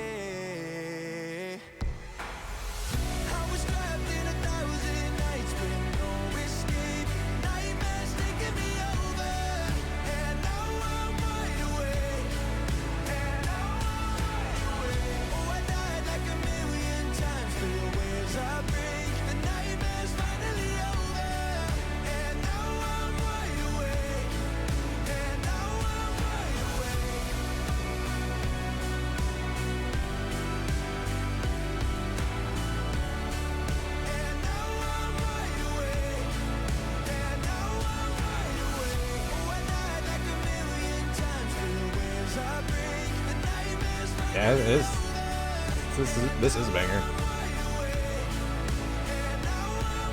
Yeah, it is. This is a banger.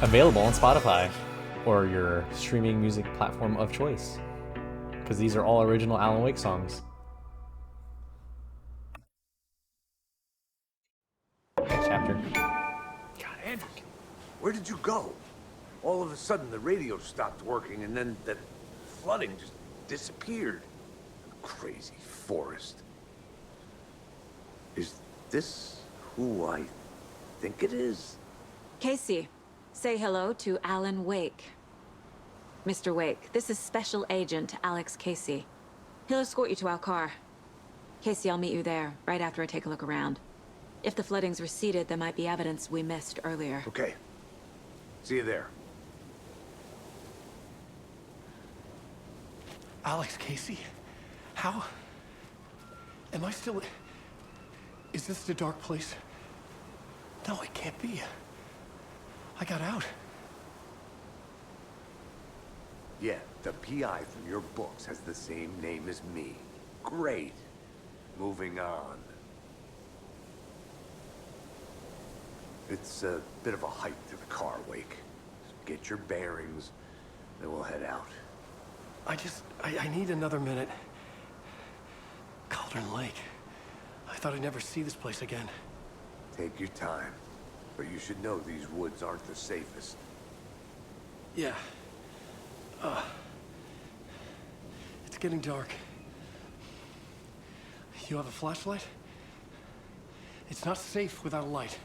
Available on Spotify or your streaming music platform of choice, because these are all original Alan Wake songs. Chapter. God, Andrew, where did you go? All of a sudden, the radio stopped working, and then that flooding just disappeared. Crazy forest. Is this who I think it is? Casey, say hello to Alan Wake. Mr. Wake, this is Special Agent Alex Casey. He'll escort you to our car. Casey, I'll meet you there, right after I take a look around. If the flooding's receded, there might be evidence we missed earlier. Okay. See you there. Alex Casey? How? Am I still... Is this the dark place? No, it can't be. I got out. Yeah, the PI from your books has the same name as me. Great. Moving on. It's a bit of a hike to the car, Wake. Get your bearings, then we'll head out. I need another minute. Cauldron Lake. I thought I'd never see this place again. Take your time. But you should know these woods aren't the safest. Yeah. It's getting dark. You have a flashlight? It's not safe without a light.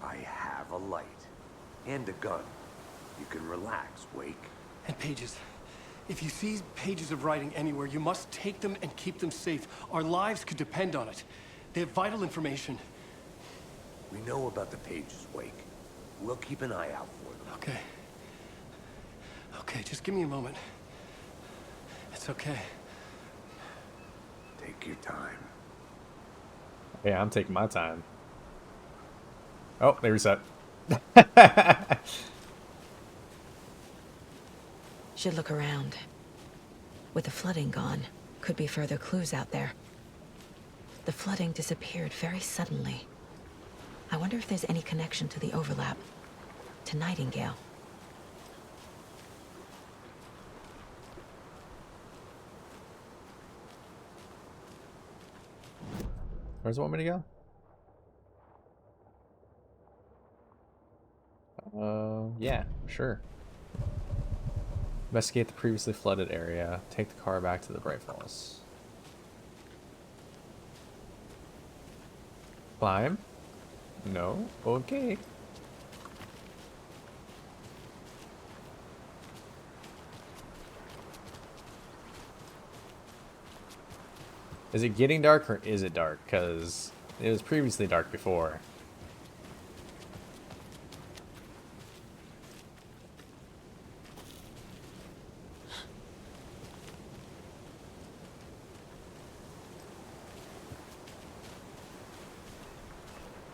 I have a light. And a gun. You can relax, Wake. And pages. If you see pages of writing anywhere, you must take them and keep them safe. Our lives could depend on it. They have vital information. We know about the pages, Wake. We'll keep an eye out for them. Okay. Okay, just give me a moment. It's okay. Take your time. Yeah, I'm taking my time. Oh, they reset. Should look around. With the flooding gone, could be further clues out there. The flooding disappeared very suddenly. I wonder if there's any connection to the overlap. To Nightingale. Where's it want me to go? Yeah, sure. Investigate the previously flooded area. Take the car back to the Bright Falls. Climb? No? Okay. Is it getting dark or is it dark? Because it was previously dark before.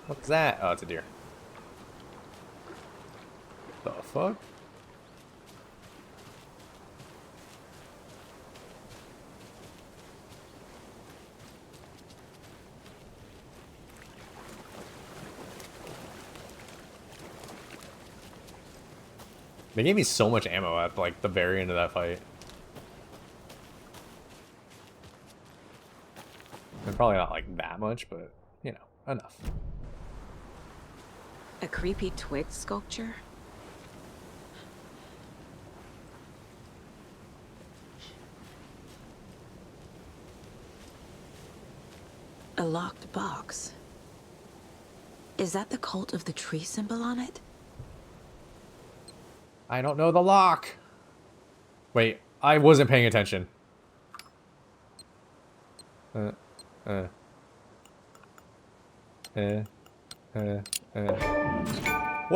What's that? Oh, it's a deer. The fuck? They gave me so much ammo at like the very end of that fight. And probably not like that much, but you know, enough. A creepy twig sculpture? A locked box. Is that the cult of the tree symbol on it? I don't know the lock. Wait, I wasn't paying attention. What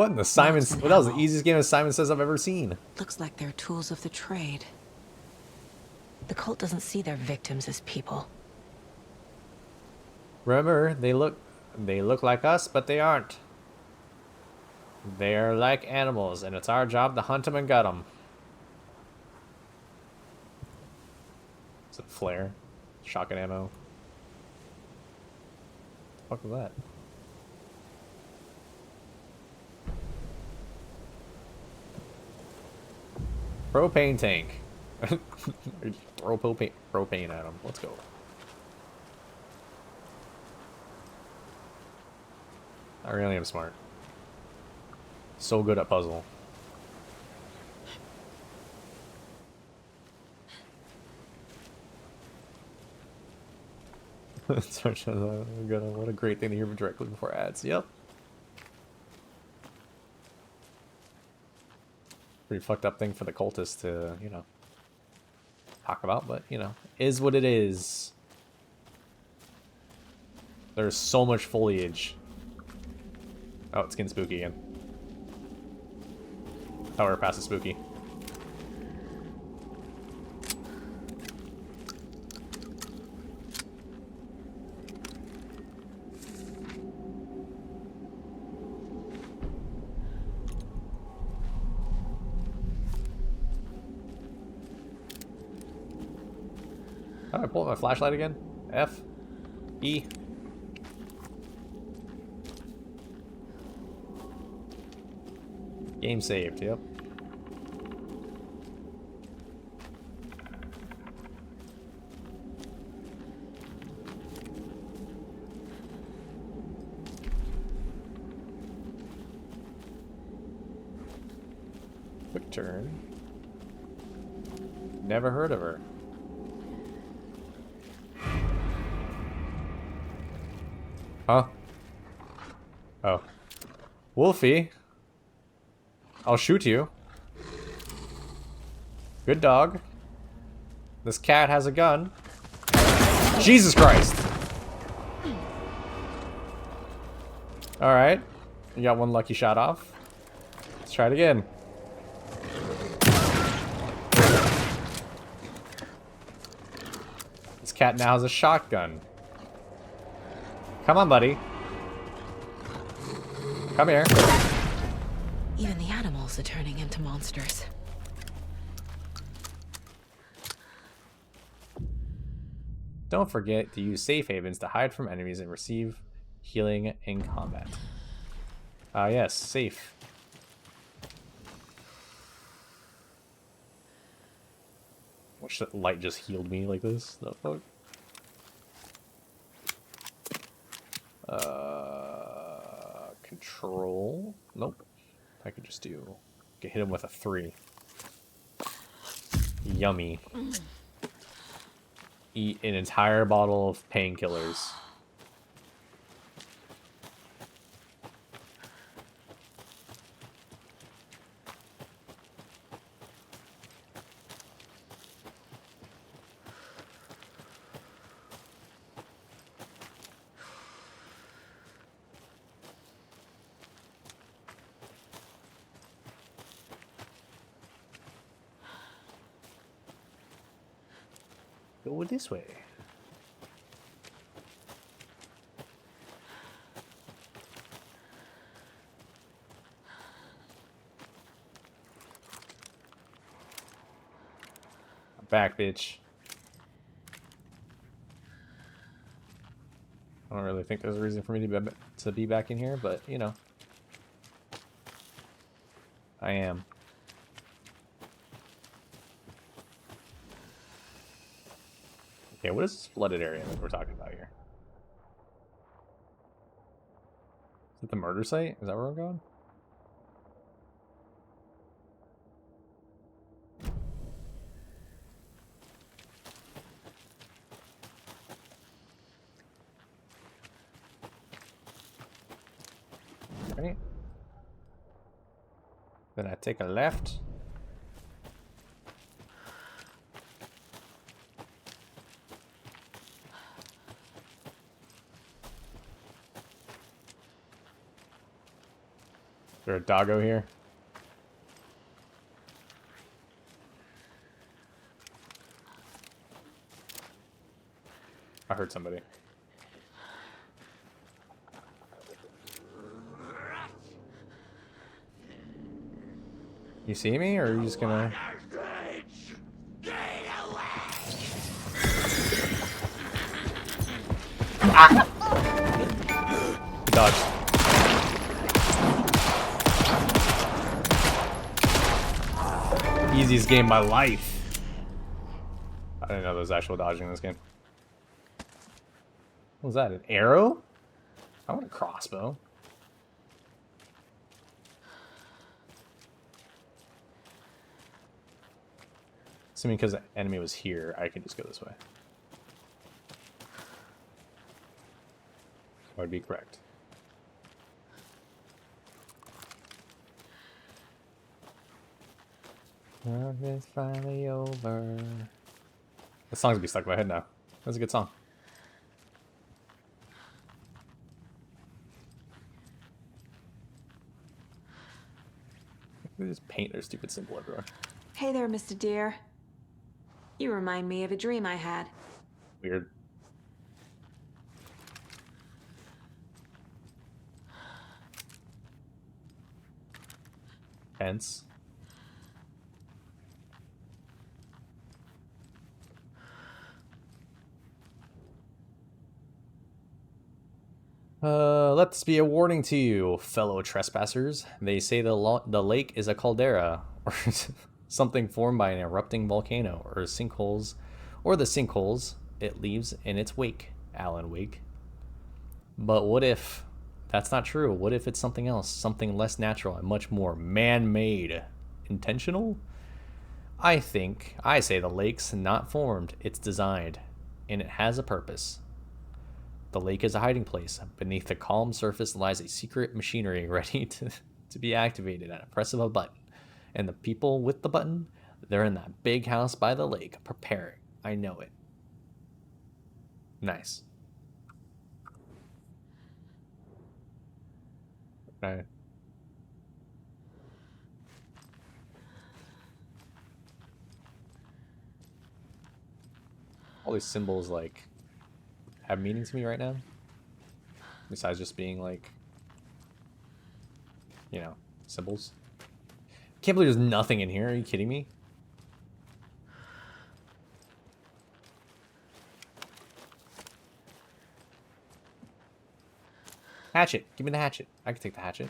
in the Simon's? Well, that was the easiest game of Simon Says I've ever seen. Looks like they're tools of the trade. The cult doesn't see their victims as people. Remember, they look like us, but they aren't. They're like animals, and it's our job to hunt them and gut them. Is it a flare? Shotgun ammo? What the fuck was that? Propane tank. Throw propane at them. Let's go. I really am smart. So good at puzzle. What a great thing to hear directly before ads. Yep. Pretty fucked up thing for the cultists to, you know, talk about, but, you know, is what it is. There's so much foliage. Oh, it's getting spooky again. Oh, we're past the spooky. How do I pull up my flashlight again? F? E? Game saved, yep. Nocturne. Never heard of her. Huh? Oh. Wolfie. I'll shoot you. Good dog. This cat has a gun. Jesus Christ! Alright. You got one lucky shot off. Let's try it again. This cat now has a shotgun. Come on, buddy. Come here. Even the animals are turning into monsters. Don't forget to use safe havens to hide from enemies and receive healing in combat. Ah, yes, safe. Wish that light just healed me like this. The fuck? Control. Nope. I could just do. Get hit him with a 3. Yummy. Eat an entire bottle of painkillers. Go this way. I'm back, bitch. I don't really think there's a reason for me to be back in here, but you know, I am. Okay, what is this flooded area that we're talking about here? Is it the murder site? Is that where we're going? Right. Then I take a left. Is there a doggo here? I heard somebody. You see me, or are you just gonna... Ah! Dodge. Easiest game of my life. I didn't know there was actual dodging in this game. What was that, an arrow? I want a crossbow. Assuming because the enemy was here, I can just go this way. I would be correct. Love is finally over. This song's gonna be stuck in my head now. That's a good song. They just paint their stupid symbol everywhere. Hey there, Mr. Deer. You remind me of a dream I had. Weird. Hence. Let this be a warning to you, fellow trespassers. They say the lake is a caldera, or something formed by an erupting volcano, or the sinkholes it leaves in its wake, Alan Wake. But what if that's not true? What if it's something else, something less natural and much more man-made? intentional? I say the lake's not formed, it's designed, and it has a purpose. The lake is a hiding place. Beneath the calm surface lies a secret machinery ready to be activated at a press of a button. And the people with the button, they're in that big house by the lake, preparing. I know it. Nice. Okay. All these symbols, like, have meaning to me right now? Besides just being, like, you know, symbols? Can't believe there's nothing in here. Are you kidding me? Hatchet. Give me the hatchet. I can take the hatchet.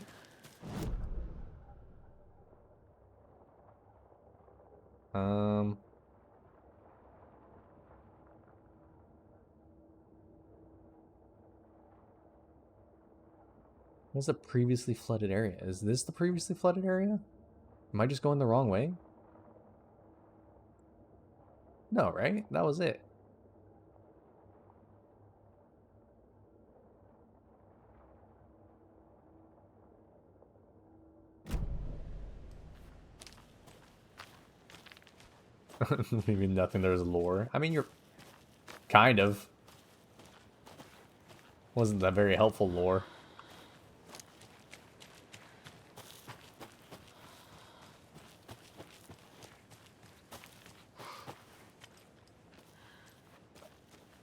What's the previously flooded area? Is this the previously flooded area? Am I just going the wrong way? No, right? That was it. Maybe nothing. There's lore. I mean, you're kind of. Wasn't that very helpful lore.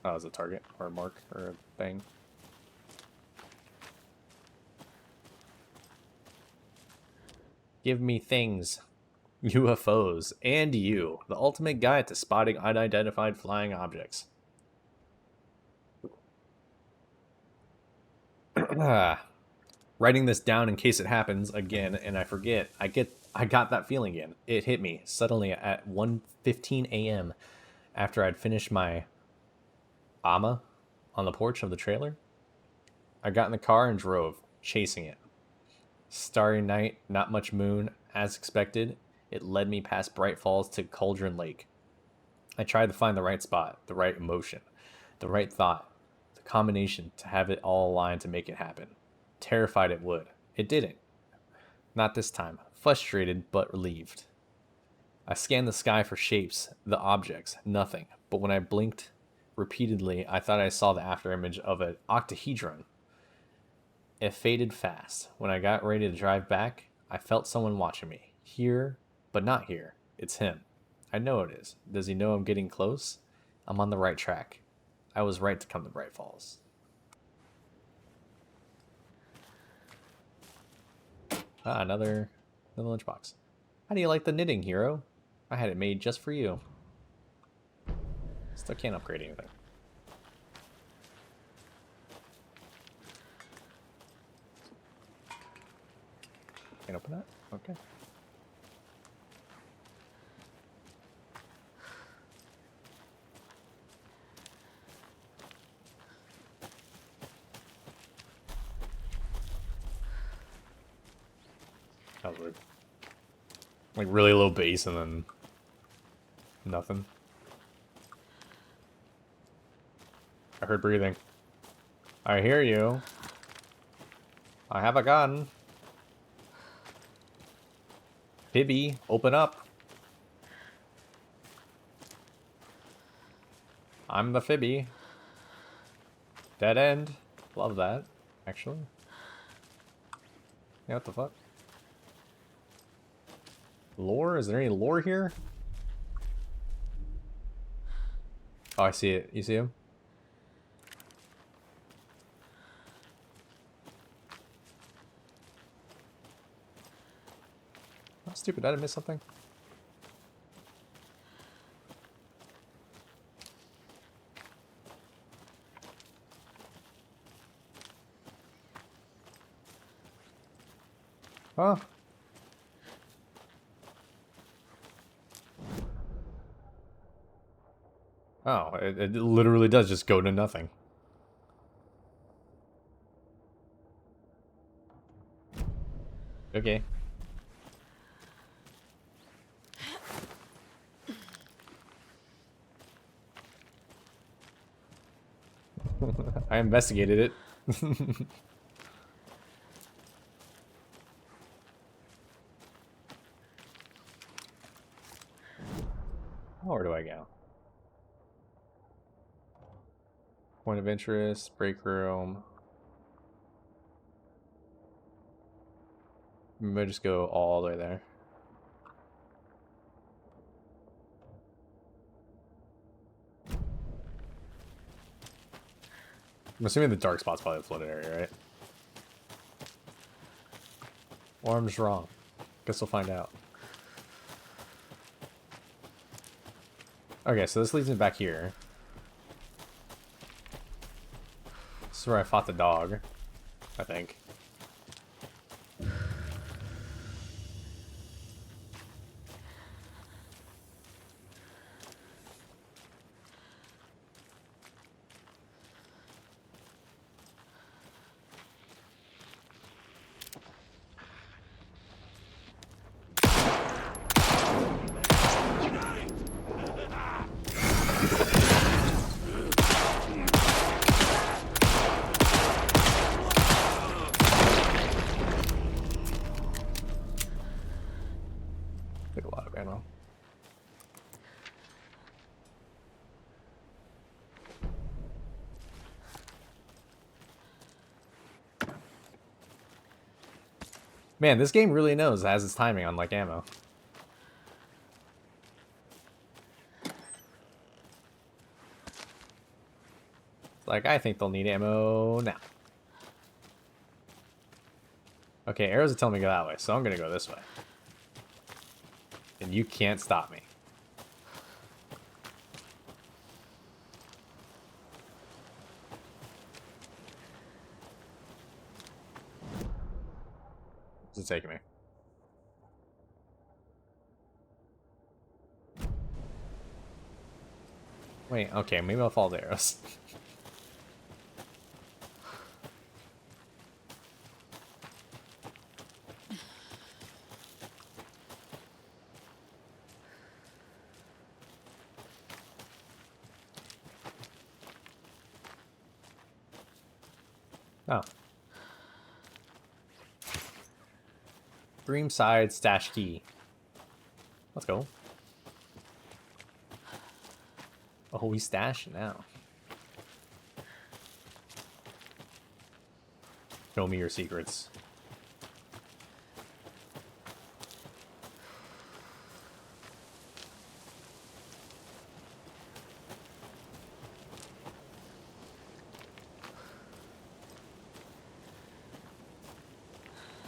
Oh, it's a target or a mark or a thing. Give me things. UFOs. And you. The ultimate guide to spotting unidentified flying objects. Writing this down in case it happens again and I forget. I got that feeling again. It hit me suddenly at 1:15 a.m. after I'd finished my AMA on the porch of the trailer. I got in the car and drove, chasing it. Starry night, not much moon, as expected. It led me past Bright Falls to Cauldron Lake. I tried to find the right spot, the right emotion, the right thought, the combination to have it all align to make it happen. Terrified it would. It didn't. Not this time. Frustrated but relieved. I scanned the sky for shapes, the objects, nothing. But when I blinked repeatedly, I thought I saw the afterimage of an octahedron. It faded fast. When I got ready to drive back, I felt someone watching me. Here, but not here. It's him. I know it is. Does he know I'm getting close? I'm on the right track. I was right to come to Bright Falls. Ah, another lunchbox. How do you like the knitting, hero? I had it made just for you. Still can't upgrade anything. Can't open that? Okay. That was weird. Like really low bass and then nothing. I heard breathing. I hear you. I have a gun. Pibby, open up. I'm the Phoebe. Dead end. Love that, actually. Yeah, what the fuck? Lore? Is there any lore here? Oh, I see it. You see him? Oh, stupid. Did I miss something? Huh? Oh, it literally does just go to nothing. Okay. I investigated it. Where do I go? Point of interest, break room. Maybe just go all the way there. I'm assuming the dark spot's probably the flooded area, right? Or I'm just wrong. Guess we'll find out. Okay, so this leads me back here. This is where I fought the dog, I think. Took a lot of ammo. Man, this game really knows it has its timing on like ammo. Like, I think they'll need ammo now. Okay, arrows are telling me to go that way, so I'm gonna go this way. And you can't stop me. Where's it taking me? Wait, okay, maybe I'll follow the arrows. Oh. Dreamside stash key. Let's go. Oh, we stash now. Show me your secrets.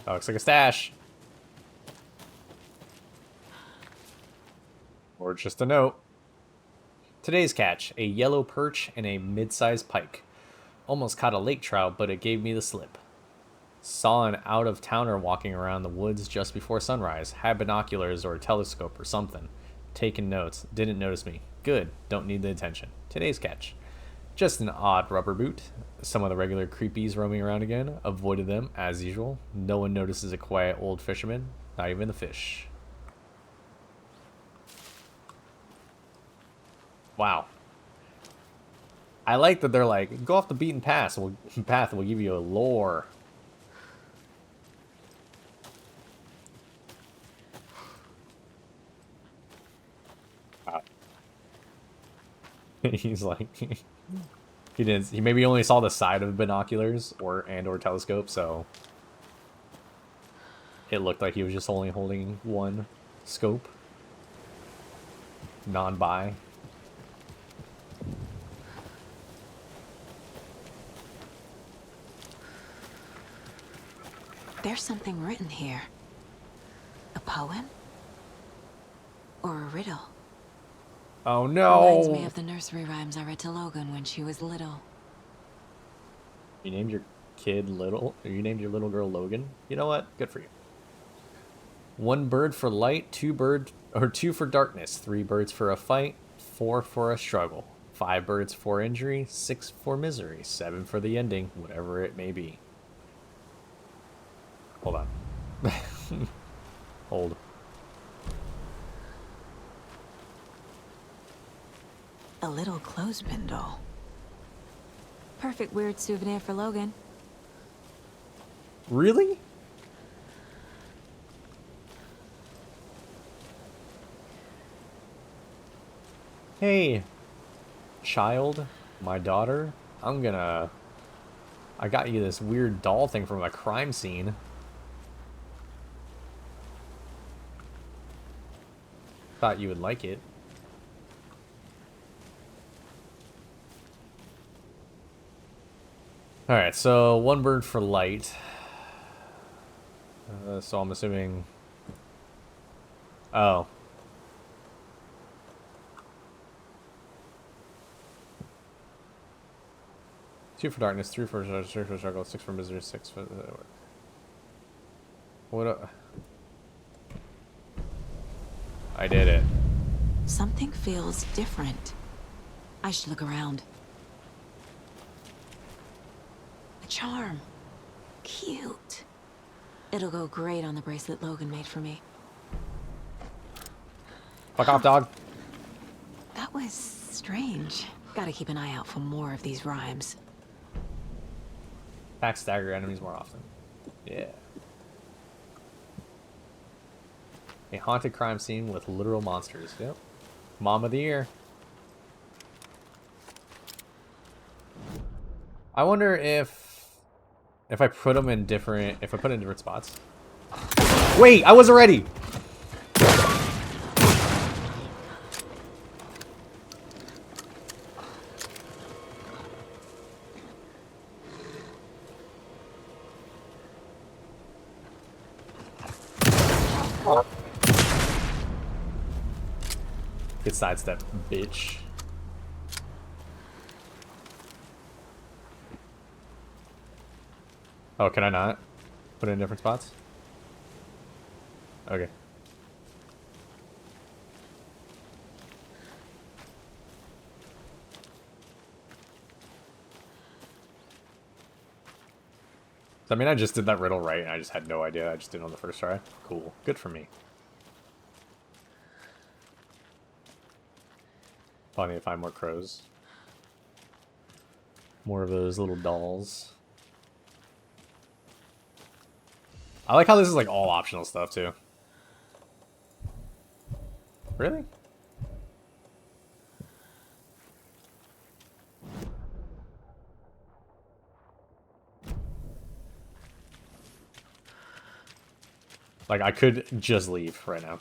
Oh, looks like a stash. Or just a note. Today's catch, a yellow perch and a mid-sized pike. Almost caught a lake trout, but it gave me the slip. Saw an out-of-towner walking around the woods just before sunrise. Had binoculars or a telescope or something. Taking notes. Didn't notice me. Good. Don't need the attention. Today's catch. Just an odd rubber boot. Some of the regular creepies roaming around again. Avoided them, as usual. No one notices a quiet old fisherman. Not even the fish. Wow. I like that they're like, go off the beaten path. We'll give you a lore. Wow. He's like, he maybe only saw the side of binoculars or telescope, so it looked like he was just only holding one scope. Non-bi. There's something written here. A poem? Or a riddle? Oh no! Reminds me of the nursery rhymes I read to Logan when she was little. You named your kid Little? Or you named your little girl Logan? You know what? Good for you. 1 bird for light, 2 for darkness, 3 birds for a fight, 4 for a struggle, 5 birds for injury, 6 for misery, 7 for the ending, whatever it may be. Hold on. Hold. A little clothespin doll. perfect weird souvenir for Logan. Really? Hey, child, my daughter, I got you this weird doll thing from a crime scene. Thought you would like it. Alright, so 1 bird for light. So I'm assuming... Oh. Two for darkness, 3 for struggle, 6 for misery, 6 for... What I did it. Something feels different. I should look around. A charm. Cute. It'll go great on the bracelet Logan made for me. Fuck off, dog. That was strange. Gotta keep an eye out for more of these rhymes. Pack stagger enemies more often. Yeah. A haunted crime scene with literal monsters. Yep. Mom of the year. I wonder if I put them in different... If I put it in different spots. Wait! I wasn't ready! Get sidestep, bitch. Oh, can I not put it in different spots? Okay. I mean, I just did that riddle right, and I just had no idea. I just did it on the first try. Cool. Good for me. Probably need to find more crows. More of those little dolls. I like how this is like all optional stuff too. Really? Like I could just leave right now.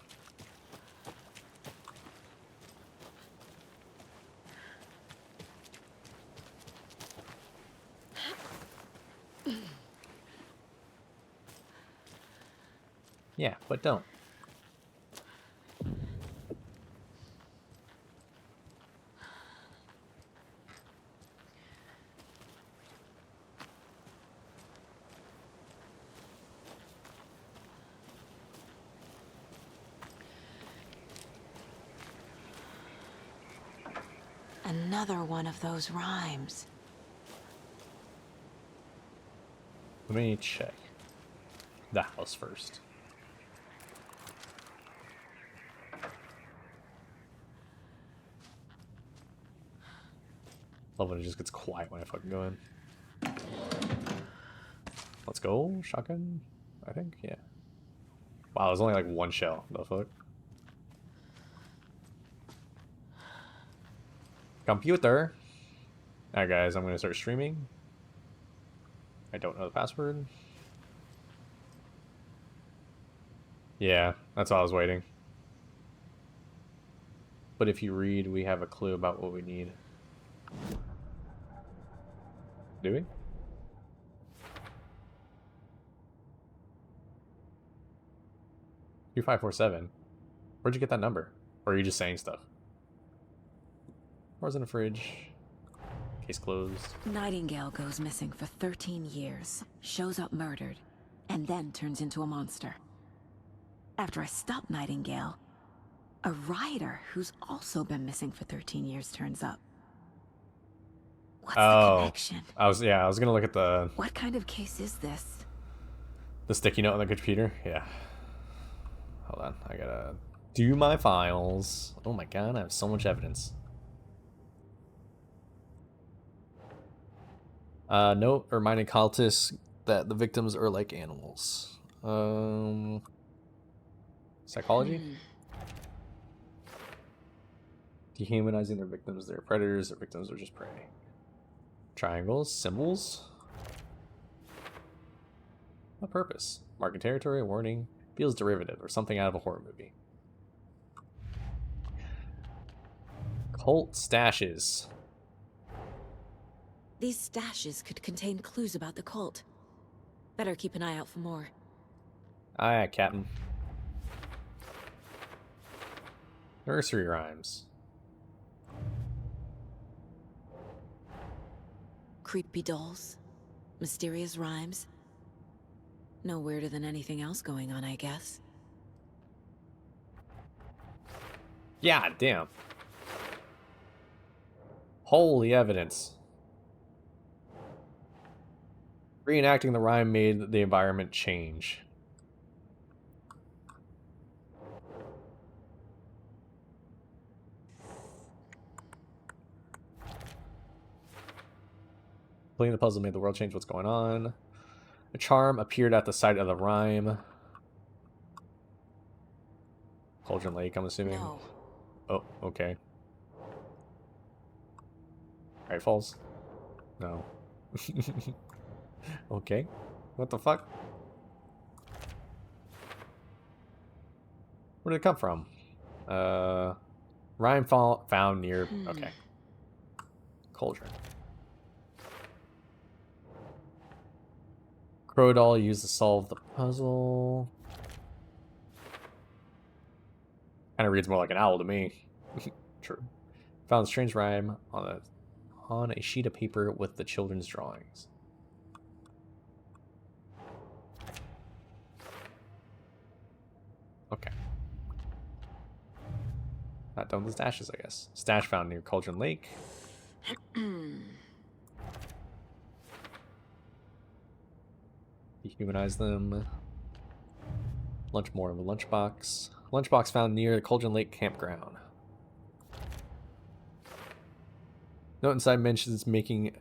Yeah, but don't. Another one of those rhymes. Let me check the house first. Love when it just gets quiet when I fucking go in. Let's go. Shotgun, I think. Yeah. Wow, there's only like one shell. The fuck? Computer. Alright, guys, I'm gonna start streaming. I don't know the password. Yeah, that's all I was waiting. But if you read, we have a clue about what we need. Do we? $2547. Where'd you get that number? Or are you just saying stuff? Where's in the fridge? Case closed. Nightingale goes missing for 13 years, shows up murdered, and then turns into a monster. After I stop Nightingale, a rider who's also been missing for 13 years turns up. What's the connection? I was gonna look at the What kind of case is this? sticky note on the computer. Yeah. Hold on, I gotta do my files. Oh my god, I have so much evidence. Note reminding cultists that the victims are like animals. Psychology? Dehumanizing their victims. They're predators. Their victims are just prey. Triangles. Symbols. What purpose? Marking territory. Warning. Feels derivative or something out of a horror movie. Cult stashes. These stashes could contain clues about the cult. Better keep an eye out for more. Aye, Captain. Nursery rhymes. Creepy dolls. Mysterious rhymes. No weirder than anything else going on, I guess. Yeah, damn. Holy evidence. Reenacting the rhyme made the environment change. Completing the puzzle made the world change. What's going on? A charm appeared at the site of the rhyme. Cauldron Lake, I'm assuming. No. Oh, okay. Right, falls. No. Okay. What the fuck? Where did it come from? Rhyme found near... Okay. Cauldron. Crow doll used to solve the puzzle. Kind of reads more like an owl to me. True. Found a strange rhyme on a sheet of paper with the children's drawings. Okay. Not done with the stashes, I guess. Stash found near Cauldron Lake. Dehumanize them. Lunch more of a lunchbox. Lunchbox found near the Cauldron Lake campground. Note inside mentions making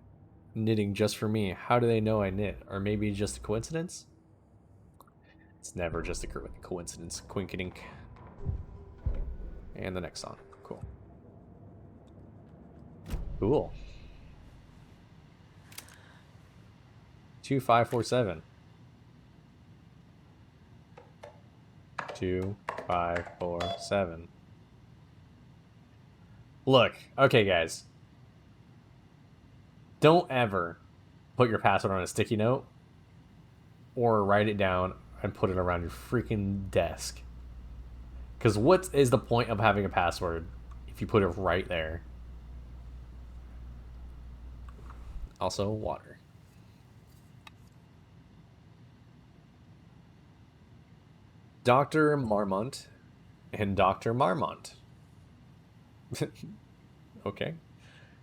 knitting just for me. How do they know I knit? Or maybe just a coincidence? It's never just a coincidence. Quinkadink. And the next song. Cool. Cool. 2547. 2547. Look, okay, guys. Don't ever put your password on a sticky note or write it down and put it around your freaking desk. Because what is the point of having a password if you put it right there? Also, water. Dr. Marmont and Dr. Marmont. Okay.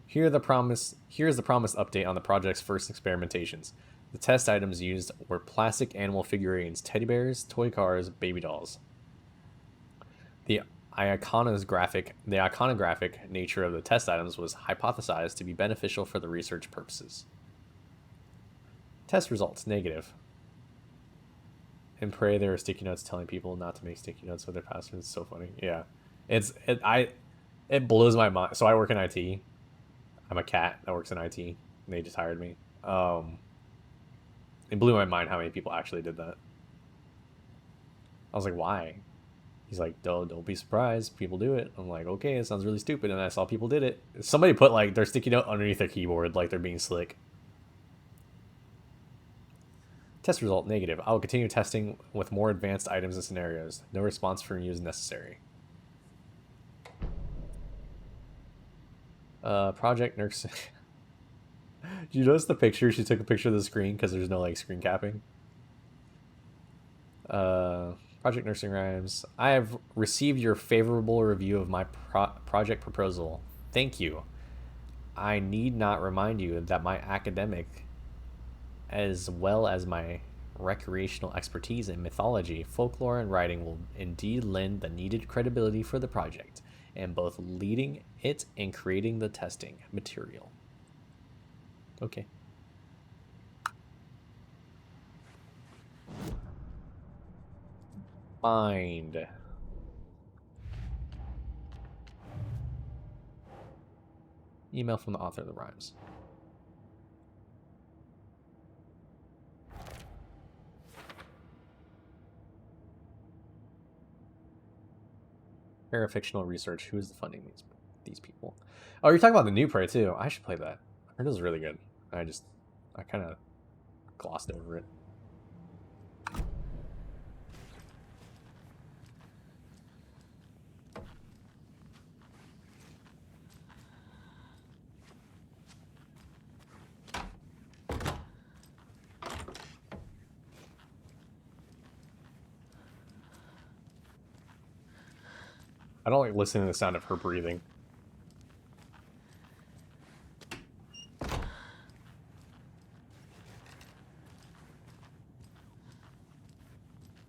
Here's the promised update on the project's first experimentations. The test items used were plastic animal figurines, teddy bears, toy cars, baby dolls. The iconographic nature of the test items was hypothesized to be beneficial for the research purposes. Test results, negative. And pray there are sticky notes telling people not to make sticky notes with their passwords. It's so funny. Yeah. It blows my mind. So I work in IT. I'm a cat that works in IT. And they just hired me. It blew my mind how many people actually did that. I was like, why? He's like, don't be surprised. People do it. I'm like, okay, it sounds really stupid. And I saw people did it. Somebody put like their sticky note underneath their keyboard, like they're being slick. Test result, negative. I will continue testing with more advanced items and scenarios. No response from you is necessary. Project Nurse. Did you notice the picture? She took a picture of the screen because there's no like screen capping. Project Nursing Rhymes. I have received your favorable review of my project proposal. Thank you. I need not remind you that my academic, as well as my recreational expertise in mythology, folklore, and writing will indeed lend the needed credibility for the project, and both leading it and creating the testing material. Okay. Find. Email from the author of the rhymes. Parafictional research. Who is the funding these people? Oh, you're talking about the new Prey too. I should play that. I heard it was really good. I kind of glossed over it. I don't like listening to the sound of her breathing.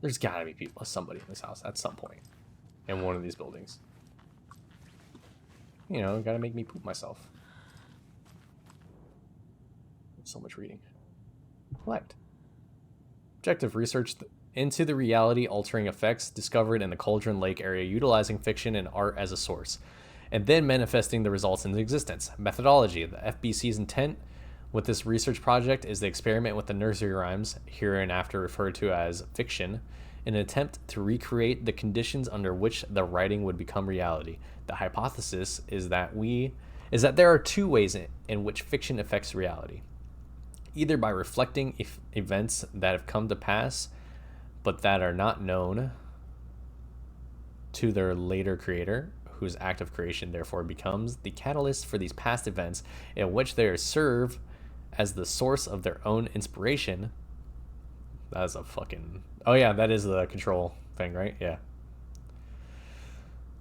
There's gotta be somebody in this house at some point. In one of these buildings. You know, gotta make me poop myself. So much reading. Collect. Objective research into the reality-altering effects discovered in the Cauldron Lake area utilizing fiction and art as a source, and then manifesting the results into existence. Methodology. The FBC's intent with this research project is the experiment with the nursery rhymes, hereinafter referred to as fiction, in an attempt to recreate the conditions under which the writing would become reality. The hypothesis is that there are two ways in which fiction affects reality. Either by reflecting events that have come to pass but that are not known to their later creator, whose act of creation therefore becomes the catalyst for these past events, in which they serve as the source of their own inspiration. That's a fucking... Oh yeah, that is the control thing, right? Yeah.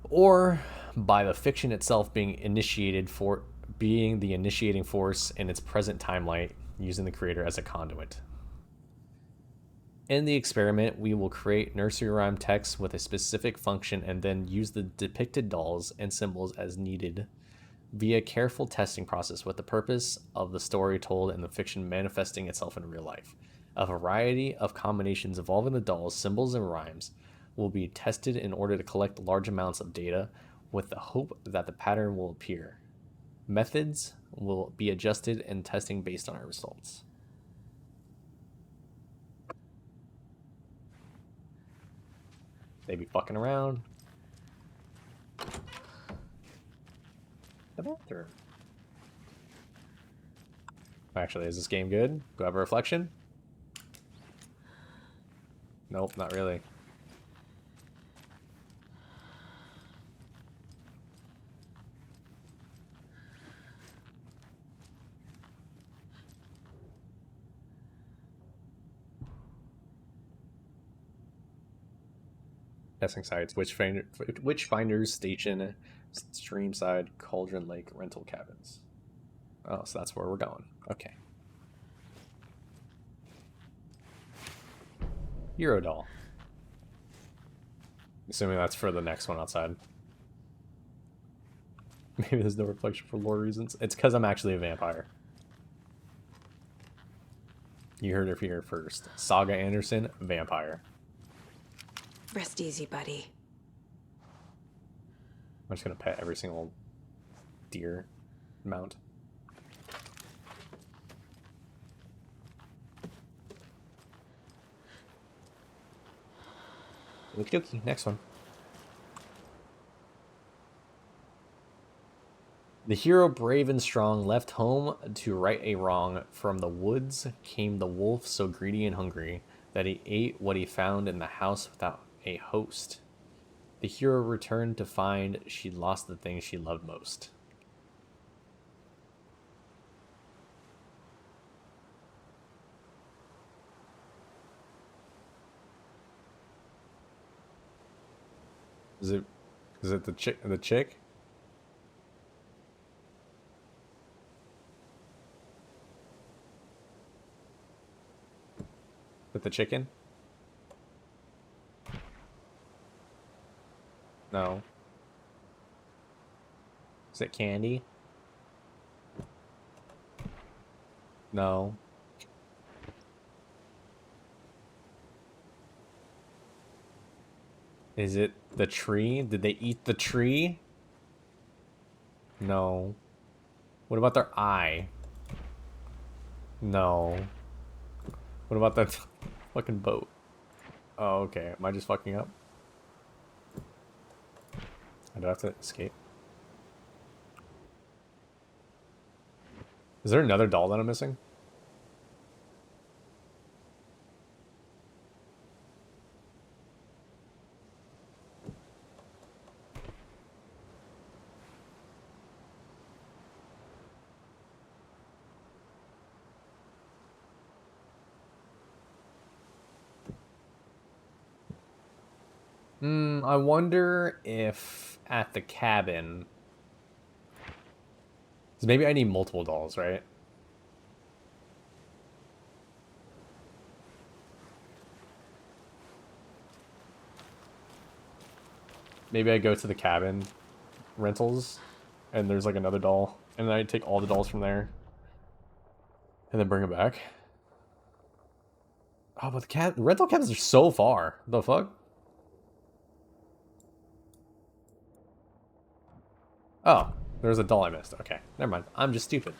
Or by the fiction itself being the initiating force in its present timeline, using the creator as a conduit. In the experiment, we will create nursery rhyme text with a specific function and then use the depicted dolls and symbols as needed via careful testing process with the purpose of the story told in the fiction manifesting itself in real life. A variety of combinations involving the dolls, symbols, and rhymes will be tested in order to collect large amounts of data with the hope that the pattern will appear. Methods will be adjusted in testing based on our results. They be fucking around. The bathroom. Actually, is this game good? Do I have a reflection? Nope, not really. Testing sites, Witchfinders Station, Streamside, Cauldron Lake, rental cabins. Oh, so that's where we're going. Okay. Eurodoll. Assuming that's for the next one outside. Maybe there's no reflection for lore reasons. It's because I'm actually a vampire. You heard it here first. Saga Anderson, vampire. Rest easy, buddy. I'm just gonna pet every single deer mount. Okie dokie, next one. The hero, brave and strong, left home to right a wrong. From the woods came the wolf, so greedy and hungry that he ate what he found in the house without a host. The hero returned to find she'd lost the thing she loved most. Is it the chick? With the chicken? No. Is it candy? No. Is it the tree? Did they eat the tree? No. What about their eye? No. What about that fucking boat? Oh, okay. Am I just fucking up? I do have to escape. Is there another doll that I'm missing? I wonder if at the cabin... So maybe I need multiple dolls, right? Maybe I go to the cabin rentals and there's like another doll. And then I take all the dolls from there. And then bring them back. Oh, but the rental cabins are so far. The fuck? Oh, there's a doll I missed. Okay, never mind. I'm just stupid.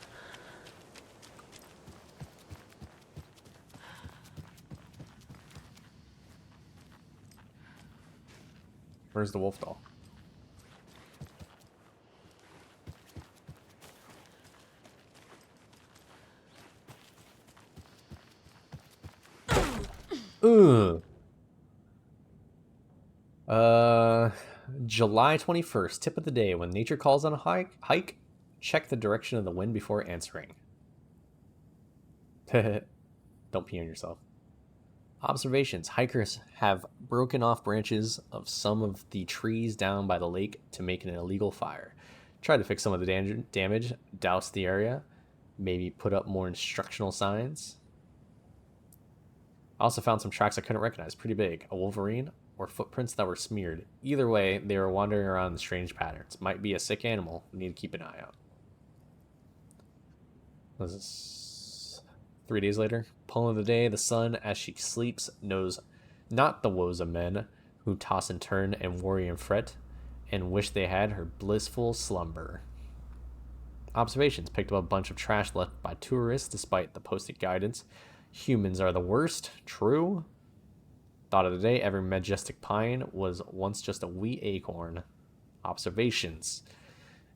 Where's the wolf doll? Ugh. July 21st, tip of the day. When nature calls on a hike, check the direction of the wind before answering. Don't pee on yourself. Observations. Hikers have broken off branches of some of the trees down by the lake to make an illegal fire. Try to fix some of the damage, douse the area, maybe put up more instructional signs. I also found some tracks I couldn't recognize. Pretty big. A wolverine or footprints that were smeared. Either way, they were wandering around in strange patterns. Might be a sick animal. We need to keep an eye out. What is this? 3 days later. Poem of the day. The sun, as she sleeps, knows not the woes of men who toss and turn and worry and fret and wish they had her blissful slumber. Observations. Picked up a bunch of trash left by tourists despite the posted guidance. Humans are the worst. True. Thought of the day. Every majestic pine was once just a wee acorn. Observations.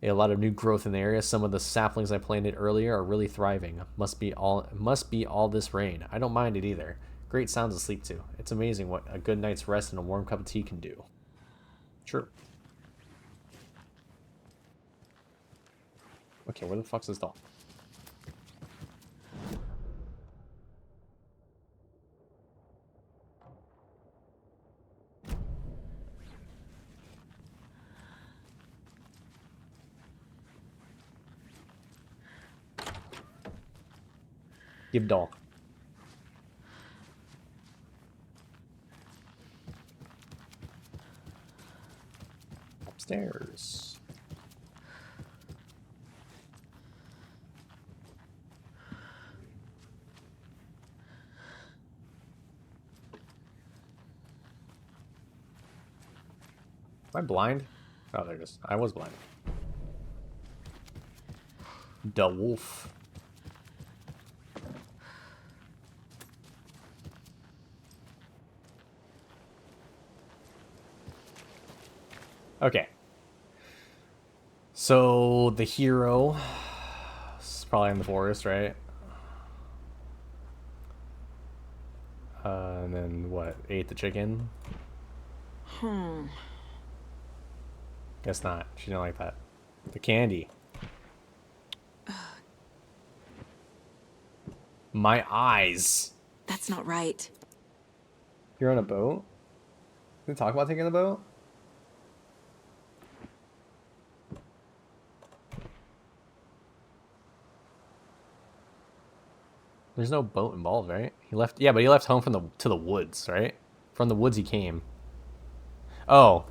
A lot of new growth in the area. Some of the saplings I planted earlier are really thriving. Must be all this rain. I don't mind it either. Great sounds to sleep to. It's amazing what a good night's rest and a warm cup of tea can do. True. Okay, where the fuck's this doll? Give doll. Upstairs. Am I blind? Oh, there it is. I was blind. The wolf. Okay. So the hero is probably in the forest, right? And then what? Ate the chicken? Guess not. She didn't like that. The candy. My eyes. That's not right. You're on a boat? Did we talk about taking the boat? There's no boat involved, right? He left. Yeah, but he left home from to the woods, right? From the woods he came. Oh.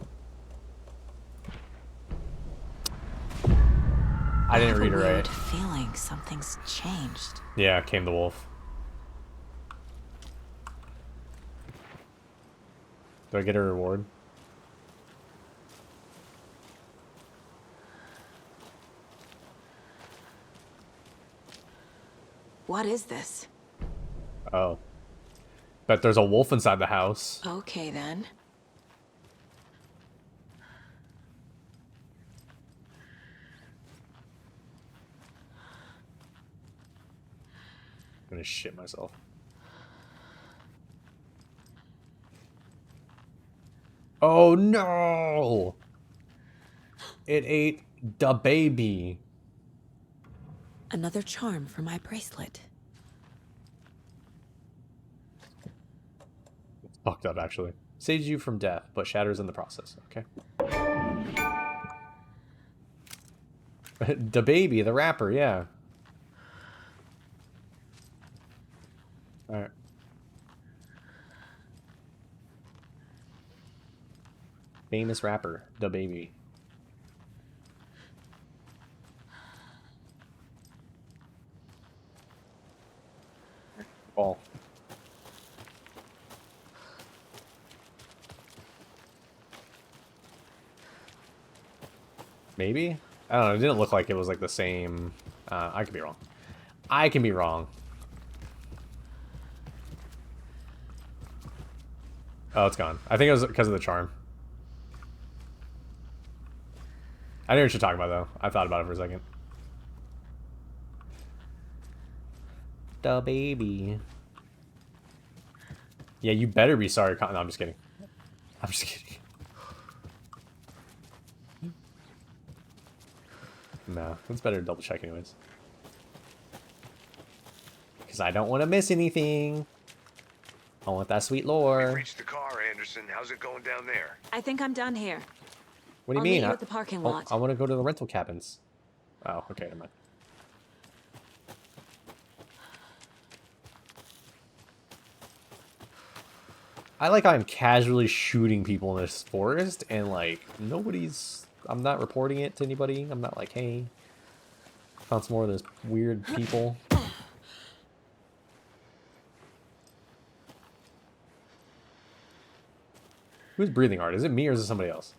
I didn't read it right. Feeling something's changed. Yeah, came the wolf. Do I get a reward? What is this? Oh. Bet there's a wolf inside the house. Okay, then. I'm gonna shit myself. Oh no! It ate the baby. Another charm for my bracelet. It's fucked up, actually. Saves you from death, but shatters in the process. Okay. The baby, the rapper, yeah. Alright. Famous rapper, the baby. Ball. Maybe? I don't know. It didn't look like it was like the same. I could be wrong. I can be wrong. Oh, it's gone. I think it was because of the charm. I know what you're talking about, though. I thought about it for a second. The baby. Yeah, you better be sorry. No, I'm just kidding. I'm just kidding. No, it's better to double check anyways. Because I don't want to miss anything. I want that sweet lore. Reach the car, Anderson. How's it going down there? I think I'm done here. What do you I'll mean? meet you at the parking lot. I want to go to the rental cabins. Oh, okay, never mind. I like how I'm casually shooting people in this forest, and like nobody's. I'm not reporting it to anybody. I'm not like, hey, found some more of those weird people. Who's breathing hard? Is it me or is it somebody else?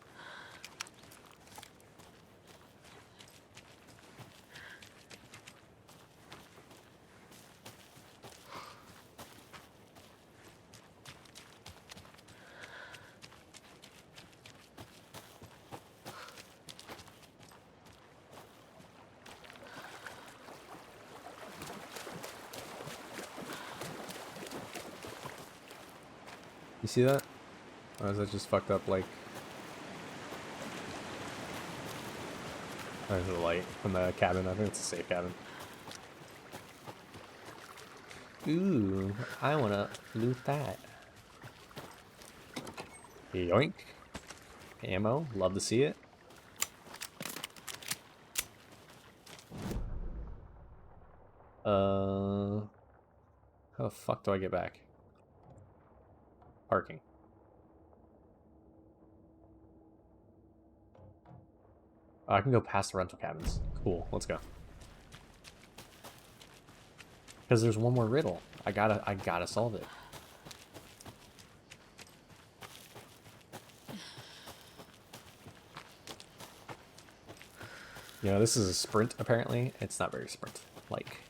You see that? Or is that just fucked up like... There's the light from the cabin. I think it's a safe cabin. Ooh, I wanna loot that. Yoink. Ammo, love to see it. How the fuck do I get back? Parking. Oh, I can go past the rental cabins. Cool, let's go. Because there's one more riddle. I gotta solve it. You know, this is a sprint, apparently. It's not very sprint-like.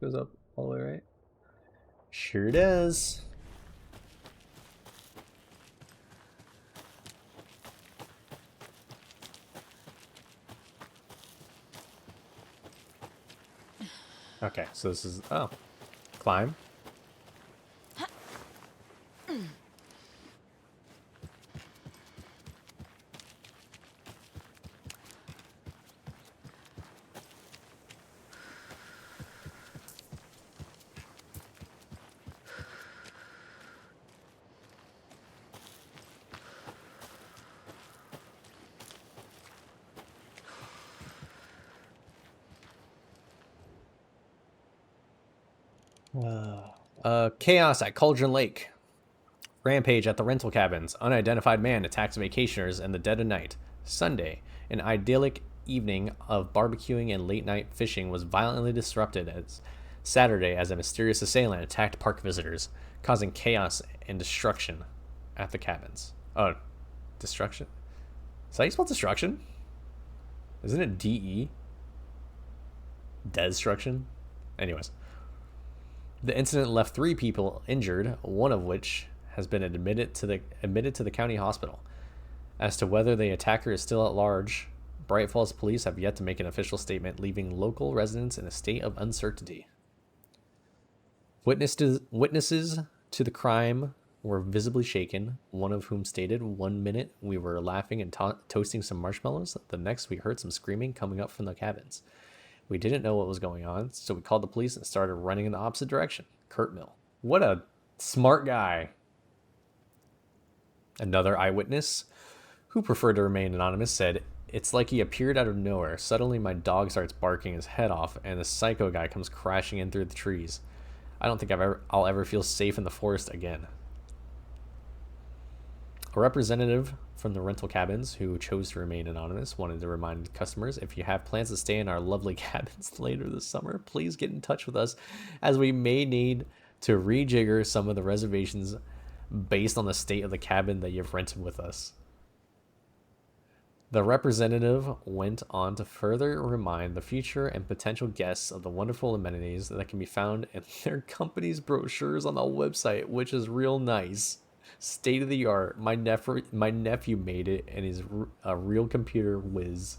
Goes up all the way, right? Sure does. Okay, so this is... Oh. Climb. Chaos at Cauldron Lake. Rampage at the rental cabins. Unidentified man attacks vacationers in the dead of night. Sunday, an idyllic evening of barbecuing and late night fishing was violently disrupted as Saturday as a mysterious assailant attacked park visitors, causing chaos and destruction at the cabins. Oh, destruction? Is that how you spell destruction? Isn't it D-E? Destruction? Anyways. The incident left 3 people injured, one of which has been admitted to the county hospital. As to whether the attacker is still at large, Bright Falls police have yet to make an official statement, leaving local residents in a state of uncertainty. Witnesses to the crime were visibly shaken, one of whom stated, "1 minute we were laughing and toasting some marshmallows, the next we heard some screaming coming up from the cabins. We didn't know what was going on, so we called the police and started running in the opposite direction." Kurt Mill. What a smart guy. Another eyewitness, who preferred to remain anonymous, said, "It's like he appeared out of nowhere. Suddenly my dog starts barking his head off and the psycho guy comes crashing in through the trees. I don't think I'll ever feel safe in the forest again." A representative from the rental cabins, who chose to remain anonymous, wanted to remind customers, "If you have plans to stay in our lovely cabins later this summer, please get in touch with us, as we may need to rejigger some of the reservations based on the state of the cabin that you've rented with us." The representative went on to further remind the future and potential guests of the wonderful amenities that can be found in their company's brochures on the website, which is real nice. State of the art. My nephew made it and is a real computer whiz.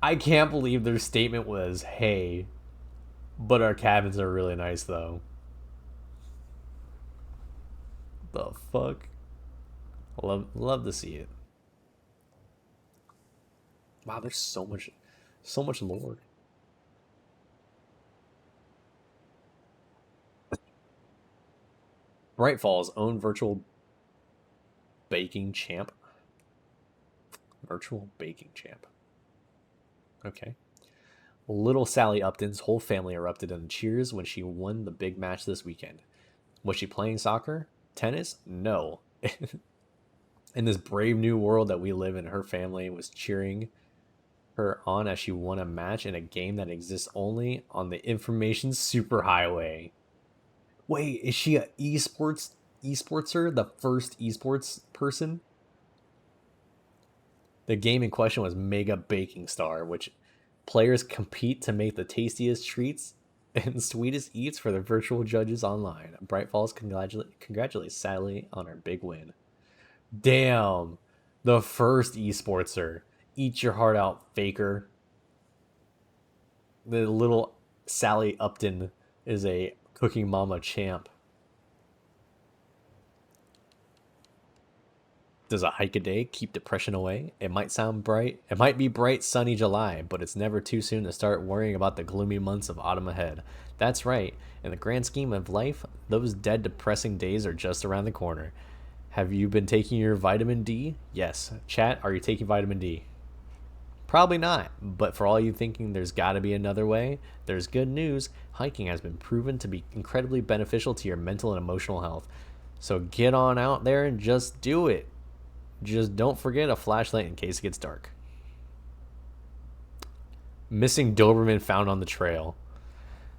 I can't believe their statement was, "Hey, but our cabins are really nice though." The fuck? Love to see it. Wow, there's so much lore. Bright Falls' own virtual baking champ. Virtual baking champ. Okay. Little Sally Upton's whole family erupted in cheers when she won the big match this weekend. Was she playing soccer? Tennis? No. In this brave new world that we live in, her family was cheering her on as she won a match in a game that exists only on the information superhighway. Wait, is she a esportser? The first esports person? The game in question was Mega Baking Star, which players compete to make the tastiest treats and sweetest eats for the virtual judges online. Bright Falls congratulates Sally on her big win. Damn, the first esportser. Eat your heart out, faker. The little Sally Upton is a Cooking Mama champ. Does a hike a day keep depression away? It might sound bright. It might be bright, sunny July, but it's never too soon to start worrying about the gloomy months of autumn ahead. That's right. In the grand scheme of life, those dead, depressing days are just around the corner. Have you been taking your vitamin D? Yes. Chat, are you taking vitamin D? Probably not, but for all you thinking there's gotta be another way, there's good news. Hiking has been proven to be incredibly beneficial to your mental and emotional health. So get on out there and just do it. Just don't forget a flashlight in case it gets dark. Missing Doberman found on the trail.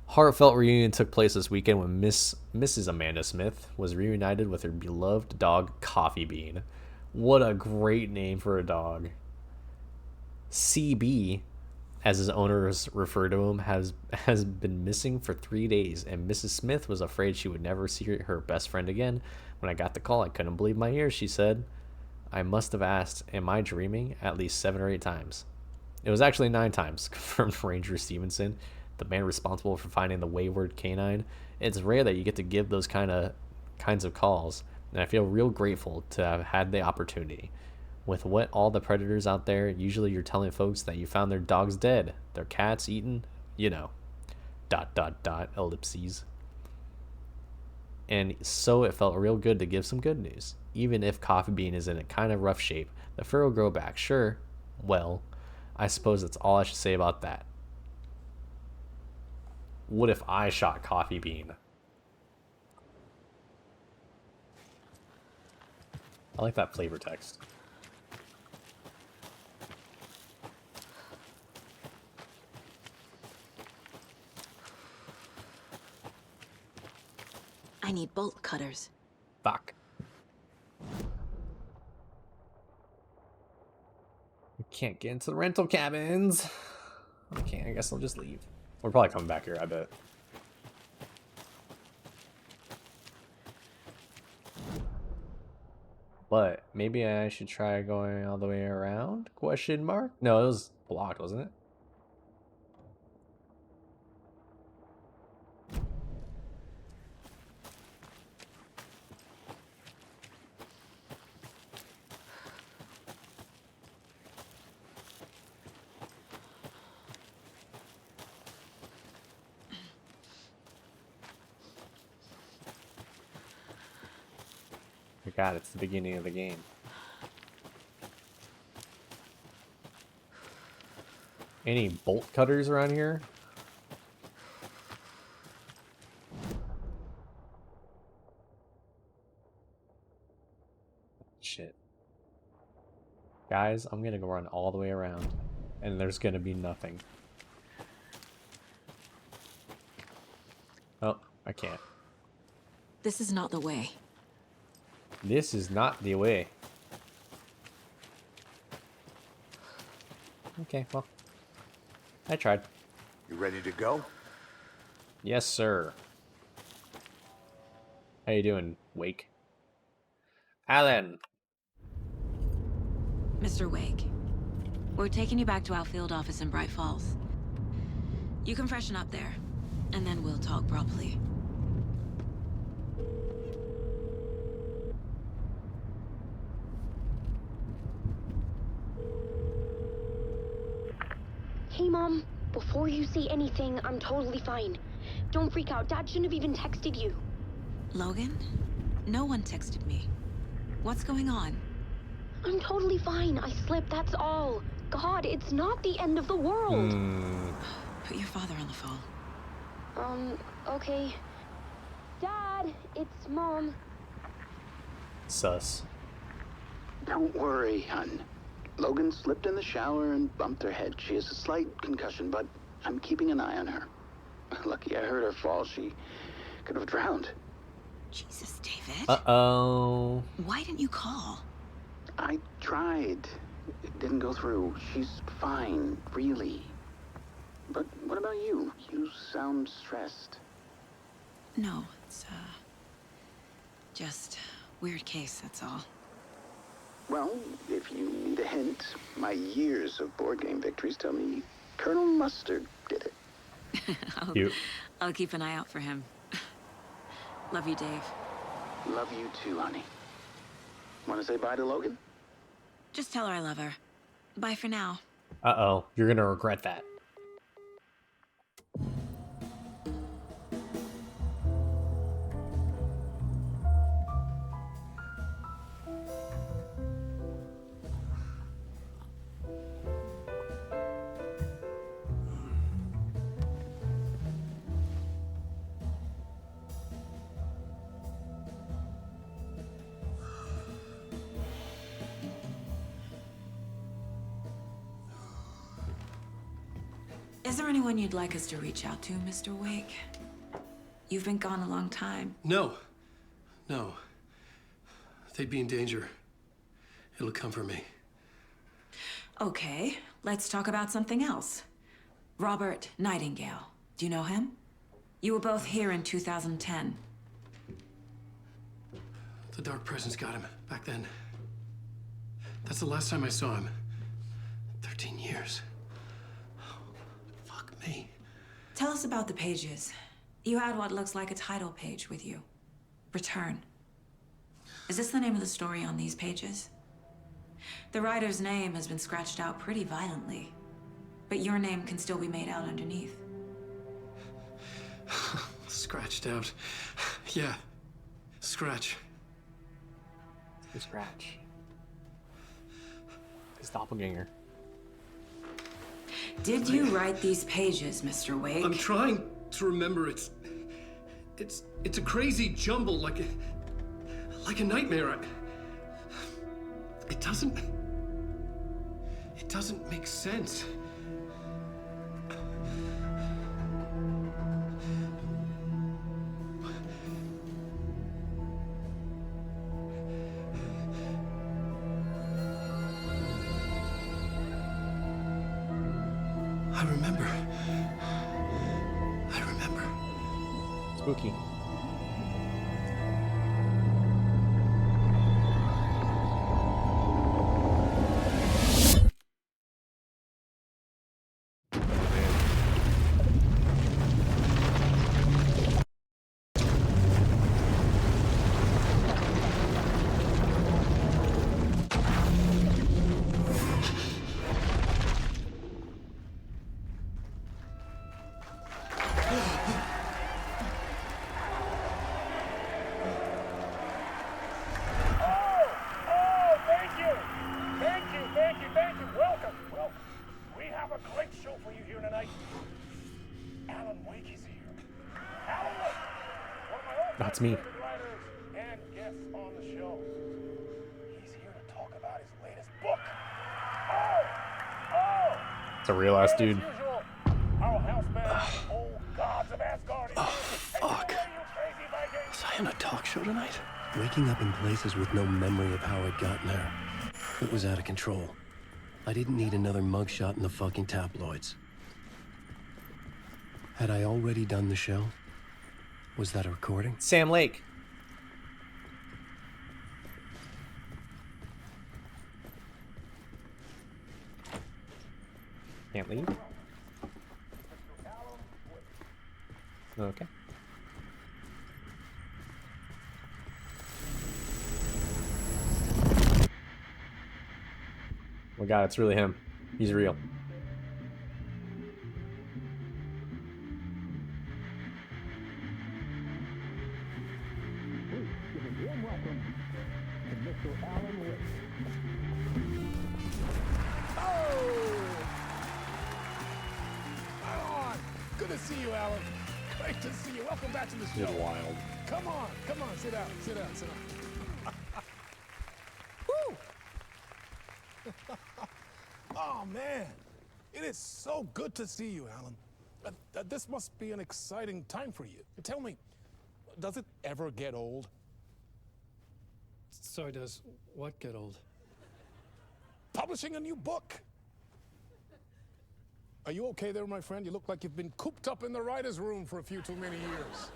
Heartfelt reunion took place this weekend when Mrs. Amanda Smith was reunited with her beloved dog, Coffee Bean. What a great name for a dog. CB, as his owners refer to him, has been missing for 3 days, and Mrs. Smith was afraid she would never see her best friend again. When I got the call, I couldn't believe my ears, she said. I must have asked, am I dreaming? At least 7 or 8 times. It was actually 9 times, confirmed Ranger Stevenson, the man responsible for finding the wayward canine. It's rare that you get to give those kinds of calls, and I feel real grateful to have had the opportunity. With what all the predators out there, usually you're telling folks that you found their dogs dead, their cats eaten, you know, ... ellipses. And so it felt real good to give some good news. Even if Coffee Bean is in a kind of rough shape, the fur will grow back, sure. Well, I suppose that's all I should say about that. What if I shot Coffee Bean? I like that flavor text. I need bolt cutters. Fuck. We can't get into the rental cabins. Okay, I guess I'll just leave. We're probably coming back here, I bet. But maybe I should try going all the way around? Question mark? No, it was blocked, wasn't it? Oh God, it's the beginning of the game. Any bolt cutters around here? Shit. Guys, I'm gonna go run all the way around. And there's gonna be nothing. Oh, I can't. This is not the way. This is not the way. Okay, well. I tried. You ready to go? Yes, sir. How you doing, Wake? Alan! Mr. Wake, we're taking you back to our field office in Bright Falls. You can freshen up there, and then we'll talk properly. Hey, Mom. Before you say anything, I'm totally fine. Don't freak out. Dad shouldn't have even texted you. Logan? No one texted me. What's going on? I'm totally fine. I slipped, that's all. God, it's not the end of the world. Put your father on the phone. Okay. Dad, it's Mom. Sus. Don't worry, hun. Logan slipped in the shower and bumped her head. She has a slight concussion, but I'm keeping an eye on her. Lucky I heard her fall. She could have drowned. Jesus, David. Uh-oh. Why didn't you call? I tried. It didn't go through. She's fine, really. But what about you? You sound stressed. No, it's, just weird case, that's all. Well, if you need a hint, my years of board game victories tell me Colonel Mustard did it. I'll keep an eye out for him. Love you, Dave. Love you too, honey. Want to say bye to Logan? Just tell her I love her. Bye for now. Uh-oh. You're gonna regret that. Is there anyone you'd like us to reach out to, Mr. Wake? You've been gone a long time. No. No. They'd be in danger. It'll come for me. Okay, let's talk about something else. Robert Nightingale. Do you know him? You were both here in 2010. The Dark Presence got him back then. That's the last time I saw him. 13 years. Fuck me. Tell us about the pages. You had what looks like a title page with you. Return. Is this the name of the story on these pages? The writer's name has been scratched out pretty violently, but your name can still be made out underneath. Scratched out. Yeah. Scratch. Scratch. His doppelganger. Did you write these pages, Mr. Wake? I'm trying to remember. It's a crazy jumble, like a nightmare. It doesn't make sense. I remember. Spooky. Welcome. We have a great show for you here tonight. Alan Wake is here. Alan Wake, one of my own That's me. favorite writers and guests on the show. He's here to talk about his latest book. It's a real ass dude. Usual, our housebound old gods of Asgard. Fuck. Was I on a talk show tonight? Waking up in places with no memory of how I'd gotten there. It was out of control. I didn't need another mugshot in the fucking tabloids. Had I already done the show? Was that a recording? Sam Lake. Can't leave. Okay. Oh my god, it's really him. He's real. Good to see you, Alan. Great to see you. Welcome back to the show. He's wild. Come on, sit down. Woo! Oh, man. It is so good to see you, Alan. This must be an exciting time for you. Tell me, does it ever get old? Sorry, does what get old? Publishing a new book. Are you okay there, my friend? You look like you've been cooped up in the writer's room for a few too many years.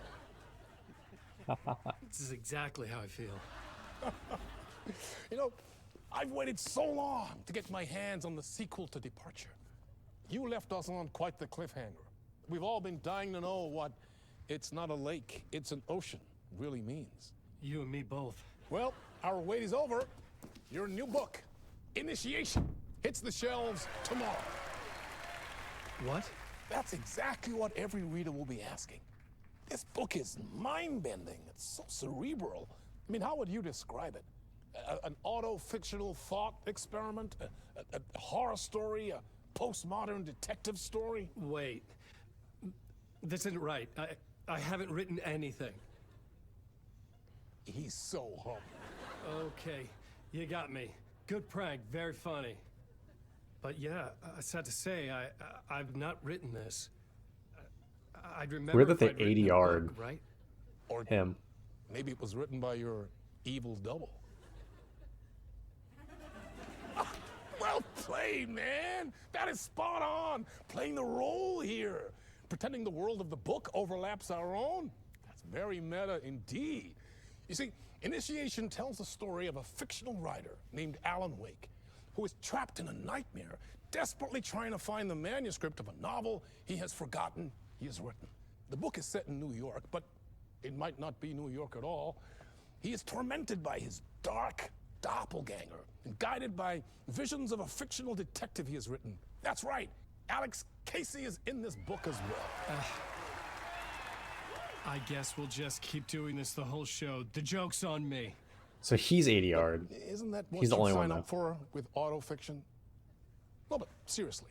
This is exactly how I feel. You know, I've waited so long to get my hands on the sequel to Departure. You left us on quite the cliffhanger. We've all been dying to know what "it's not a lake, it's an ocean" really means. You and me both. Well, our wait is over. Your new book, Initiation, hits the shelves tomorrow. What? That's exactly what every reader will be asking. This book is mind-bending. It's so cerebral. I mean, how would you describe it? An auto-fictional thought experiment? A horror story? A postmodern detective story? Wait. This isn't right. I haven't written anything. He's so humble. Okay, you got me. Good prank, very funny. But yeah, sad to say, I've not written this. I'd remember. Weird that if I'd they written a 80-yard book, right? Or him. maybe it was written by your evil double. Well played, man. That is spot on. Playing the role here. Pretending the world of the book overlaps our own. That's very meta indeed. You see, Initiation tells the story of a fictional writer named Alan Wake, who is trapped in a nightmare, desperately trying to find the manuscript of a novel he has forgotten he has written. The book is set in New York, but it might not be New York at all. He is tormented by his dark doppelganger and guided by visions of a fictional detective he has written. That's right, Alex Casey is in this book as well. I guess we'll just keep doing this the whole show. The joke's on me. So he's 80-yard. Isn't that what He's the you only sign one up for with autofiction? No, but seriously,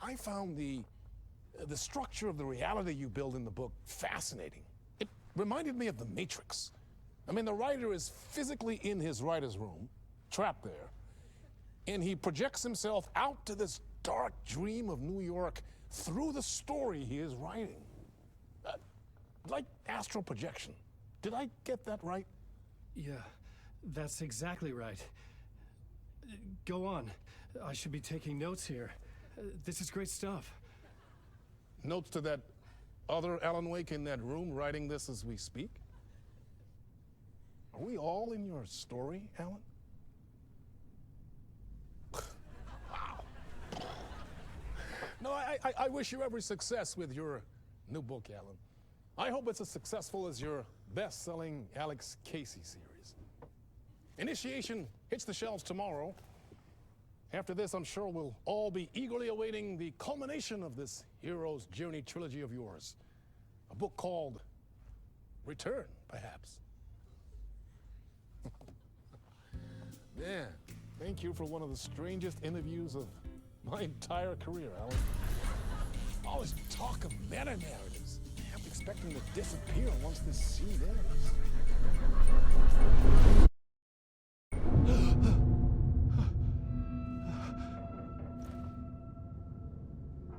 I found the structure of the reality you build in the book fascinating. It reminded me of The Matrix. I mean, the writer is physically in his writer's room, trapped there, and he projects himself out to this dark dream of New York through the story he is writing. Like astral projection. Did I get that right? Yeah, that's exactly right. Go on. I should be taking notes here. This is great stuff. Notes to that other Alan Wake in that room writing this as we speak? Are we all in your story, Alan? Wow. No, I wish you every success with your new book, Alan. I hope it's as successful as your best-selling Alex Casey series. Initiation hits the shelves tomorrow. After this, I'm sure we'll all be eagerly awaiting the culmination of this hero's journey trilogy of yours. A book called Return, perhaps. Man, thank you for one of the strangest interviews of my entire career, Alan. All this talk of meta-narratives. I'm expecting to disappear once this scene ends.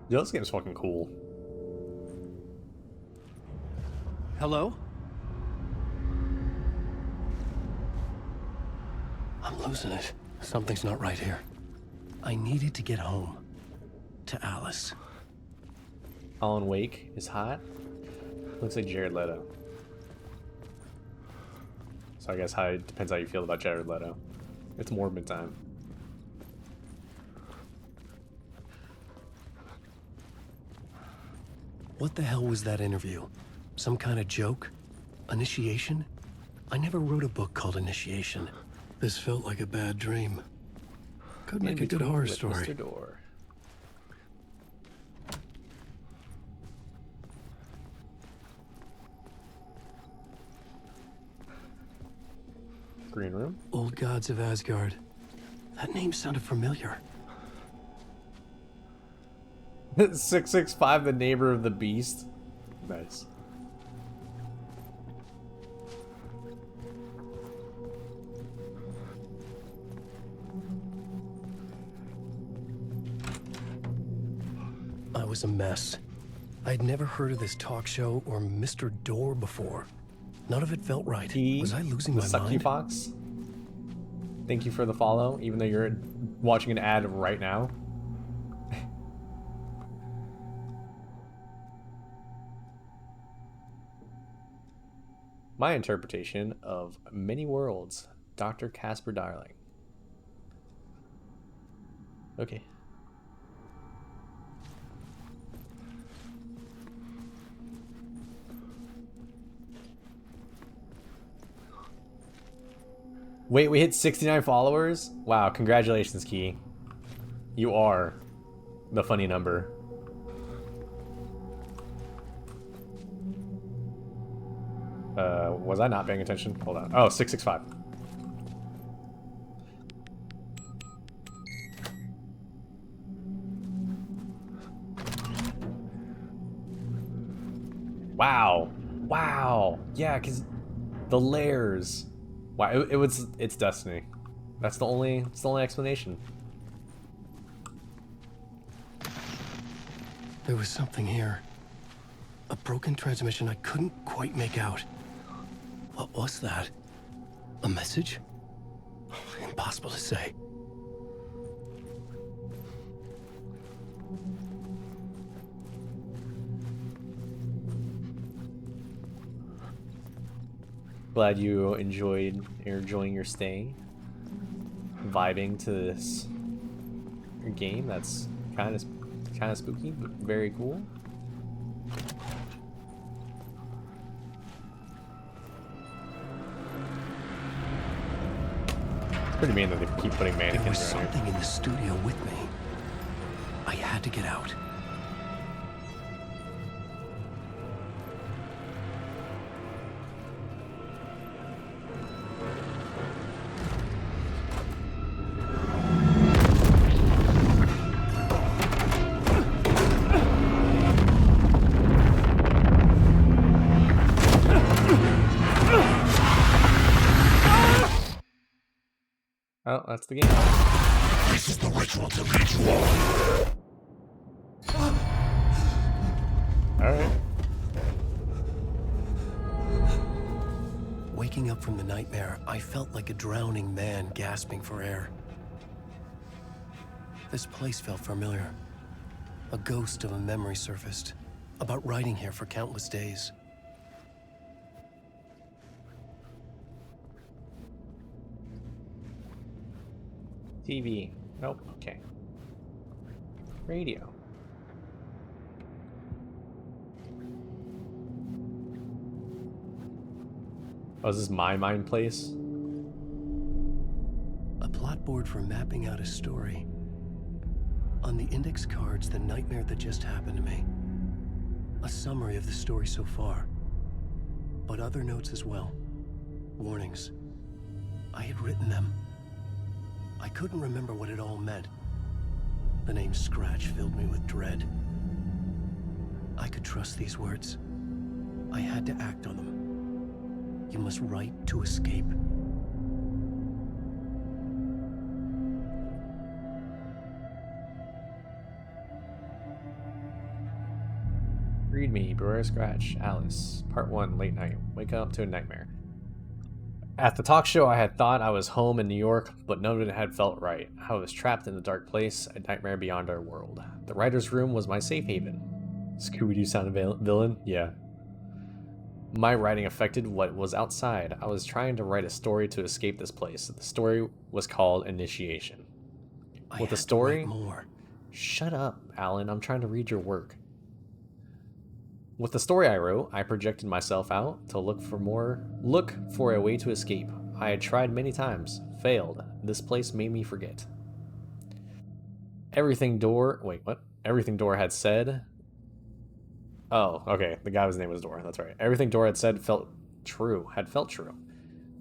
Yeah, this game's fucking cool. Hello? I'm losing it. Something's not right here. I needed to get home. To Alice. Alan Wake is hot. Looks like Jared Leto. So I guess it depends how you feel about Jared Leto. It's Morbid time. What the hell was that interview? Some kind of joke? Initiation? I never wrote a book called Initiation. This felt like a bad dream. Could make a good horror story. Mr. Door. Green room. Old Gods of Asgard. That name sounded familiar. 665, the neighbor of the beast. Nice. I was a mess. I'd never heard of this talk show or Mr. Door before. None of it felt right. Was I losing my mind? Fox. Thank you for the follow, even though you're watching an ad right now. My interpretation of Many Worlds, Dr. Casper Darling. Okay. Wait, we hit 69 followers? Wow, congratulations, Key. You are the funny number. Was I not paying attention? Hold on. Oh, 665. Wow. Wow. Yeah, because the layers. Wow, it's Destiny. It's the only explanation. There was something here. A broken transmission I couldn't quite make out. What was that? A message? Impossible to say. Glad you enjoying your stay. Vibing to this game that's kind of spooky, but very cool. It's pretty mean that they keep putting mannequins There was around something in the studio with me. I had to get out. Oh, that's the game. This is the ritual to ritual. Alright. Waking up from the nightmare, I felt like a drowning man gasping for air. This place felt familiar. A ghost of a memory surfaced, about riding here for countless days. TV. Nope. Okay. Radio. Oh, is this my mind place? A plot board for mapping out a story. On the index cards, the nightmare that just happened to me. A summary of the story so far. But other notes as well. Warnings. I had written them. I couldn't remember what it all meant. The name Scratch filled me with dread. I could trust these words. I had to act on them. You must write to escape. Read me, Brewer Scratch, Alice. Part 1, late night. Wake up to a nightmare. At the talk show, I had thought I was home in New York, but none of it had felt right. I was trapped in a dark place, a nightmare beyond our world. The writer's room was my safe haven. Scooby-Doo sound villain? Yeah. My writing affected what was outside. I was trying to write a story to escape this place. The story was called Initiation. With the story... more. Shut up, Alan. I'm trying to read your work. With the story I wrote, I projected myself out to look for a way to escape. I had tried many times, failed. This place made me forget. Everything Door had said. Oh, okay. The guy's name was Door. That's right. Everything Door had said felt true.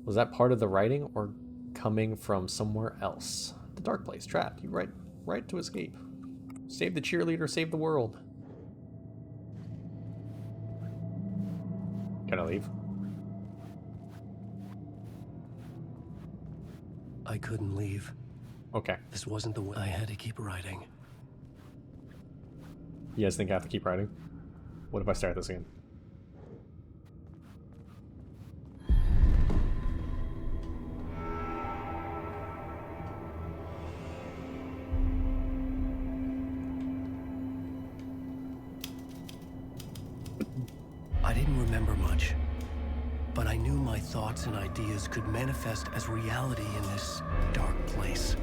Was that part of the writing or coming from somewhere else? The dark place, trapped. You write to escape. Save the cheerleader, save the world. Can I leave? I couldn't leave. Okay. This wasn't the way. I had to keep writing. You guys think I have to keep writing? What if I start this again? I didn't remember much, but I knew my thoughts and ideas could manifest as reality in this dark place.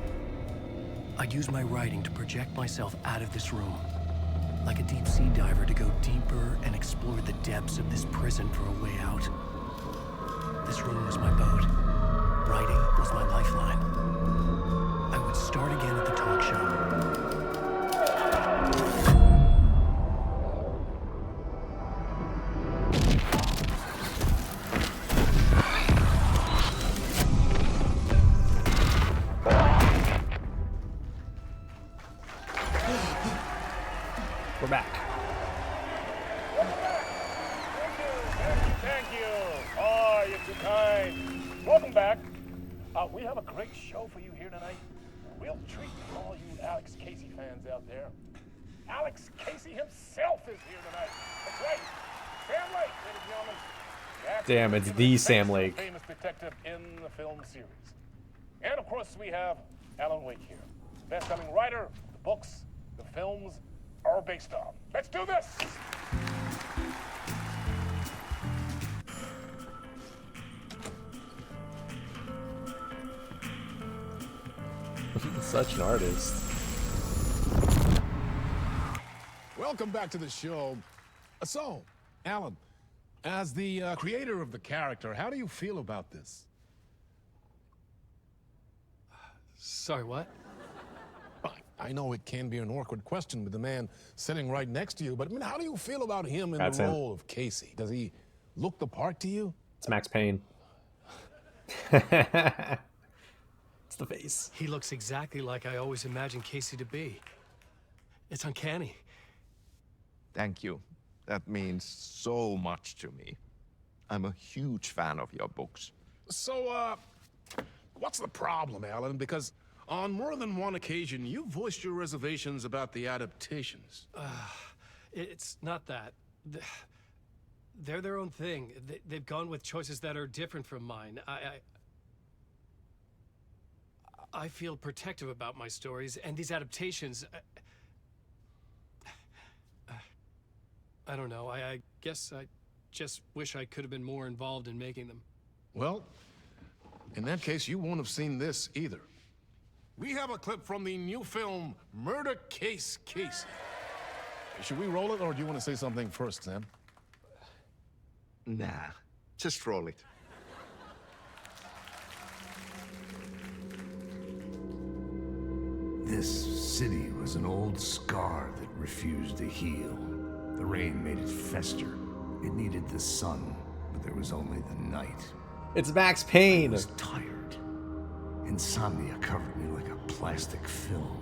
I'd use my writing to project myself out of this room, like a deep-sea diver to go deeper and explore the depths of this prison for a way out. This room was my boat. Writing was my lifeline. I would start again at the talk show. We're back. Thank you. Oh, you're too kind. Welcome back. We have a great show for you here tonight. A real treat for all you Alex Casey fans out there. Alex Casey himself is here tonight. That's right. Sam Lake, ladies and gentlemen. That's Damn, it's the Sam Lake. Famous detective in the film series. And of course, we have Alan Wake here. Best-selling writer, the books, the films are based on. Let's do this! Such an artist. Welcome back to the show. So, Alan, as the creator of the character, how do you feel about this? Sorry, what? I know it can be an awkward question with the man sitting right next to you, but I mean, how do you feel about him in That's the him. role of Casey? Does he look the part to you? It's Max Payne. It's the face. He looks exactly like I always imagined Casey to be. It's uncanny. Thank you. That means so much to me. I'm a huge fan of your books. So, what's the problem, Alan? Because On more than one occasion, you voiced your reservations about the adaptations. It's not that. They're their own thing. They've gone with choices that are different from mine. I feel protective about my stories, and these adaptations... I don't know. I guess I just wish I could have been more involved in making them. Well, in that case, you won't have seen this either. We have a clip from the new film, Murder Case Casey. Should we roll it, or do you want to say something first, Sam? Nah, just roll it. This city was an old scar that refused to heal. The rain made it fester. It needed the sun, but there was only the night. It's Max Payne. I was tired. Insomnia covered me like a plastic film.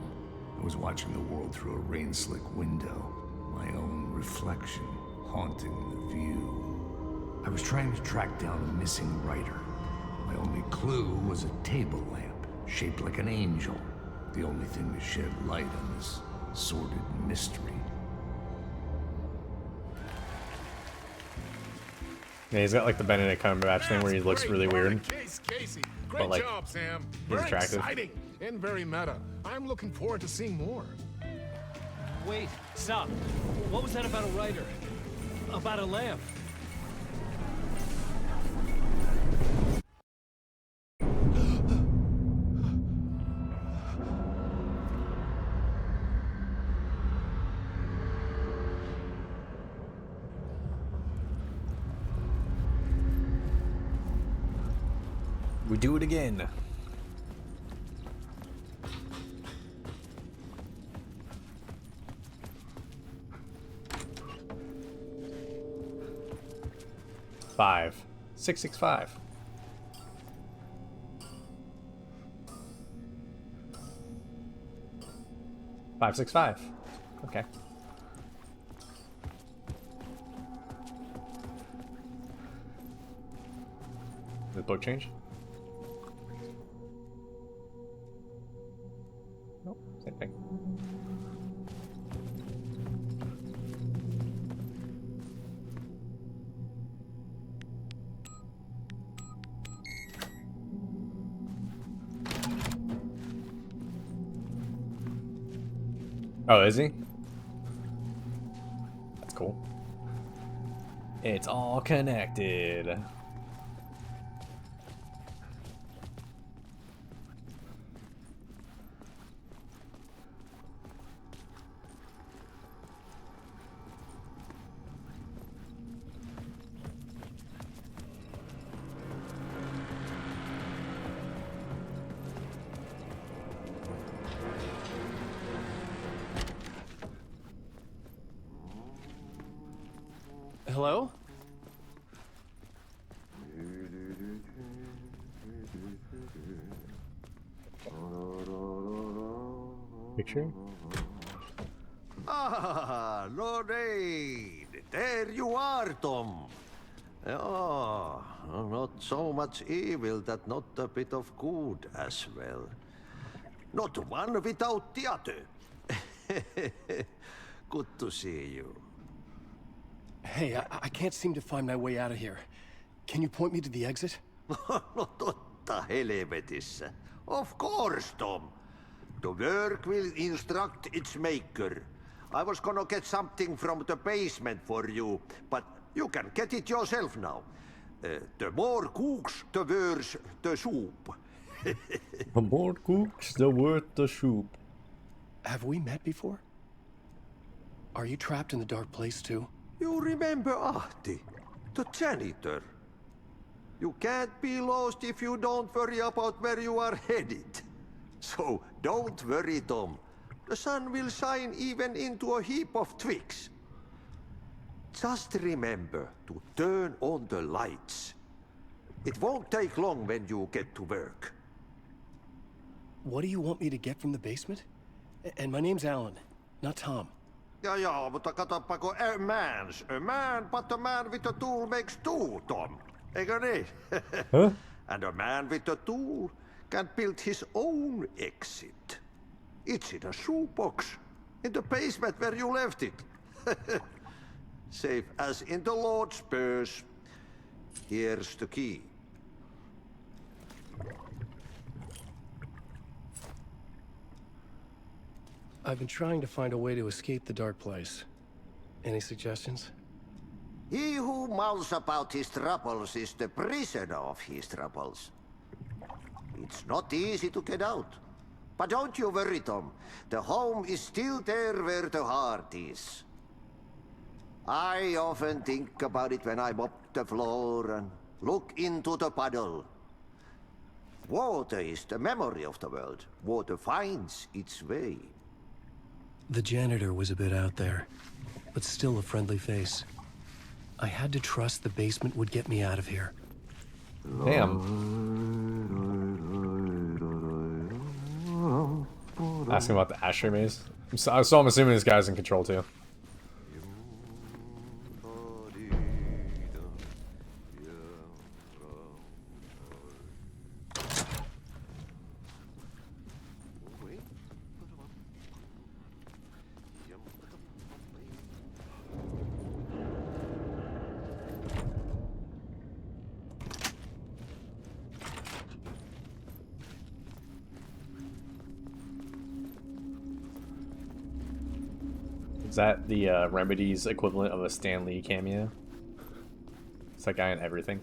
I was watching the world through a rain-slick window, my own reflection haunting the view. I was trying to track down a missing writer. My only clue was a table lamp, shaped like an angel. The only thing to shed light on this sordid mystery. Yeah, he's got like the Benedict Cumberbatch thing where he looks really weird. Casey. But, Great like, job, Sam. he's Very attractive. exciting and very meta. I'm looking forward to seeing more. Wait, stop. What was that about a writer? About a lamp? We do it again. Five. 665. Five, 6, 5. Okay. Did the book change? Nope, same thing. Oh, is he? That's cool. It's all connected. Hello? Picture? Ah, Lorraine! There you are, Tom. Oh, not so much evil that not a bit of good as well. Not one without the other. Good to see you. Hey, I can't seem to find my way out of here. Can you point me to the exit? No totta helvetissä. Of course, Tom. The work will instruct its maker. I was gonna get something from the basement for you, but you can get it yourself now. The more cooks, the worse the soup. The more cooks, the worse the soup. Have we met before? Are you trapped in the dark place too? You remember Ahti, the janitor. You can't be lost if you don't worry about where you are headed. So don't worry, Tom. The sun will shine even into a heap of twigs. Just remember to turn on the lights. It won't take long when you get to work. What do you want me to get from the basement? And my name's Alan, not Tom. Ja, mutta katsoppa a man, but a man with a tool makes two, Tom. Eikö niin? Huh? And a man with a tool can build his own exit. It's in a shoebox, in the basement where you left it. Safe as in the Lord's purse. Here's the key. I've been trying to find a way to escape the dark place. Any suggestions? He who mouths about his troubles is the prisoner of his troubles. It's not easy to get out. But don't you worry, Tom. The home is still there where the heart is. I often think about it when I mop the floor and look into the puddle. Water is the memory of the world. Water finds its way. The janitor was a bit out there, but still a friendly face. I had to trust the basement would get me out of here. Damn. Asking about the ashtray maze. So I'm assuming this guy's in control too. Is that the Remedy's equivalent of a Stan Lee cameo? It's that guy in everything.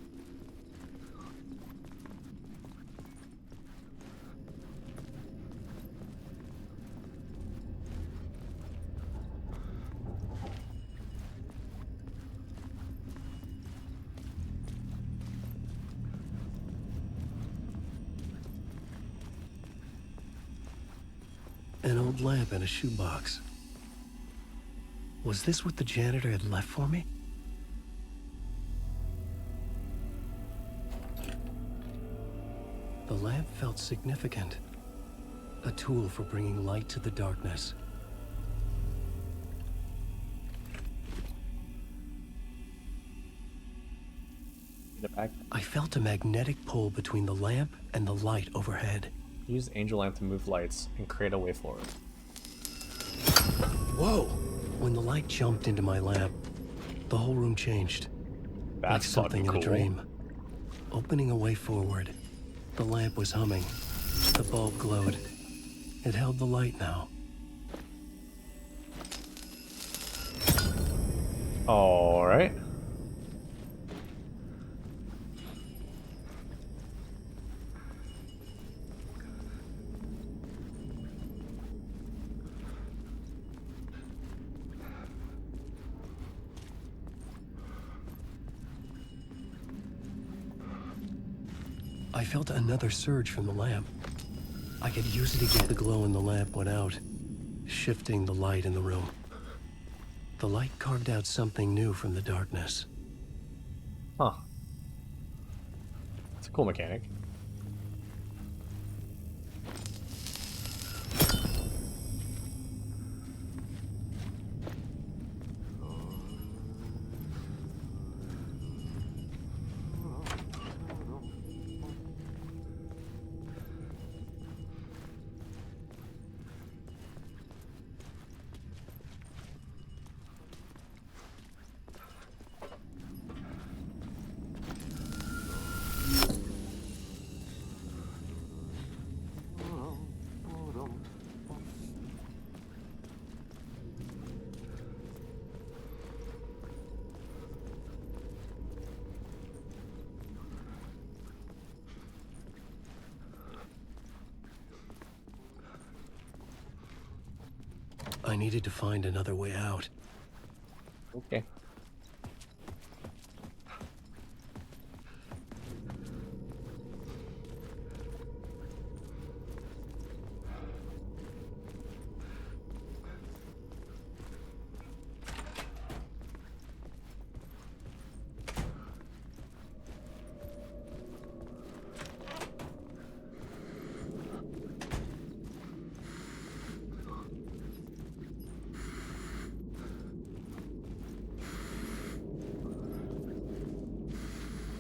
An old lamp in a shoebox. Was this what the janitor had left for me? The lamp felt significant. A tool for bringing light to the darkness. I felt a magnetic pull between the lamp and the light overhead. Use Angel Lamp to move lights and create a way forward. Whoa! When the light jumped into my lamp, the whole room changed. That's like something cool. in a dream. Opening a way forward, the lamp was humming. The bulb glowed. It held the light now. All right. I felt another surge from the lamp. I could use it again. The glow in the lamp went out, shifting the light in the room. The light carved out something new from the darkness. Huh. It's a cool mechanic. I needed to find another way out. Okay.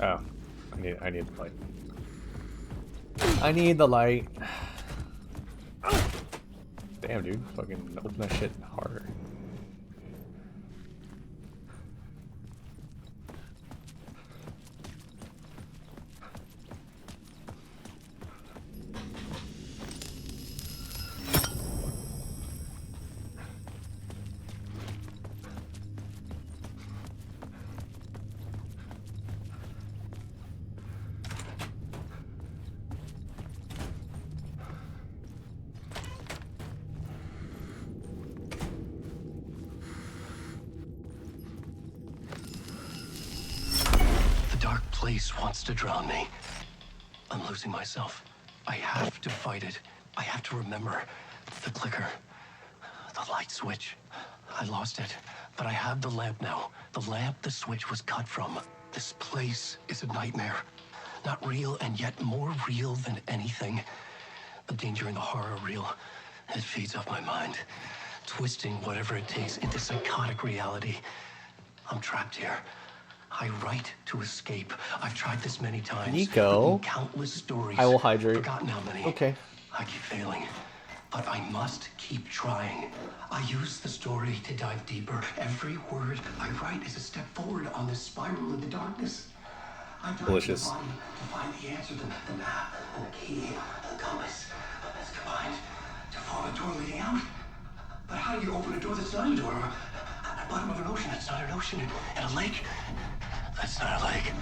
Oh, I need the light. I need the light. Damn, dude. Fucking open that shit harder. The dark place wants to drown me. I'm losing myself. I have to fight it. I have to remember the clicker, the light switch. I lost it, but I have the lamp now. The lamp the switch was cut from. This place is a nightmare. Not real, and yet more real than anything. The danger and the horror are real. It feeds off my mind, twisting whatever it takes into psychotic reality. I'm trapped here. I write to escape. I've tried this many times. Nico. Countless stories. I will hydrate. Forgotten how many. Okay. I keep failing, but I must keep trying. I use the story to dive deeper. Every word I write is a step forward on this spiral into darkness. I dive Delicious. to find the answer, the map, and the key, the compass. It's combined to form a door leading out. But how do you open a door that's not a door? At the bottom of an ocean that's not an ocean, and a lake that's not a lake.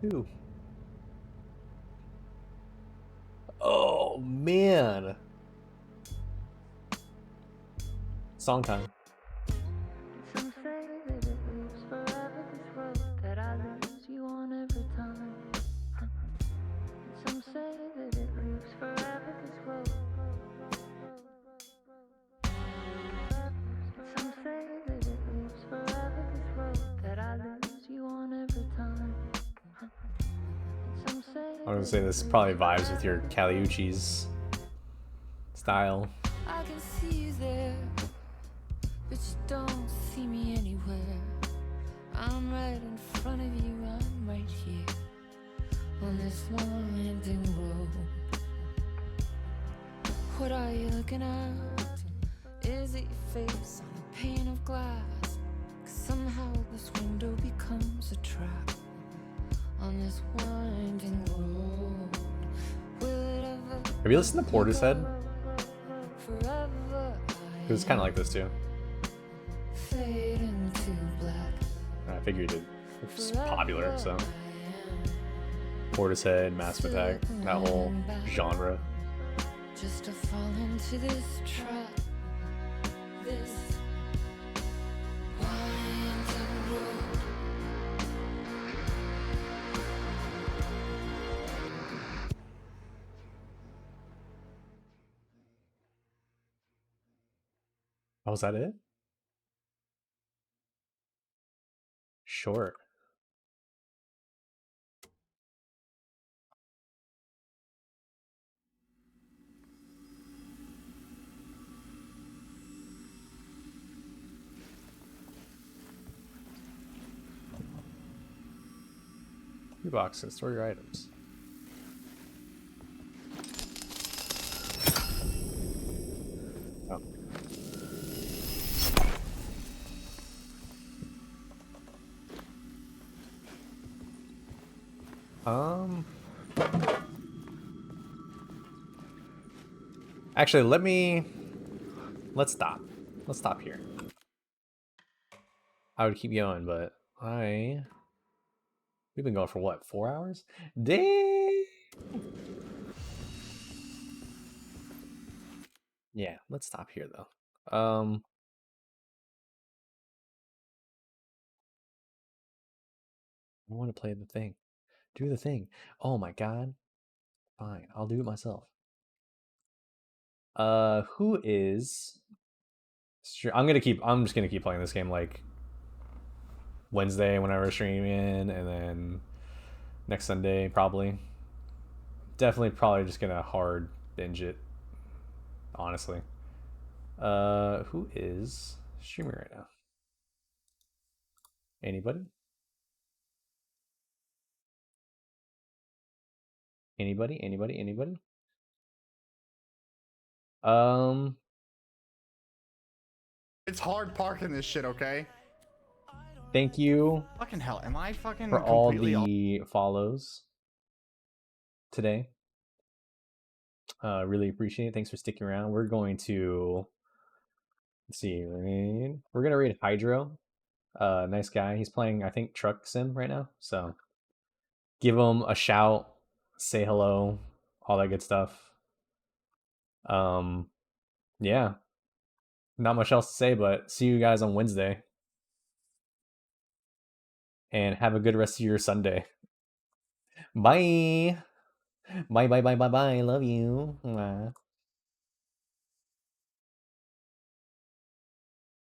Ooh. Oh man. Song time. Some say that it lives forever, this road that I lose you on every time. Some say that it lives forever, this road. Some say that it lives forever, this road that I lose you on every time. Some say I was gonna say this probably vibes with your Caliucci's style. I can see you there, but you don't see me anywhere. I'm right in front of you, I'm right here on this winding road. What are you looking at? Is it your face on a pane of glass? 'Cause somehow this window becomes a trap on this winding road. Will it ever Have you listened to Portishead? forever It was kind of like this too. fade into black? I figured it was popular, so. Portishead, Massive Attack, that whole genre. Just to fall into this trap, this winding road. Oh, was that it? Short. Your boxes, store your items. Oh. Actually, let's stop. Let's stop here. I would keep going, but we've been going for what, 4 hours? Dang! Yeah, let's stop here though. I want to play the thing. Do the thing. Oh my god. Fine, I'll do it myself. Who is I'm just gonna keep playing this game like Wednesday whenever I stream in, and then next Sunday probably. Definitely probably just gonna hard binge it. Honestly. Who is streaming right now? Anybody? Anybody? Anybody? Anybody? It's hard parking this shit, okay? Thank you. Fucking hell, am I fucking for all completely the follows today. Really appreciate it. Thanks for sticking around. We're going to let's see. We're gonna raid Hydro. Nice guy. He's playing, I think, Truck Sim right now. So give him a shout, say hello, all that good stuff. Yeah. Not much else to say, but see you guys on Wednesday. And have a good rest of your Sunday. Bye. Bye, bye, bye, bye, bye. Love you. Mwah.